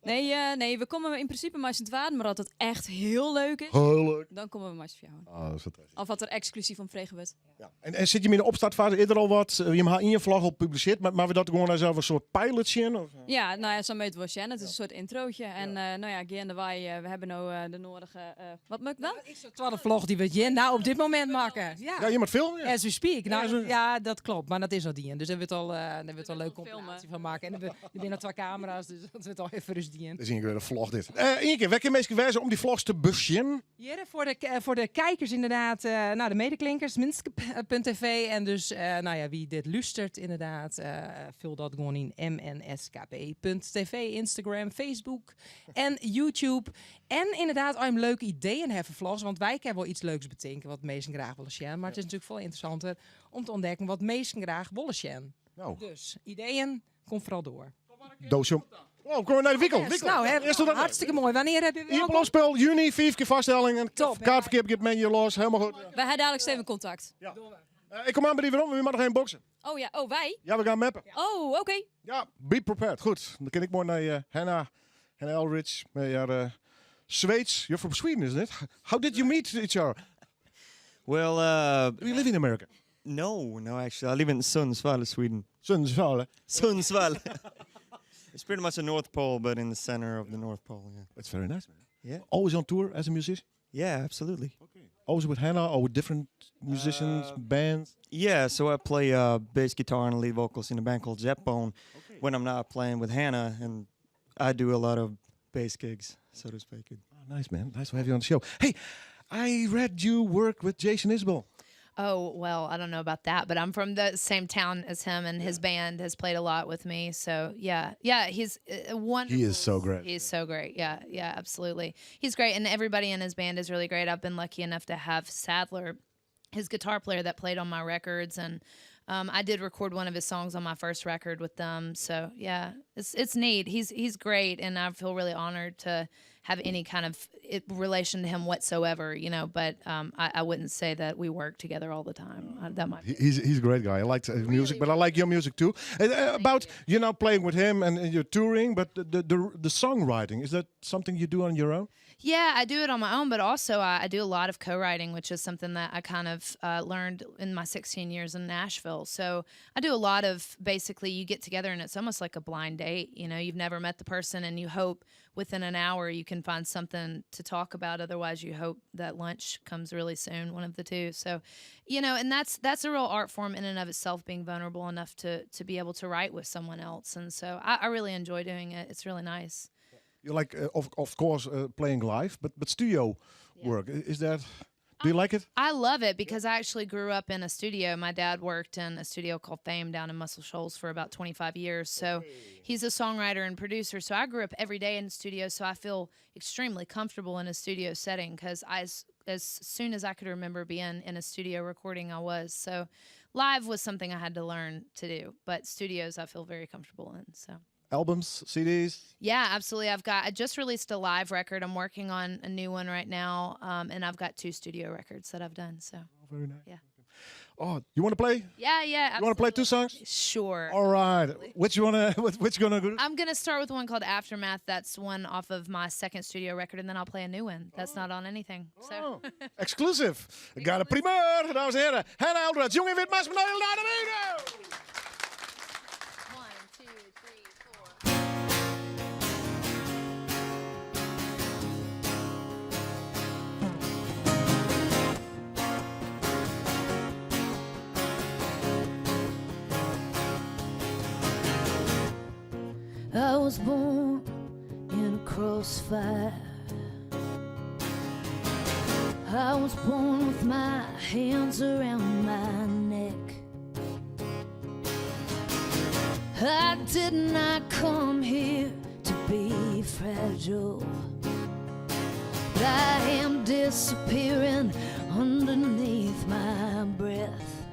Nee, we komen in principe maar Sint-Waarden, maar als het echt heel leuk is, heel leuk. dan komen we maar Sint-Waarden. Ah, dat is fantastisch. Of wat er exclusief om vregen wordt. Ja. En zit je in de opstartfase eerder al wat? Je hebt in je vlag al gepubliceerd, maar we dat gewoon als een soort pilot zien? Of? Ja, nou ja, zo meet het wel. Het is een soort introotje. En nou ja, Geen de Waai, we hebben nou de nodige... wat moet ik dan? Is het 12 vlog die we je nou op dit moment maken? Ja, je moet filmen. As we speak. Nou, ja, dat klopt. Maar dat is al die. Dus daar hebben we het al leuk compilatie van maken. En er zijn 2 camera's, dus dat wordt al even rustig in. Dat is weer een vlog dit. Ineke, welke mensen wijzen om die vlogs te bushen? Ja, voor de kijkers inderdaad, de medeklinkers, minsk.tv. En dus, wie dit luistert inderdaad, vul dat gewoon in mnskp.tv, Instagram, Facebook en YouTube. En inderdaad, als je leuke ideeën hebben vlogs, want wij kunnen wel iets leuks bedenken wat mensen graag willen zien. Maar het is natuurlijk veel interessanter om te ontdekken wat mensen graag willen zien. Nou. Dus, ideeën, kom vooral door. Doosje. Oh, kom we naar de winkel. Nou, hartstikke mooi. Wanneer heb je weer? Inplosspel, juni, 4 keer vaststelling. En top. Kaartverkeer, get menu los. Helemaal goed. Wij hebben dadelijk steeds contact. Ja. Ik kom aan bij die waarom, we moeten nog geen boksen. Oh ja, wij? Ja, we gaan mappen. Oh, oké. Ja, be prepared. Goed. Dan ken ik mooi naar Hannah Eldridge. Met haar Zweeds. You're from Sweden, isn't it? How did you meet each other? Well, do you live in America? No, actually, I live in Sundsvall, Sweden. Sundsvall? Sundsvall. It's pretty much the North Pole, but in the center of the North Pole, yeah. That's very nice, man. Yeah. Always on tour as a musician? Yeah, absolutely. Okay. Always with Hannah or with different musicians, bands? Yeah, so I play bass guitar and lead vocals in a band called Jetbone when I'm not playing with Hannah, and I do a lot of bass gigs, so to speak. Oh, nice, man. Nice to have you on the show. Hey, I read you work with Jason Isbell. Oh, well, I don't know about that, but I'm from the same town as him, and his band has played a lot with me. So, yeah, he's wonderful. He is so great. He's so great. Yeah, absolutely. He's great, and everybody in his band is really great. I've been lucky enough to have Sadler, his guitar player that played on my records, and I did record one of his songs on my first record with them. So, yeah, it's neat. He's great, and I feel really honored to have any kind of relation to him whatsoever, but I wouldn't say that we work together all the time. That might. He's a great guy. I like his music, but I like your music too. About you're now playing with him and you're touring, but the songwriting, is that something you do on your own? Yeah, I do it on my own, but also I do a lot of co-writing, which is something that I kind of learned in my 16 years in Nashville. So I do a lot of, basically, you get together and it's almost like a blind date. You've never met the person and you hope within an hour you can find something to talk about. Otherwise, you hope that lunch comes really soon, one of the two. So, and that's a real art form in and of itself, being vulnerable enough to be able to write with someone else. And so I really enjoy doing it. It's really nice. You like, of course, playing live, but studio work, is that, do you like it? I love it because I actually grew up in a studio. My dad worked in a studio called Fame down in Muscle Shoals for about 25 years. So he's a songwriter and producer. So I grew up every day in the studio. So I feel extremely comfortable in a studio setting because as soon as I could remember being in a studio recording, I was. So live was something I had to learn to do. But studios I feel very comfortable in, so. Albums, CDs? Yeah, absolutely. I just released a live record. I'm working on a new one right now, and I've got 2 studio records that I've done. So, very nice. Yeah. Oh, you want to play? Yeah. You want to play 2 songs? Sure. All right. Which you gonna do? I'm gonna start with one called Aftermath. That's one off of my 2nd studio record, and then I'll play a new one. That's not on anything. So. Exclusive. Got a primeur, dames en heren. Hannah Eldridge, Jong in Wit, Mas Benoel naar de video. 1, 2, 3, 4. was born in a crossfire. I was born with my hands around my neck. I did not come here to be fragile, but I am disappearing underneath my breath.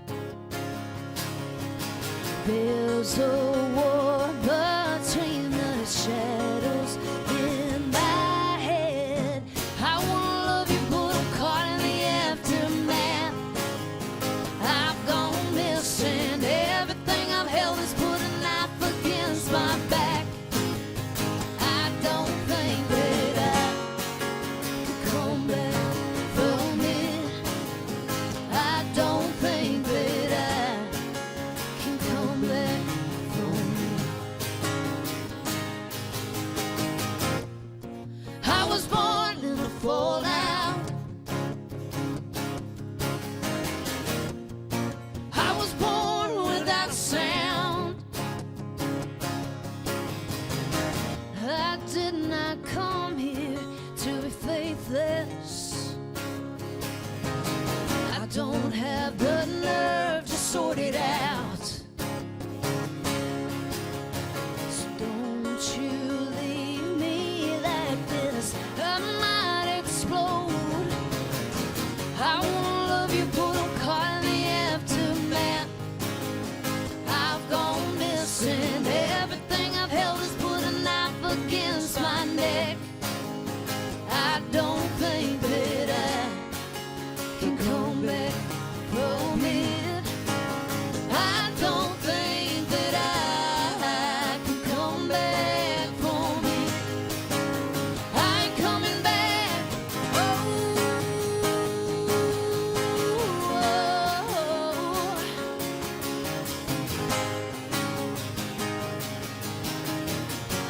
There's a war between the shadows in my head. I wanna love you, but I'm caught in the aftermath. I've gone missing. Everything I've held has put a knife against my back. I don't think that I could come back from it. I don't think that I can come back from it. I was born in the fallout. I was born without sound. I did not come here to be faithless. I don't have the nerve to sort it out. So don't you leave me like this. I might explode. I wanna love you, but I'm caught in the aftermath. I've gone missing. Everything I've held has put a knife against my neck. I don't think that I can come back from it. I don't think that I can come back from it. I ain't coming back.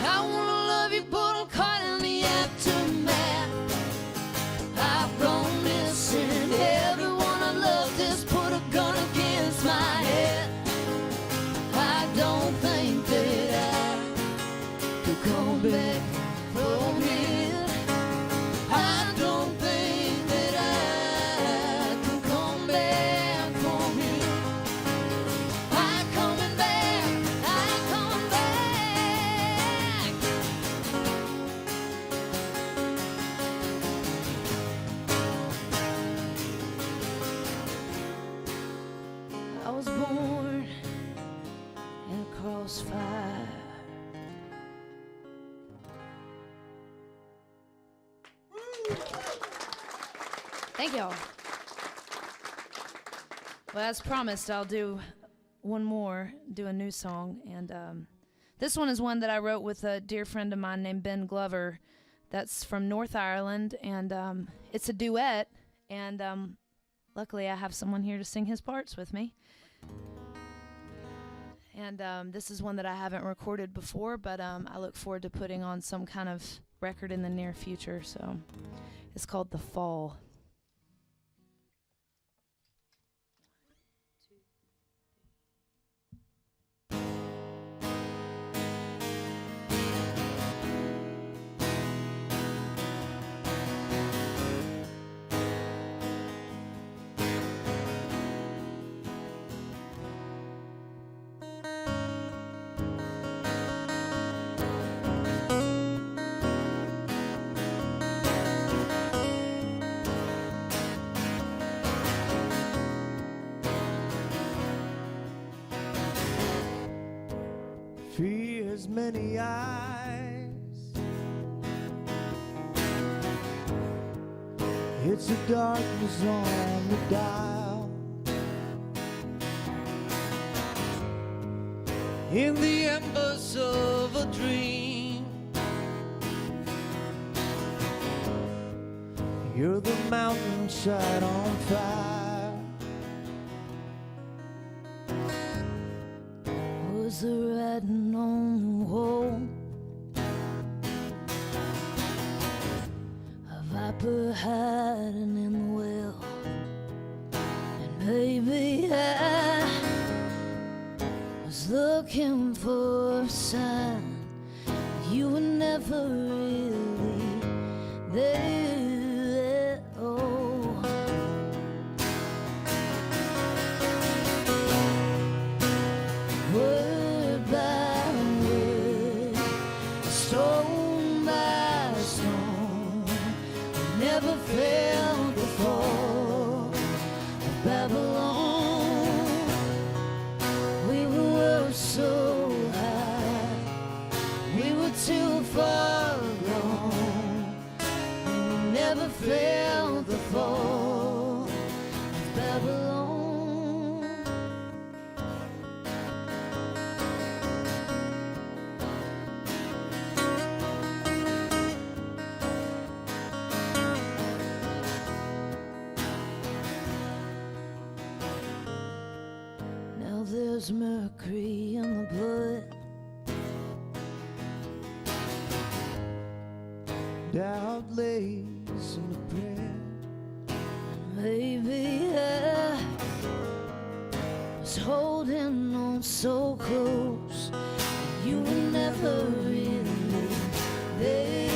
I wanna love you, but I'm caught in the aftermath. I've gone missing. Everyone I loved has put a gun against my head. I don't think that I could come back from it. I don't think that I can come back from it. I'm coming back. I'm coming back. I was born in a crossfire. Thank y'all. Well, as promised, I'll do one more, do a new song. And this one is one that I wrote with a dear friend of mine named Ben Glover. That's from North Ireland. And it's a duet. And luckily, I have someone here to sing his parts with me. And this is one that I haven't recorded before, but I look forward to putting on some kind of record in the near future. So it's called The Fall. Fears many eyes. It's a darkness on the dial. In the embers of a dream, you're the mountainside on fire. Was the writing on the wall? A viper hiding in the well. And maybe I was looking for a sign You were never really there. Oh. Word by word, stone by stone, never felt the fall of Babylon. We were so high, we were too far gone. We never felt the fall of Babylon. Now there's mercury in the blood. Doubt lays in the prayer. Maybe I was holding on so close. You were never really there.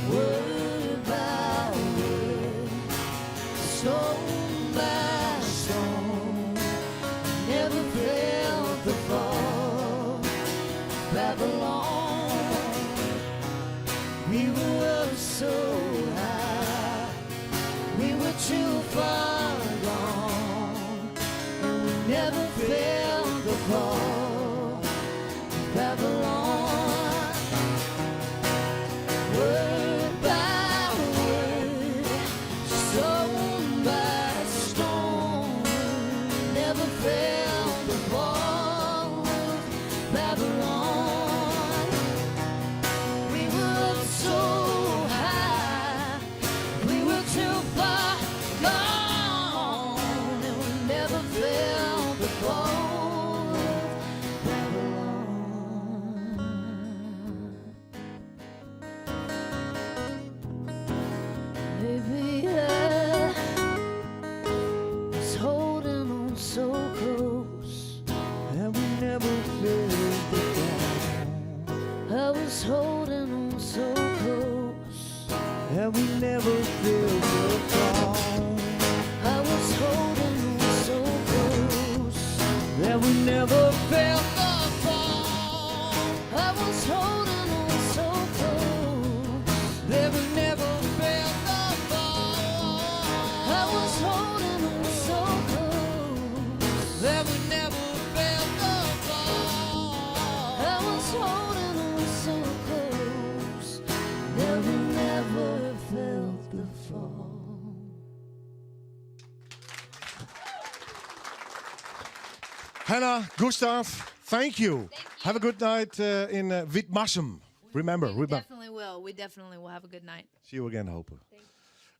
Word by word, stone by stone, never felt the fall of Babylon. We were so high, we were too far gone, and we never felt the fall of Babylon. Word by word, stone by stone, never felt the fall of Babylon. We were so high, we were too far gone, and we never felt the fall of Babylon. Maybe I was holding on so close, and we never felt the fall. I was holding on so close, And we never felt the fall. I was holding on so close, And we never felt the fall. I was holding on so close, that we never felt the fall. I was holding on so close, That we never felt the fall. I was holding on so close, that we never felt the fall. Hannah, Gustav, thank you. Have a good night in Witmarsum. Remember. We definitely will. We definitely will have a good night. See you again, hopen.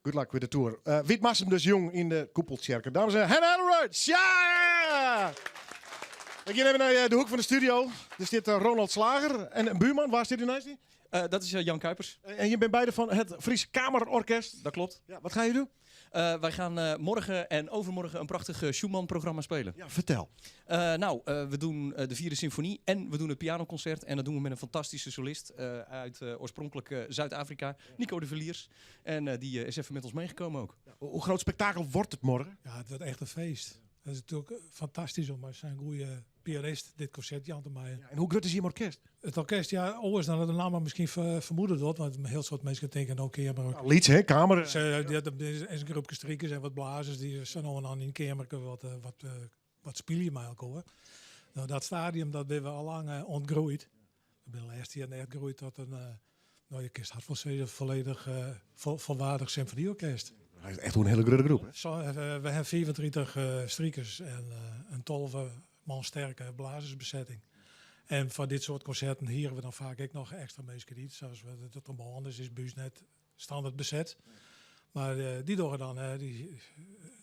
Good luck with de tour. Witmarsum dus jong in de Koepeltjerken. Dames en heren, Hannah Ellerich. Ja! Ik ga even naar de hoek van de studio. Er zit Ronald Slager en een buurman. Waar zit u naast die? Dat is Jan Kuipers. En je bent beide van het Fries Kamerorkest. Dat klopt. Ja, wat ga je doen? Wij gaan morgen en overmorgen een prachtig Schumann-programma spelen. Ja, vertel. We doen de Vierde Symfonie en we doen het pianoconcert. En dat doen we met een fantastische solist uit oorspronkelijk Zuid-Afrika, Nico de Verliers. En die is even met ons meegekomen ook. Ja, hoe groot spektakel wordt het morgen? Ja, het wordt echt een feest. Het is natuurlijk fantastisch om als een goede pianist dit concert Jan te maken. Ja, en hoe groot is je orkest? Het orkest, ja, anders dan de naam misschien vermoeden wordt, want een heel soort mensen denken ook keer maar ook. Lieds, hè, kamer. Er is een groepje strikers en wat blazers die zijn al aan in kamer wat spelen je maar hoor. Nou, dat stadium dat ben we al lang ontgroeid. We zijn laatst jaar echt gegroeid tot een je kist had voor volledig volwaardig symfonieorkest. Hij is echt een hele grote groep. Hè? We hebben 34 strikers en een 12 man sterke blazersbezetting. En voor dit soort concerten hieren we dan vaak ook nog extra meeskrediet. Zoals we de trombone is buus net standaard bezet. Maar die doen dan, die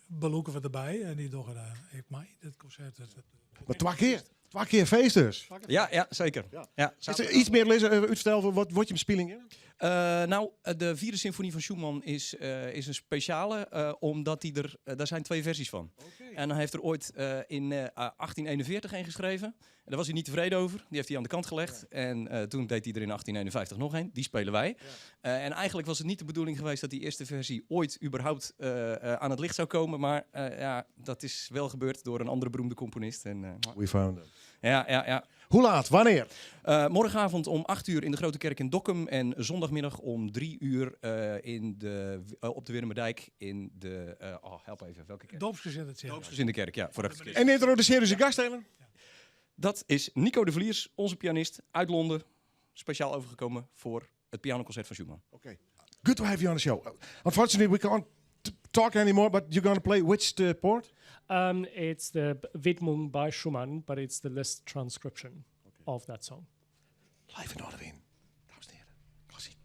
beloeken we erbij. En die doen ik mij dit concert. Maar twee keer feest dus. Ja, zeker. Ja. Is er iets meer uitstellen voor wat je bespeling? De vierde symfonie van Schumann is een speciale, omdat daar zijn 2 versies van. En dan heeft er ooit in 1841 een geschreven. En daar was hij niet tevreden over. Die heeft hij aan de kant gelegd. En toen deed hij er in 1851 nog een. Die spelen wij. En eigenlijk was het niet de bedoeling geweest dat die eerste versie ooit überhaupt aan het licht zou komen. Maar dat is wel gebeurd door een andere beroemde componist. We found it. Ja. Hoe laat? Wanneer? Morgenavond om 8 uur in de Grote Kerk in Dokkum. En zondagmiddag om 3 uur op de Wirmerdijk in de... help even, welke kerk? Doopsgezinde kerk. Doopsgezinde kerk, ja. En introduceer dus de gastheler. Dat is Nico de Vliers, onze pianist uit Londen. Speciaal overgekomen voor het pianoconcert van Schumann. Good to have you on the show. Unfortunately, we can't talk anymore, but you're going to play which part? It's the Widmung by Schumann, but it's the Liszt transcription of that song. Live in Noorderwien. Dames en heren, klassiek.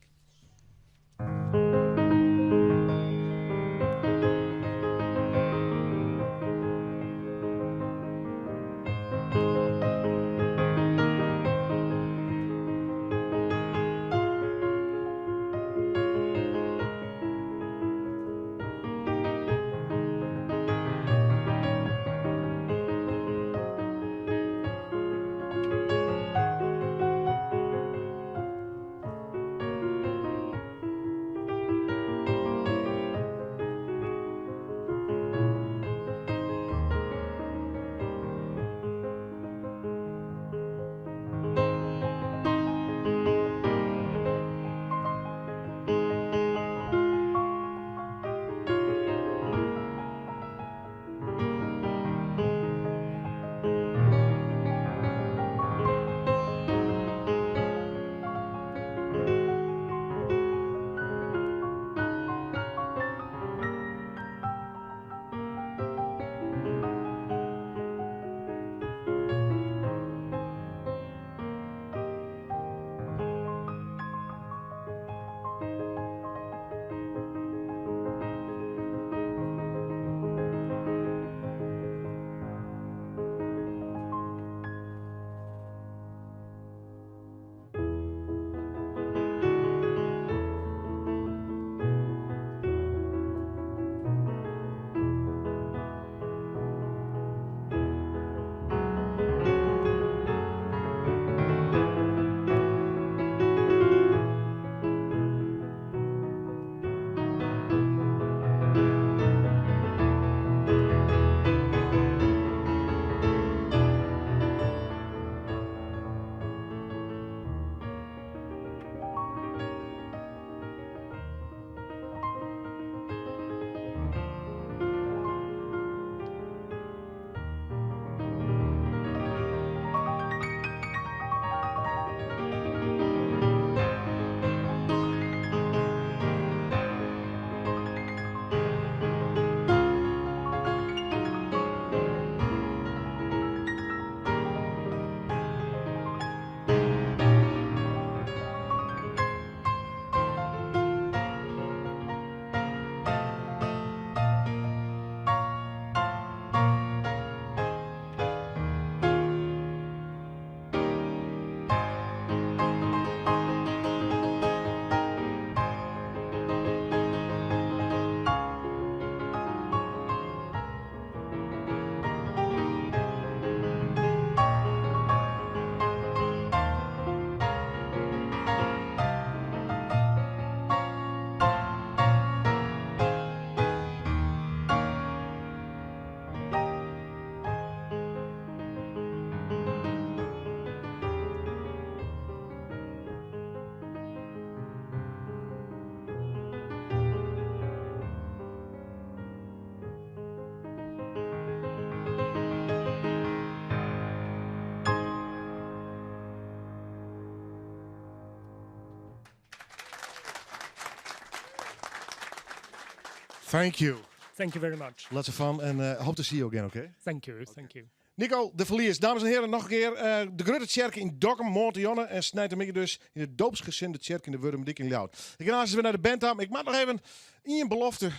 Thank you. Thank you very much. Lots of fun and hope to see you again, okay? Thank you. Thank you. Nico de Vliers, dames en heren, nog een keer. De Grote Kerk in Dokkum, Moortjonne. En snijdt hem dus in de doopsgezinde kerk in de Wurmdik in Ljout. Ik ga eens weer naar de band aan. Ik mag nog even in je belofte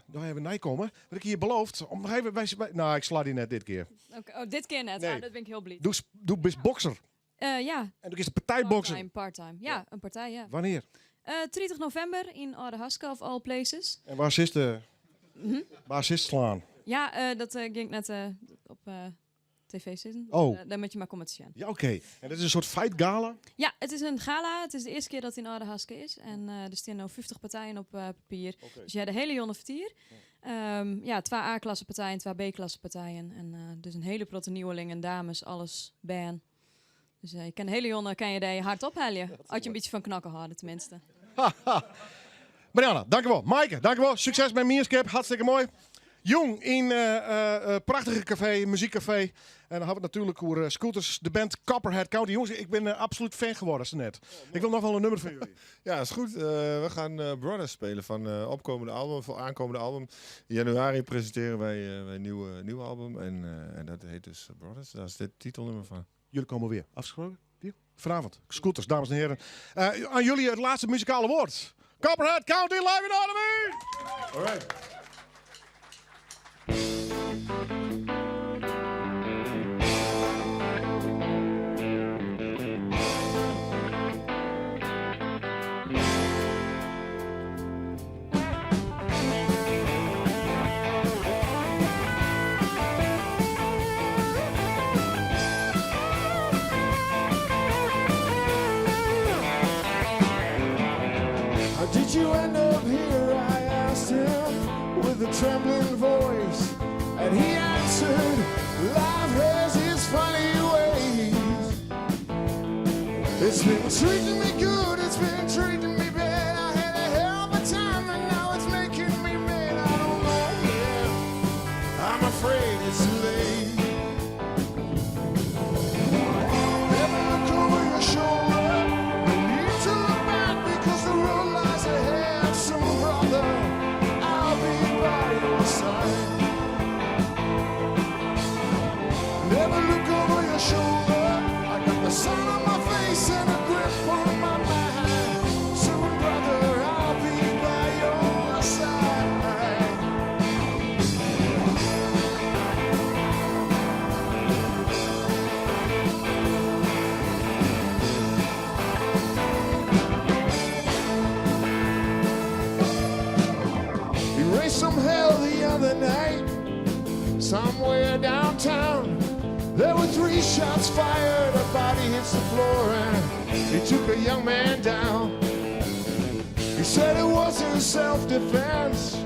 nog even nijkomen. Wat ik hier beloofd. Om nog even nou, ik sla die net dit keer. Okay. Oh, dit keer net. Nee. Ah, dat ben ik heel blij. Doe best bokser. Ja. En ook is de partijboksen. Part-time. Ja, een partij, ja. Wanneer? 30 november in Oudehaske of all places. En waar is het slaan? Ja, dat ging net op tv zitten. Oh. Daar moet je maar komen te zien. Ja, oké. En dat is een soort fightgala? Ja, het is een gala. Het is de eerste keer dat het in Oudehaske is. En er staan nu 50 partijen op papier. Dus je hebt de hele jonge vertier. 2 A-klasse partijen, 2 B-klasse partijen. En dus een hele protte nieuwelingen, dames, alles, band. Dus je kan de hele jongen kan je daar hard ophalen. Als je een beetje van knakken houden, tenminste. Marianne, dankjewel. Maaike, dankjewel. Succes met Meerskip. Hartstikke mooi. Jong in prachtige café, muziekcafé. En dan hebben we het natuurlijk over Scooters, de band Copperhead County. Jongens, ik ben absoluut fan geworden, ze net. Ik wil nog wel een nummer van jullie. Ja, is goed. We gaan Brothers spelen van opkomende album, voor aankomende album. In januari presenteren wij een nieuw album. En dat heet dus Brothers. Daar is dit titelnummer van. Jullie komen weer. Afgesproken? Vanavond. Scooters, dames en heren. Aan jullie het laatste muzikale woord. Copperhead County live in Arnhem! All right. How did you end up here? I asked him with a trembling voice, and he answered, life has its funny ways. It's been treating me good, it's been treating me bad. I had a hell of a time, and now it's making me mad. I don't know yet, I'm afraid it's too late. Never look over your shoulder, you need to look back because the road lies ahead. Some brother, I'll be by your side. Never look over your shoulder, I got the sun on my face and a grip on my mind. Soon brother, I'll be by your side. He raised some hell the other night, somewhere downtown. There were 3 shots fired, a body hits the floor, and he took a young man down. He said it wasn't self-defense.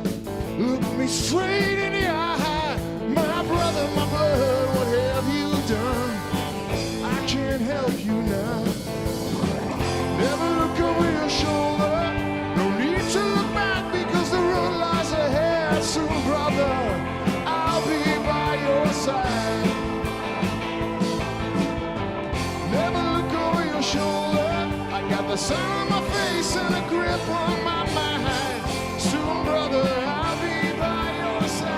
Looked me straight in the eye. My brother, my blood, what have you done? I can't help you now. Never look over your shoulder. No need to look back because the road lies ahead. Soon, brother, I'll be by your side. Never look over your shoulder. I got the sun on my face and a grip on my mind. Soon, brother, I'll be by your side.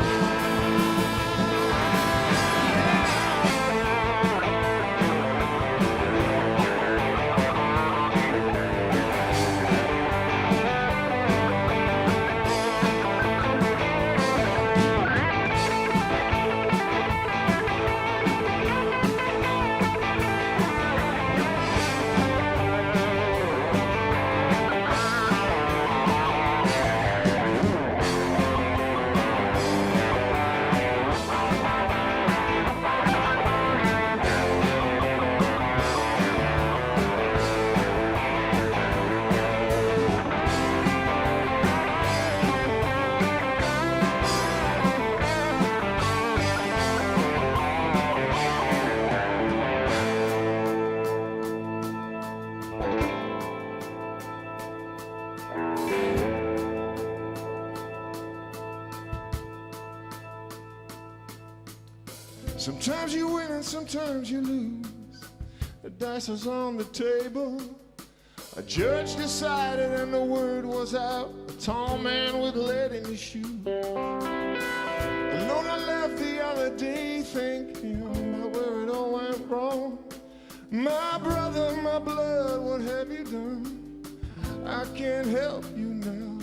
Sometimes you win and sometimes you lose. The dice was on the table. A judge decided and the word was out. A tall man with lead in his shoe. Alone I left the other day thinking about where it all went wrong. My brother, my blood, what have you done? I can't help you now.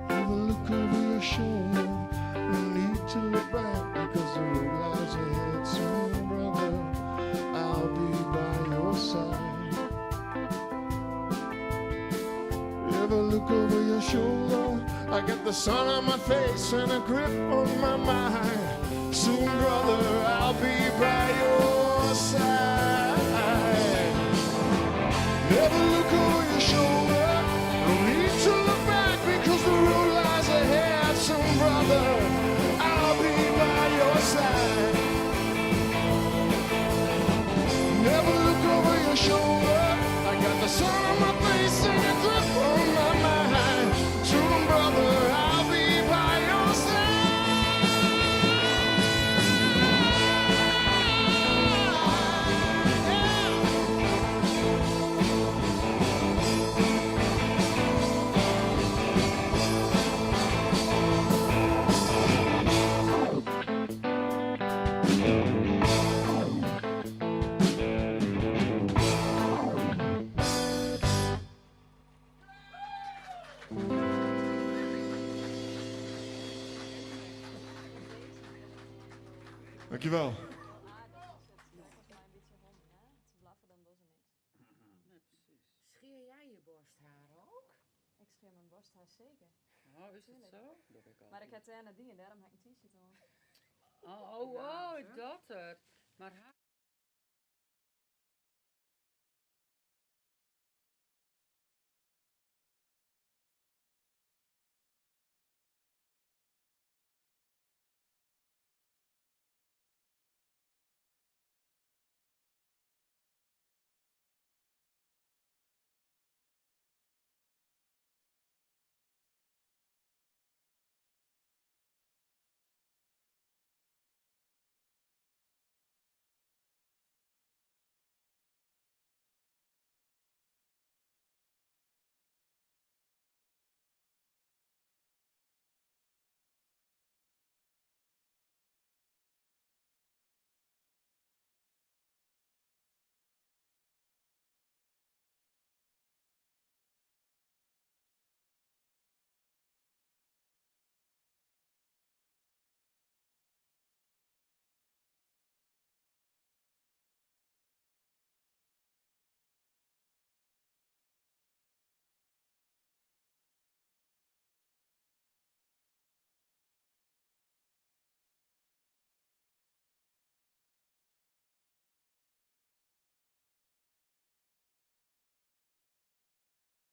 Never look over your shoulder. No need to look back because the road lies ahead. Soon, brother, I'll be back. Never look over your shoulder. I got the sun on my face and a grip on my mind. Soon, brother, I'll be by your side. Never look over your shoulder. No need to look back because the road lies ahead. Soon, brother, I'll be by your side. Never look over your shoulder. I got the sun on my face and a grip on my mind. Soon, brother, I'll be by your Dankjewel. Scheer jij je borsthaar ook? Ik scheer mijn borsthaar zeker. Oh, is het zo? Doe ik al. Maar ik heb er nadien en daarom heb ik een t-shirt aan. Oh, dat het. Maar haar...